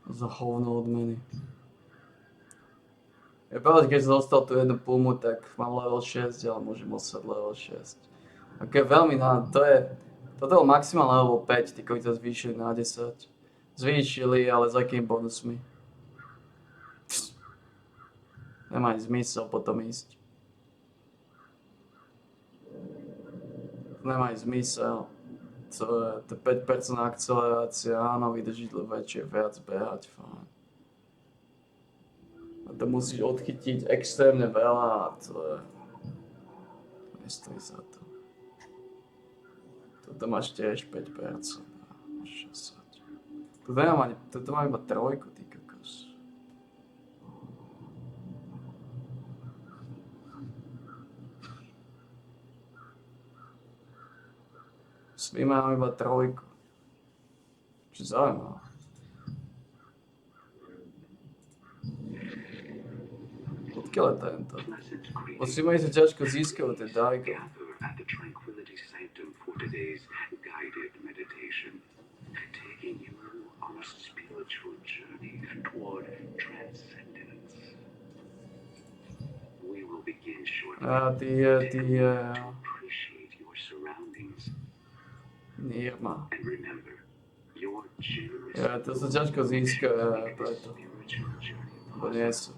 Za hovno odmeny. Je pravda, keď som dostal tú jednu pumu, tak mám level 6, ale môžem osať level 6. Ako je veľmi toto bol maximálne level 5, tí to zvýšili na 10. Zvýšili, ale s akými bonusmi. Nemá ani zmysel potom ísť. Nemá ani zmysel. To je 5% akcelerácia, áno, vydrží väčšie, viac behať, fajn. A to musíš odchytiť extrémne veľa a to je... Nestojí za to. Toto máš tiež 5%. Máš 60. Toto mám iba 3, ty kokos. Svý mám iba 3. Čo zaujímavé. Odkiaľ je tento? Musíme sa ťažko získavať tie Daigo. At the Tranquility Sanctum for today's guided meditation, taking you on a spiritual journey toward transcendence. We will begin shortly. Appreciate your surroundings Nirma. and remember your generous Ja, to sa ťažko získa, preto. spiritual journey. Lebo nie sú.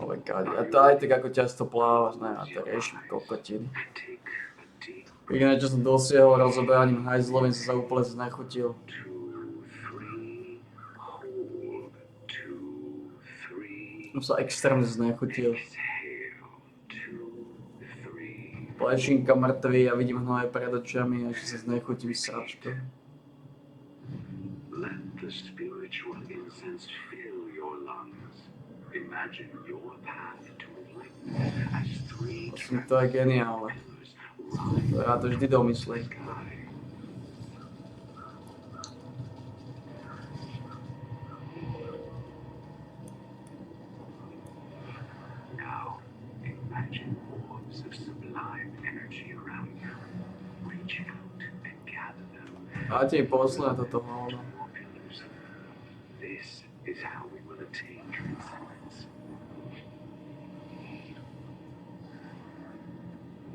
Ale kádi, a to aj tak ako často plávaš, ne, a to riešim kokotiny. Take a deep Jediné, čo som dosiahol rozoberaním hajzlovým, som sa úplne znechutil. 2, 3, hold 2, 3. Som sa extrémne znechutil. Exhale, 2, 3. Plešinka mŕtvý a vidím hnoje pred očami a ešte sa znechutím sračko. Let the spiritual incense fill your lungs. Imagine your path to enlightenment as 3 Vlastne to je geniálne. pillars rise To ja to vždy domyslím. sky. Now, imagine orbs of sublime energy around you. Reach out and gather them. A ti posledné toto hovno. More pillars. This is how we will attain transcendence.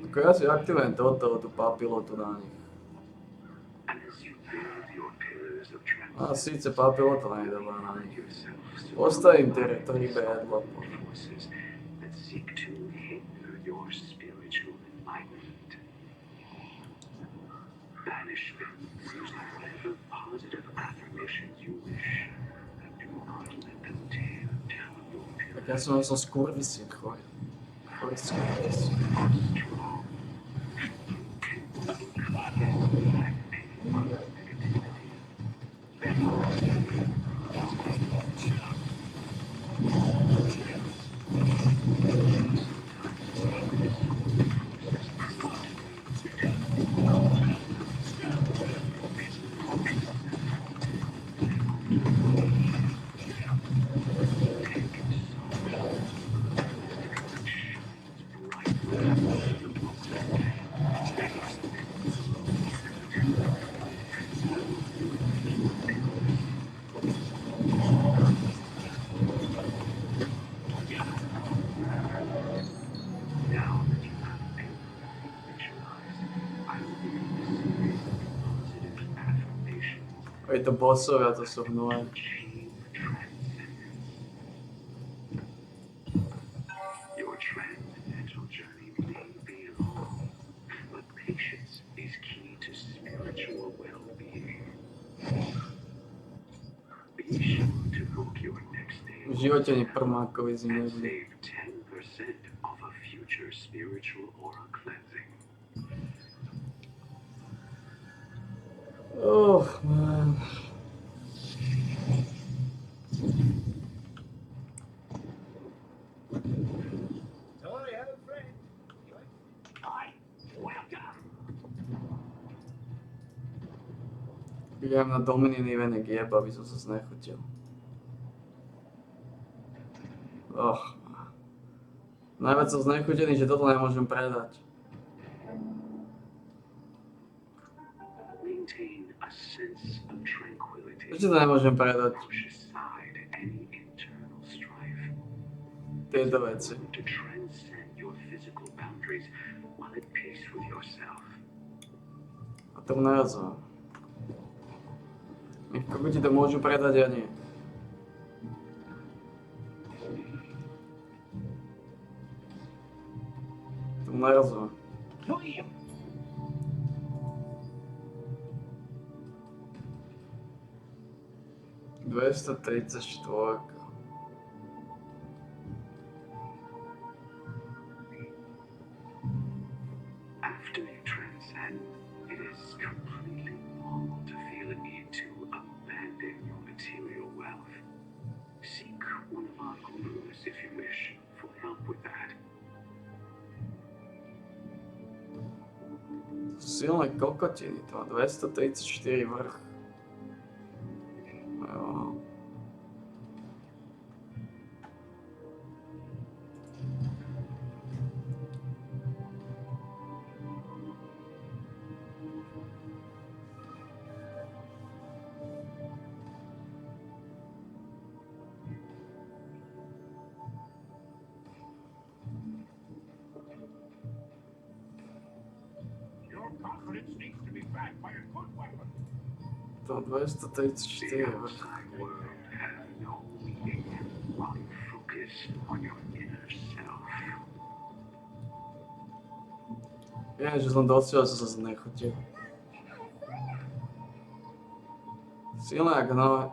Ako ja si aktivujem tú papilotu na nich. And as you build your pillars of A transcendence, síce papilota nejde na nich. yourself Postavím tie rybe jedlo. forces that seek to hinder your spiritual enlightenment. Banish them using whatever positive affirmations you wish, and do not let them tear down your Tak pillars. ja som skurvisín, choj. Choj skurvisín. Strong. Now that you have everything visualized, I will give you a series of positive affirmations Oj, to bossovia, to sú hnoje. achieve transcendence. Your transcendental journey may be long, but patience is key to spiritual well-being. V živote ani prmákovi z and nebude. save 10% off a future spiritual aura cleansing. Oh, man. Tell her I have a friend. Hi, welcome. Idem na Domininy venek jeba, aby som sa znechutil. Najviac som znechutený, že toto nemôžem predať. Maintain a sense of tranquility. Prečo to nemôžem predať? Push aside any internal strife. Tieto veci. To transcend your physical boundaries while at peace with yourself. A tomu nerozumiem. Nech kokoti to môžu predať, ja nie. Tomu nerozumiem. $234. After you transcend, it is completely normal to feel a need to abandon your material wealth. Seek one of our gurus if you wish for help with that. Silné kokotiny, to má 234 vrch. Jo. Your confidence needs to be backed by a good weapon. To 234 The vrch. outside world has no meaning while you focus on your inner self. Viem, že som dosiaľ, že som sa znechutil. Silné jak hnoj.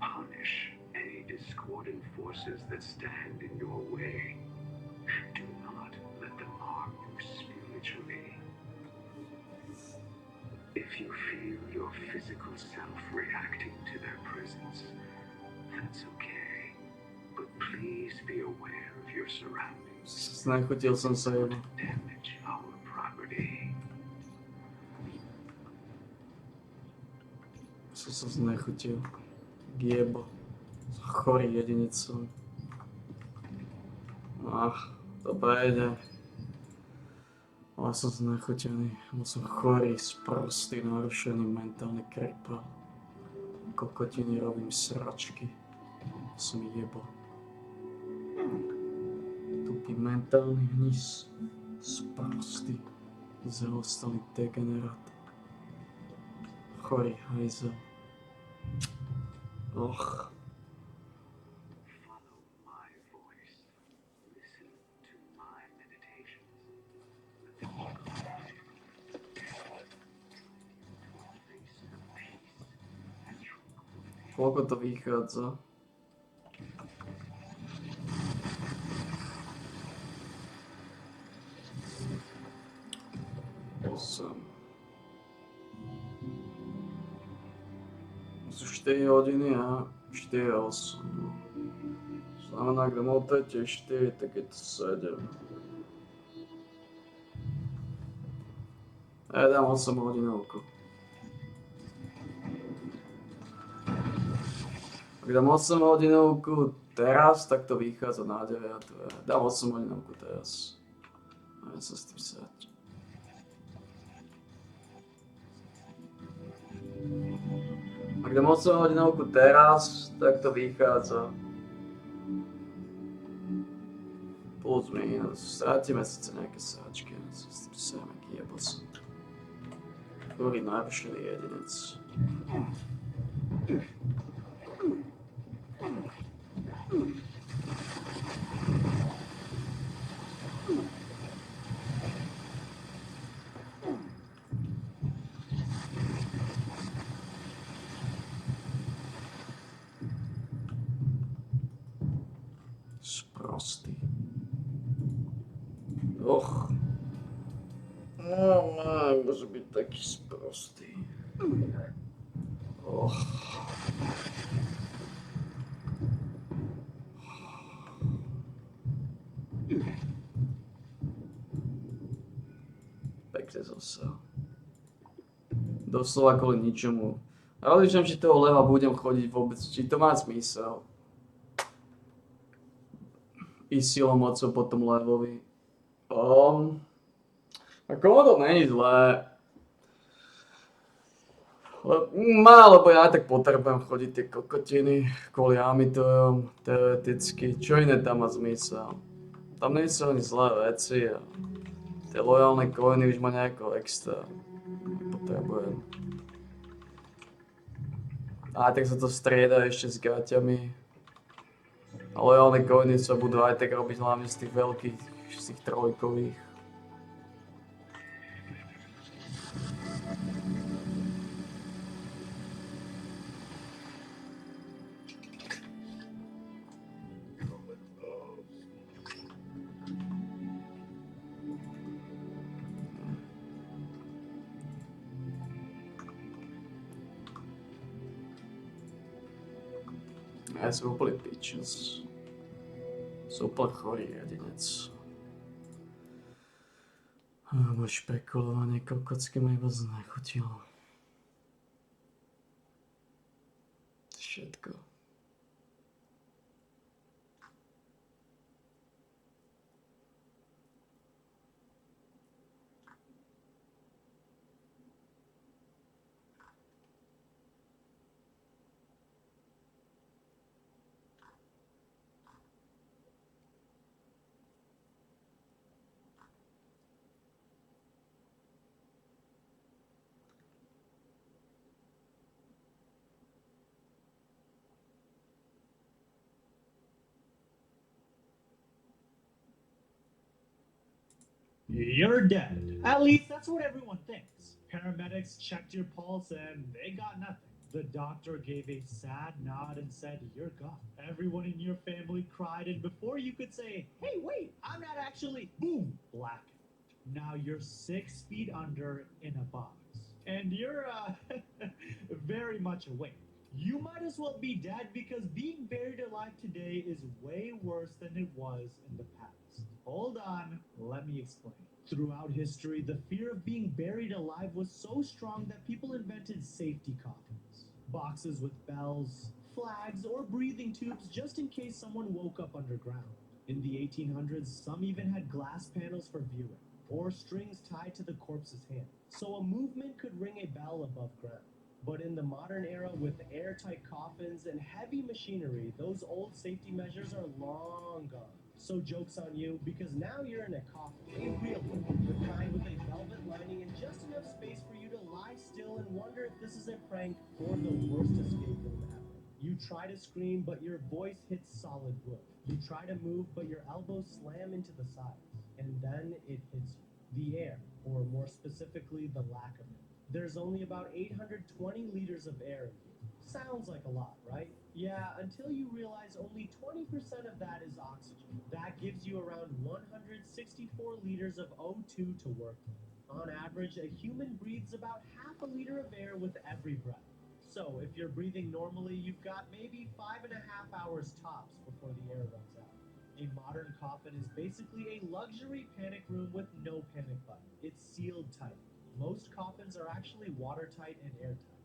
Punish any discordant forces that stand in your way. Do not let them harm you spiritually. If you feel your physical self reacting to their presence, that's okay. But please be aware of your surroundings. Znechutil som sa jemu. Damage our property. Som sa znechutil. Jebo. Chorý jedinec som. To prejde. Ale som znechutený. Bol som chorý, sprostý, narušený, mentálny kripel. Kokotiny, robím sračky. Som jebo. Tupý mentálny hnis. Sprostý. Zaostalý degenerát. Chorý hajzel. Och. Follow my voice. Listen to my meditations. Let them guide you to a place of peace and tranquility. Koľko to vychádza? Osem. Sú 4 hodiny a 4 a 8. Znamená, ak dám od 3 4, tak je to 7. Ja dám 8 hodinovku. Ak dám 8 hodinovku teraz, tak to vychádza na 9. Dám 8 hodinovku teraz. A ja sa s tým sať. Ak dám 8 hodinovku teraz, tak to vychádza. Plus minus. Strátime síce nejaké sáčky, ale sa s tým sám, aký jebol som. Ktorý narušený jedinec. Sprostý. Och. No, môže byť taký sprostý. Och. Pekne zosel. Doslova kvôli ničomu. A rozličujem, či toho leva budem chodiť vôbec, či to má zmysel. I silou mocou po tom levovi. A komodo není zlé. Lebo ja aj tak potrebujem chodiť tie kokotiny kvôli amitorom, teoreticky. Čo iné tam má zmysel? Tam nie sú ani zlé veci a tie lojálne coiny už ma nejako extra nepotrebujem. A tak sa to strieda ešte s gaťami. A lojálne coiny sa budú aj tak robiť hlavne z tých veľkých, z tých trojkových. Ja som úplne pičus. Som úplne chorý jedinec. Moje špekulovanie kokocky ma iba znechutilo. Všetko. You're dead. At least that's what everyone thinks. Paramedics checked your pulse and they got nothing. The doctor gave a sad nod and said, "You're gone." Everyone in your family cried, and before you could say, "Hey, wait, I'm not actually," boom, blackout. Now you're 6 feet under in a box. And you're very much awake. You might as well be dead because being buried alive today is way worse than it was in the past. Hold on, let me explain. Throughout history, the fear of being buried alive was so strong that people invented safety coffins. Boxes with bells, flags, or breathing tubes just in case someone woke up underground. In the 1800s, some even had glass panels for viewing, or strings tied to the corpse's hand, so a movement could ring a bell above ground. But in the modern era, with airtight coffins and heavy machinery, those old safety measures are long gone. So joke's on you, because now you're in a coffin, a real one, the kind with a velvet lining and just enough space for you to lie still and wonder if this is a prank or the worst escape room ever. You try to scream, but your voice hits solid wood. You try to move, but your elbows slam into the sides. And then it hits you. The air, or more specifically, the lack of it. There's only about 820 liters of air in you. Sounds like a lot, right? Yeah, until you realize only 20% of that is oxygen. That gives you around 164 liters of O2 to work with. On average, a human breathes about half a liter of air with every breath. So if you're breathing normally, you've got maybe 5.5 hours tops before the air runs out. A modern coffin is basically a luxury panic room with no panic button. It's sealed tight. Most coffins are actually watertight and airtight.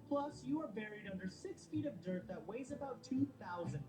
Plus, you are buried under 6 feet of dirt that weighs about 2,000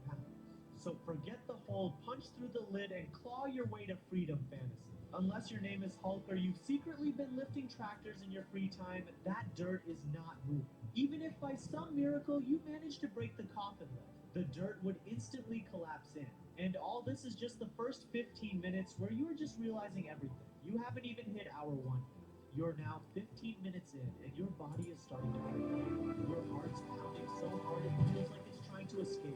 pounds. So forget the whole punch through the lid and claw your way to freedom fantasy. Unless your name is Hulk or you've secretly been lifting tractors in your free time, that dirt is not moving. Even if by some miracle you managed to break the coffin lid, the dirt would instantly collapse in. And all this is just the first 15 minutes where you are just realizing everything. You haven't even hit hour 1 yet. You're now 15 minutes in, and your body is starting to break. Your heart's pounding so hard it feels like it's trying to escape.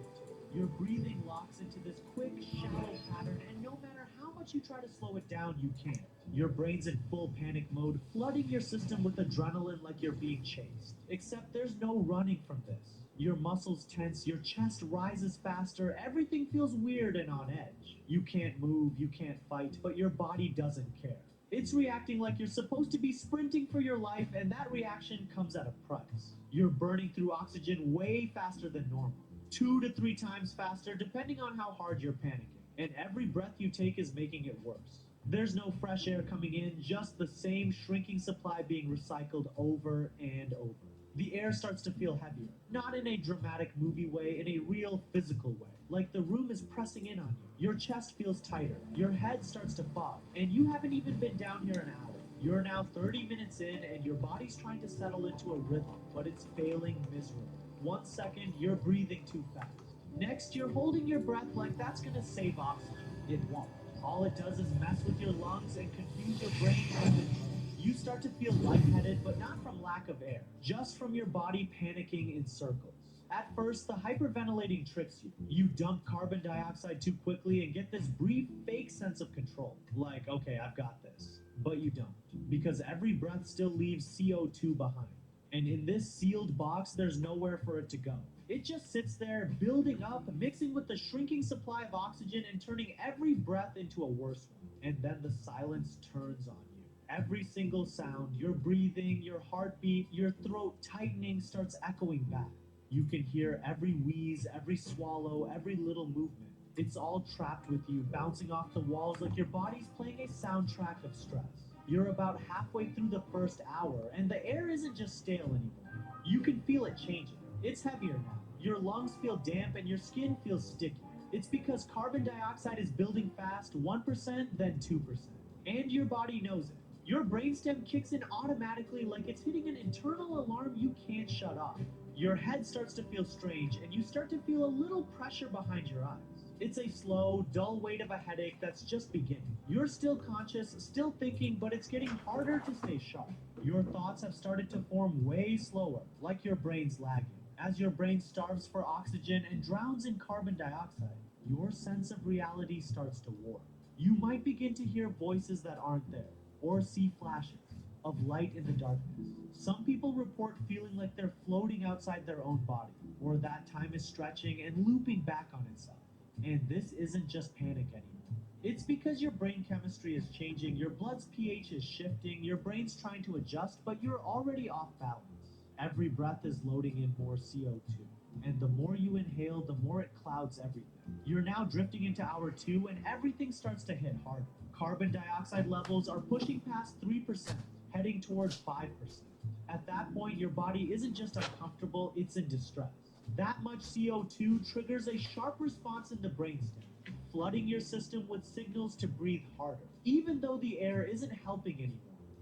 Your breathing locks into this quick, shallow pattern, and no matter how much you try to slow it down, you can't. Your brain's in full panic mode, flooding your system with adrenaline like you're being chased. Except there's no running from this. Your muscles tense, your chest rises faster, everything feels weird and on edge. You can't move, you can't fight, but your body doesn't care. It's reacting like you're supposed to be sprinting for your life, and that reaction comes at a price. You're burning through oxygen way faster than normal. 2 to 3 times faster, depending on how hard you're panicking. And every breath you take is making it worse. There's no fresh air coming in, just the same shrinking supply being recycled over and over. The air starts to feel heavier, not in a dramatic movie way, in a real physical way. Like the room is pressing in on you. Your chest feels tighter, your head starts to fog, and you haven't even been down here an hour. You're now 30 minutes in, and your body's trying to settle into a rhythm, but it's failing miserably. 1 second, you're breathing too fast. Next, you're holding your breath like that's gonna save oxygen. It won't. All it does is mess with your lungs and confuse your brain. You start to feel lightheaded, but not from lack of air, just from your body panicking in circles. At first, the hyperventilating tricks you. You dump carbon dioxide too quickly and get this brief, fake sense of control. Like, okay, I've got this. But you don't, because every breath still leaves CO2 behind. And in this sealed box, there's nowhere for it to go. It just sits there, building up, mixing with the shrinking supply of oxygen and turning every breath into a worse one. And then the silence turns on you. Every single sound, your breathing, your heartbeat, your throat tightening starts echoing back. You can hear every wheeze, every swallow, every little movement. It's all trapped with you, bouncing off the walls like your body's playing a soundtrack of stress. You're about halfway through the first hour, and the air isn't just stale anymore. You can feel it changing. It's heavier now. Your lungs feel damp and your skin feels sticky. It's because carbon dioxide is building fast, 1%, then 2%. And your body knows it. Your brainstem kicks in automatically like it's hitting an internal alarm you can't shut off. Your head starts to feel strange, and you start to feel a little pressure behind your eyes. It's a slow, dull weight of a headache that's just beginning. You're still conscious, still thinking, but it's getting harder to stay sharp. Your thoughts have started to form way slower, like your brain's lagging. As your brain starves for oxygen and drowns in carbon dioxide, your sense of reality starts to warp. You might begin to hear voices that aren't there, or see flashes of light in the darkness. Some people report feeling like they're floating outside their own body, or that time is stretching and looping back on itself. And this isn't just panic anymore. It's because your brain chemistry is changing, your blood's pH is shifting, your brain's trying to adjust, but you're already off balance. Every breath is loading in more CO2, and the more you inhale, the more it clouds everything. You're now drifting into hour 2, and everything starts to hit harder. Carbon dioxide levels are pushing past 3%, heading towards 5%. At that point, your body isn't just uncomfortable, it's in distress. That much CO2 triggers a sharp response in the brainstem, flooding your system with signals to breathe harder, even though the air isn't helping anymore.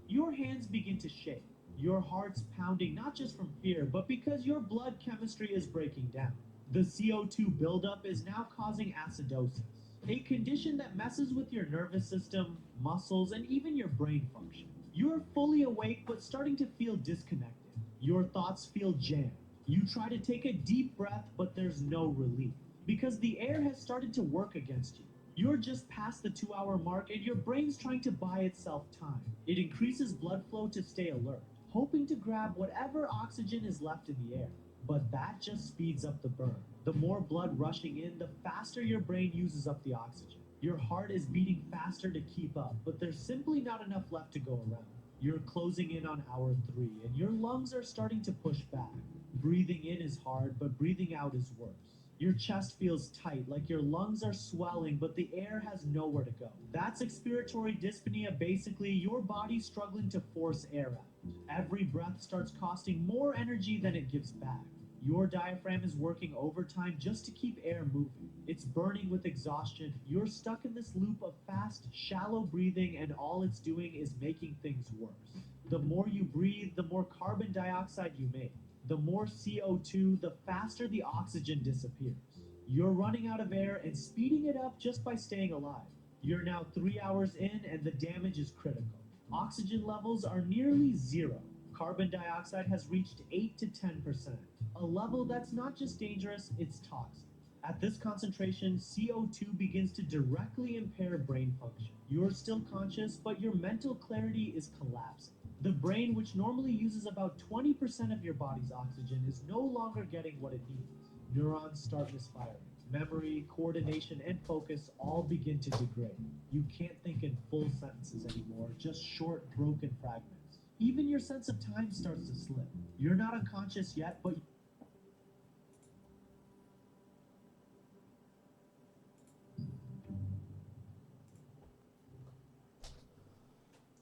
Your hands begin to shake. Your heart's pounding not just from fear, but because your blood chemistry is breaking down. The CO2 buildup is now causing acidosis, a condition that messes with your nervous system, muscles, and even your brain function. You're fully awake but starting to feel disconnected. Your thoughts feel jammed. You try to take a deep breath, but there's no relief because the air has started to work against you. You're just past the 2-hour mark and your brain's trying to buy itself time. It increases blood flow to stay alert, hoping to grab whatever oxygen is left in the air. But that just speeds up the burn. The more blood rushing in, the faster your brain uses up the oxygen. Your heart is beating faster to keep up, but there's simply not enough left to go around. You're closing in on hour 3, and your lungs are starting to push back. Breathing in is hard, but breathing out is worse. Your chest feels tight, like your lungs are swelling, but the air has nowhere to go. That's expiratory dyspnea, basically your body struggling to force air out. Every breath starts costing more energy than it gives back. Your diaphragm is working overtime just to keep air moving. It's burning with exhaustion. You're stuck in this loop of fast, shallow breathing, and all it's doing is making things worse. The more you breathe, the more carbon dioxide you make. The more CO2, the faster the oxygen disappears. You're running out of air and speeding it up just by staying alive. You're now 3 hours in and the damage is critical. Oxygen levels are nearly zero. Carbon dioxide has reached 8 to 10%, a level that's not just dangerous, it's toxic. At this concentration, CO2 begins to directly impair brain function. You're still conscious, but your mental clarity is collapsing. The brain, which normally uses about 20% of your body's oxygen, is no longer getting what it needs. Neurons start misfiring. Memory, coordination, and focus all begin to degrade. You can't think in full sentences anymore, just short, broken fragments. Even your sense of time starts to slip. You're not unconscious yet, but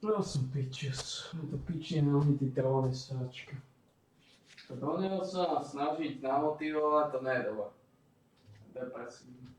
To sú pičus. To pičina, oni tí trolné sračky. To do neho sa snažiť namotivovať, to nie je dobré. Depresívne.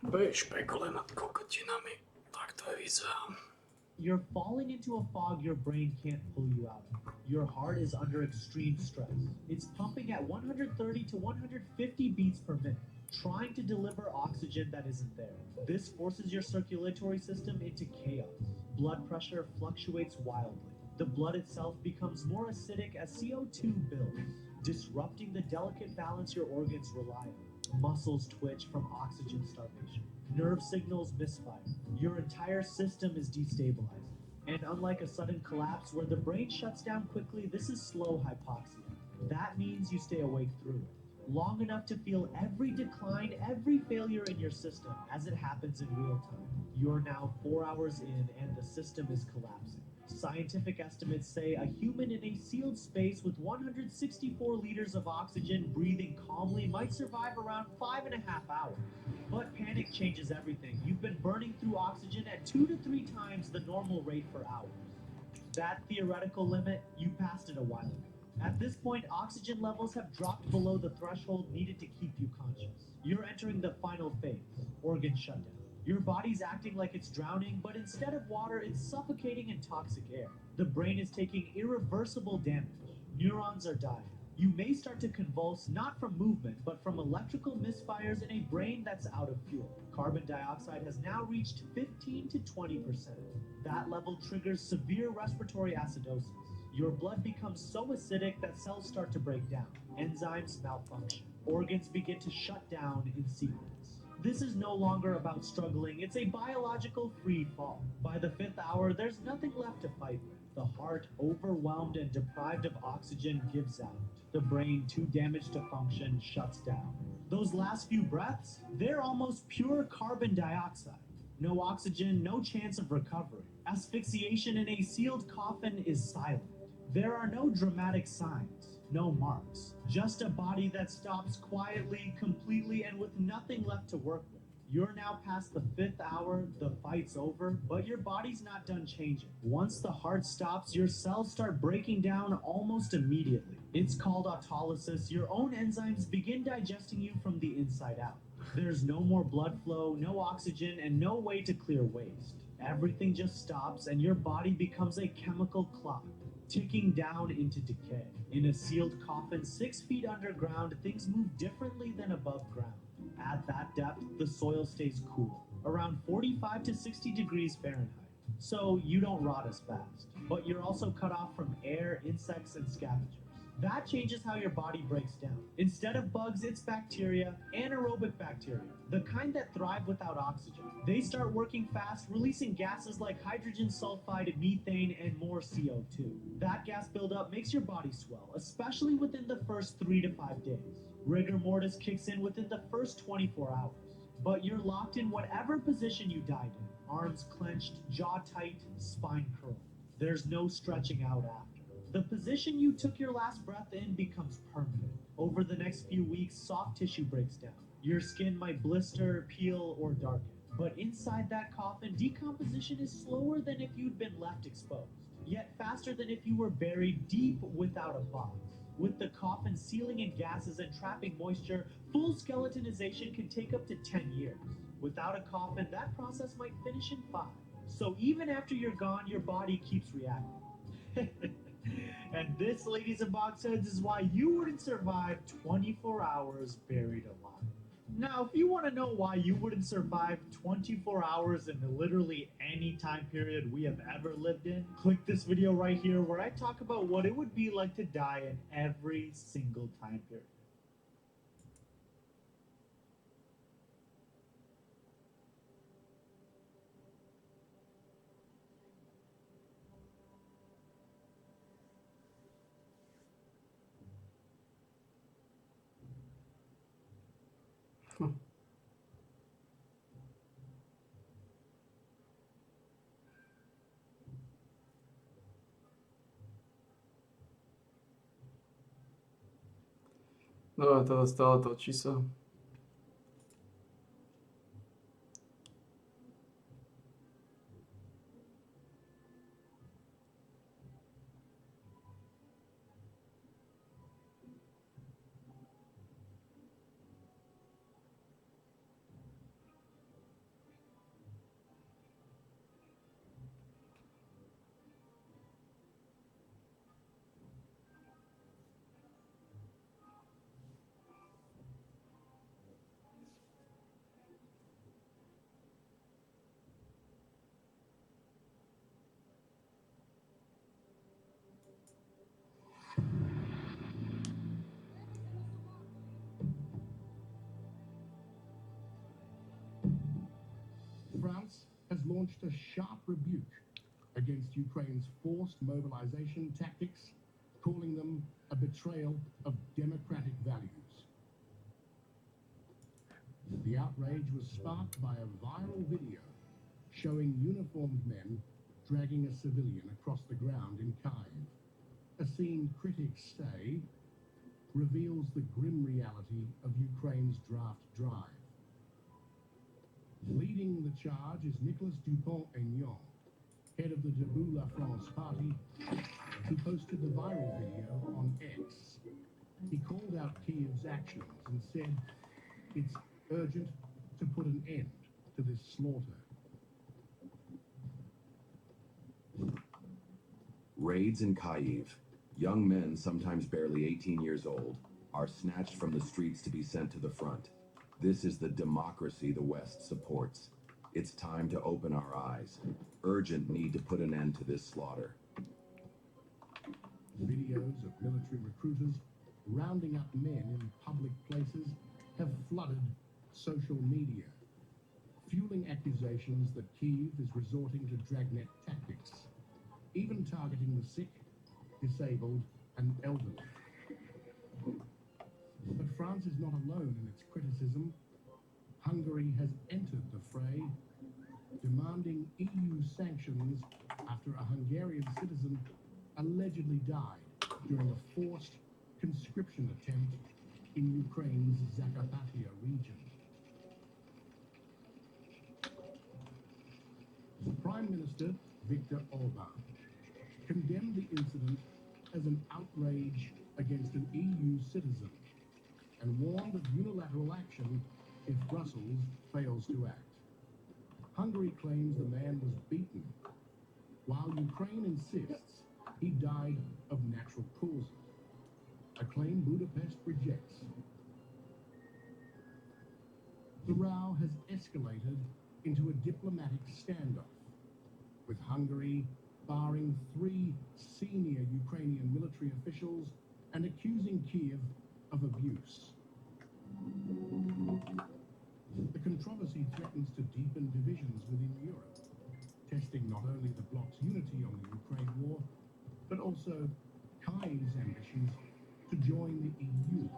Špekuluje nad kokotinami. Tak to je vyzerá. You're falling into a fog your brain can't pull you out of. Your heart is under extreme stress. It's pumping at 130 to 150 beats per minute, trying to deliver oxygen that isn't there. This forces your circulatory system into chaos. Blood pressure fluctuates wildly. The blood itself becomes more acidic as CO2 builds, disrupting the delicate balance your organs rely on. Muscles twitch from oxygen starvation. Nerve signals misfire. Your entire system is destabilizing. And unlike a sudden collapse where the brain shuts down quickly, this is slow hypoxia. That means you stay awake through it, long enough to feel every decline, every failure in your system as it happens in real time. You're now 4 hours in and the system is collapsing. Scientific estimates say a human in a sealed space with 164 liters of oxygen breathing calmly might survive around 5.5 hours. But panic changes everything. You've been burning through oxygen at 2 to 3 times the normal rate for hours. That theoretical limit, you passed it a while ago. At this point, oxygen levels have dropped below the threshold needed to keep you conscious. You're entering the final phase, organ shutdown. Your body's acting like it's drowning, but instead of water, it's suffocating in toxic air. The brain is taking irreversible damage. Neurons are dying. You may start to convulse not from movement, but from electrical misfires in a brain that's out of fuel. Carbon dioxide has now reached 15 to 20%. That level triggers severe respiratory acidosis. Your blood becomes so acidic that cells start to break down. Enzymes malfunction. Organs begin to shut down in sequence. This is no longer about struggling, it's a biological free fall. By the 5th hour, there's nothing left to fight with. The heart, overwhelmed and deprived of oxygen, gives out. The brain, too damaged to function, shuts down. Those last few breaths, they're almost pure carbon dioxide. No oxygen, no chance of recovery. Asphyxiation in a sealed coffin is silent. There are no dramatic signs, no marks, just a body that stops quietly, completely, and with nothing left to work with. You're now past the 5th hour, the fight's over, but your body's not done changing. Once the heart stops, your cells start breaking down almost immediately. It's called autolysis. Your own enzymes begin digesting you from the inside out. There's no more blood flow, no oxygen, and no way to clear waste. Everything just stops, and your body becomes a chemical clock, ticking down into decay. In a sealed coffin 6 feet underground, things move differently than above ground. At that depth, the soil stays cool, around 45 to 60 degrees Fahrenheit. So you don't rot as fast, but you're also cut off from air, insects, and scavengers. That changes how your body breaks down. Instead of bugs, it's bacteria, anaerobic bacteria, the kind that thrive without oxygen. They start working fast, releasing gases like hydrogen sulfide, methane, and more CO2. That gas buildup makes your body swell, especially within the first 3 to 5 days. Rigor mortis kicks in within the first 24 hours. But you're locked in whatever position you died in. Arms clenched, jaw tight, spine curled. There's no stretching out after. The position you took your last breath in becomes permanent. Over the next few weeks, soft tissue breaks down. Your skin might blister, peel, or darken. But inside that coffin, decomposition is slower than if you'd been left exposed, yet faster than if you were buried deep without a box. With the coffin sealing in gases and trapping moisture, full skeletonization can take up to 10 years. Without a coffin, that process might finish in 5. So even after you're gone, your body keeps reacting. And this, ladies and boxheads, is why you wouldn't survive 24 hours buried alive. Now, if you want to know why you wouldn't survive 24 hours in literally any time period we have ever lived in, click this video right here where I talk about what it would be like to die in every single time period. No, to dostalo, točí sa. has launched a sharp rebuke against Ukraine's forced mobilization tactics, calling them a betrayal of democratic values. The outrage was sparked by a viral video showing uniformed men dragging a civilian across the ground in Kyiv. A scene critics say reveals the grim reality of Ukraine's draft drive. Leading the charge is Nicolas Dupont-Aignan, head of the Debout La France party, who posted the viral video on X. He called out Kyiv's actions and said it's urgent to put an end to this slaughter. Raids in Kyiv. Young men, sometimes barely 18 years old, are snatched from the streets to be sent to the front. This is the democracy the West supports. It's time to open our eyes. Urgent need to put an end to this slaughter. Videos of military recruiters rounding up men in public places have flooded social media, fueling accusations that Kyiv is resorting to dragnet tactics, even targeting the sick, disabled, and elderly. But France is not alone in its criticism. Hungary has entered the fray, demanding EU sanctions after a Hungarian citizen allegedly died during a forced conscription attempt in Ukraine's Zakarpattia region. Prime Minister Viktor Orban condemned the incident as an outrage against an EU citizen and warned of unilateral action if Brussels fails to act. Hungary claims the man was beaten, while Ukraine insists he died of natural causes, a claim Budapest rejects. The row has escalated into a diplomatic standoff, with Hungary barring 3 senior Ukrainian military officials and accusing Kyiv of abuse. The controversy threatens to deepen divisions within Europe, testing not only the bloc's unity on the Ukraine war, but also Kyiv's ambitions to join the EU.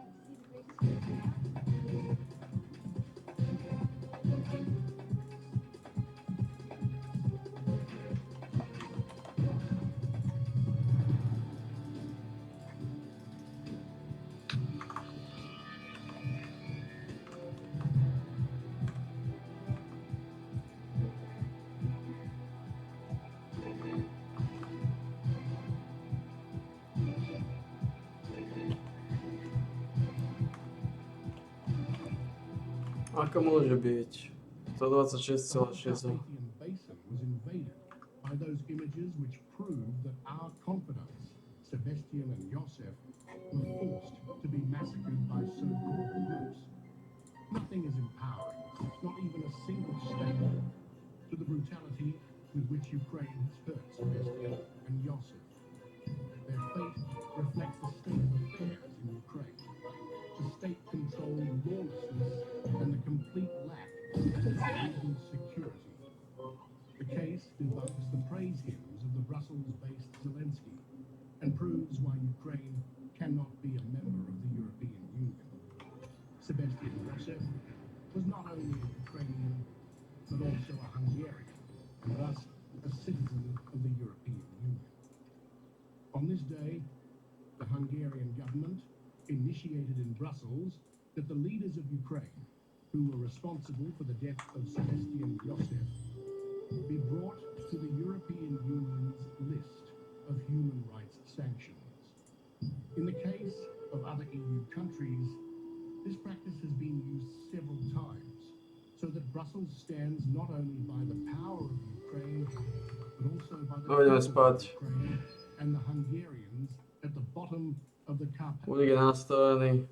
Ako môže byť? 126,6. Carpathian Basin was invaded by those images which prove that our confidants, Sebastian and Yosef, were forced to be massacred by so-called groups. Nothing is empowering, not even a single statement, to the brutality with which Ukraine has hurt Sebastian and Yosef. Their fate reflects the state of affairs in Ukraine, the state-controlled lawlessness and the complete lack of legal security. The case debunks the praise hymns of the Brussels-based Zelensky and proves why Ukraine cannot be a member of the European Union. Sebastian Yosef was not only a Ukrainian, but also a Hungarian, and thus a citizen of the European Union. On this day, the Hungarian government initiated in Brussels that the leaders of Ukraine, who were responsible for the death of Sebastian Yosef, be brought to the European Union's list of human rights sanctions. In the case of other EU countries, this practice has been used several times, so that Brussels stands not only by the power of Ukraine, but also by the Poďme people of spať. Ukraine and the Hungarians at the bottom of the Carpathian. Bude nastavený.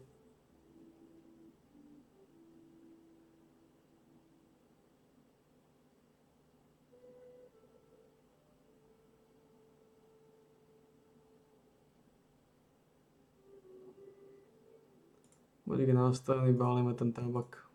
Bude nastavený, bálime ten tabak.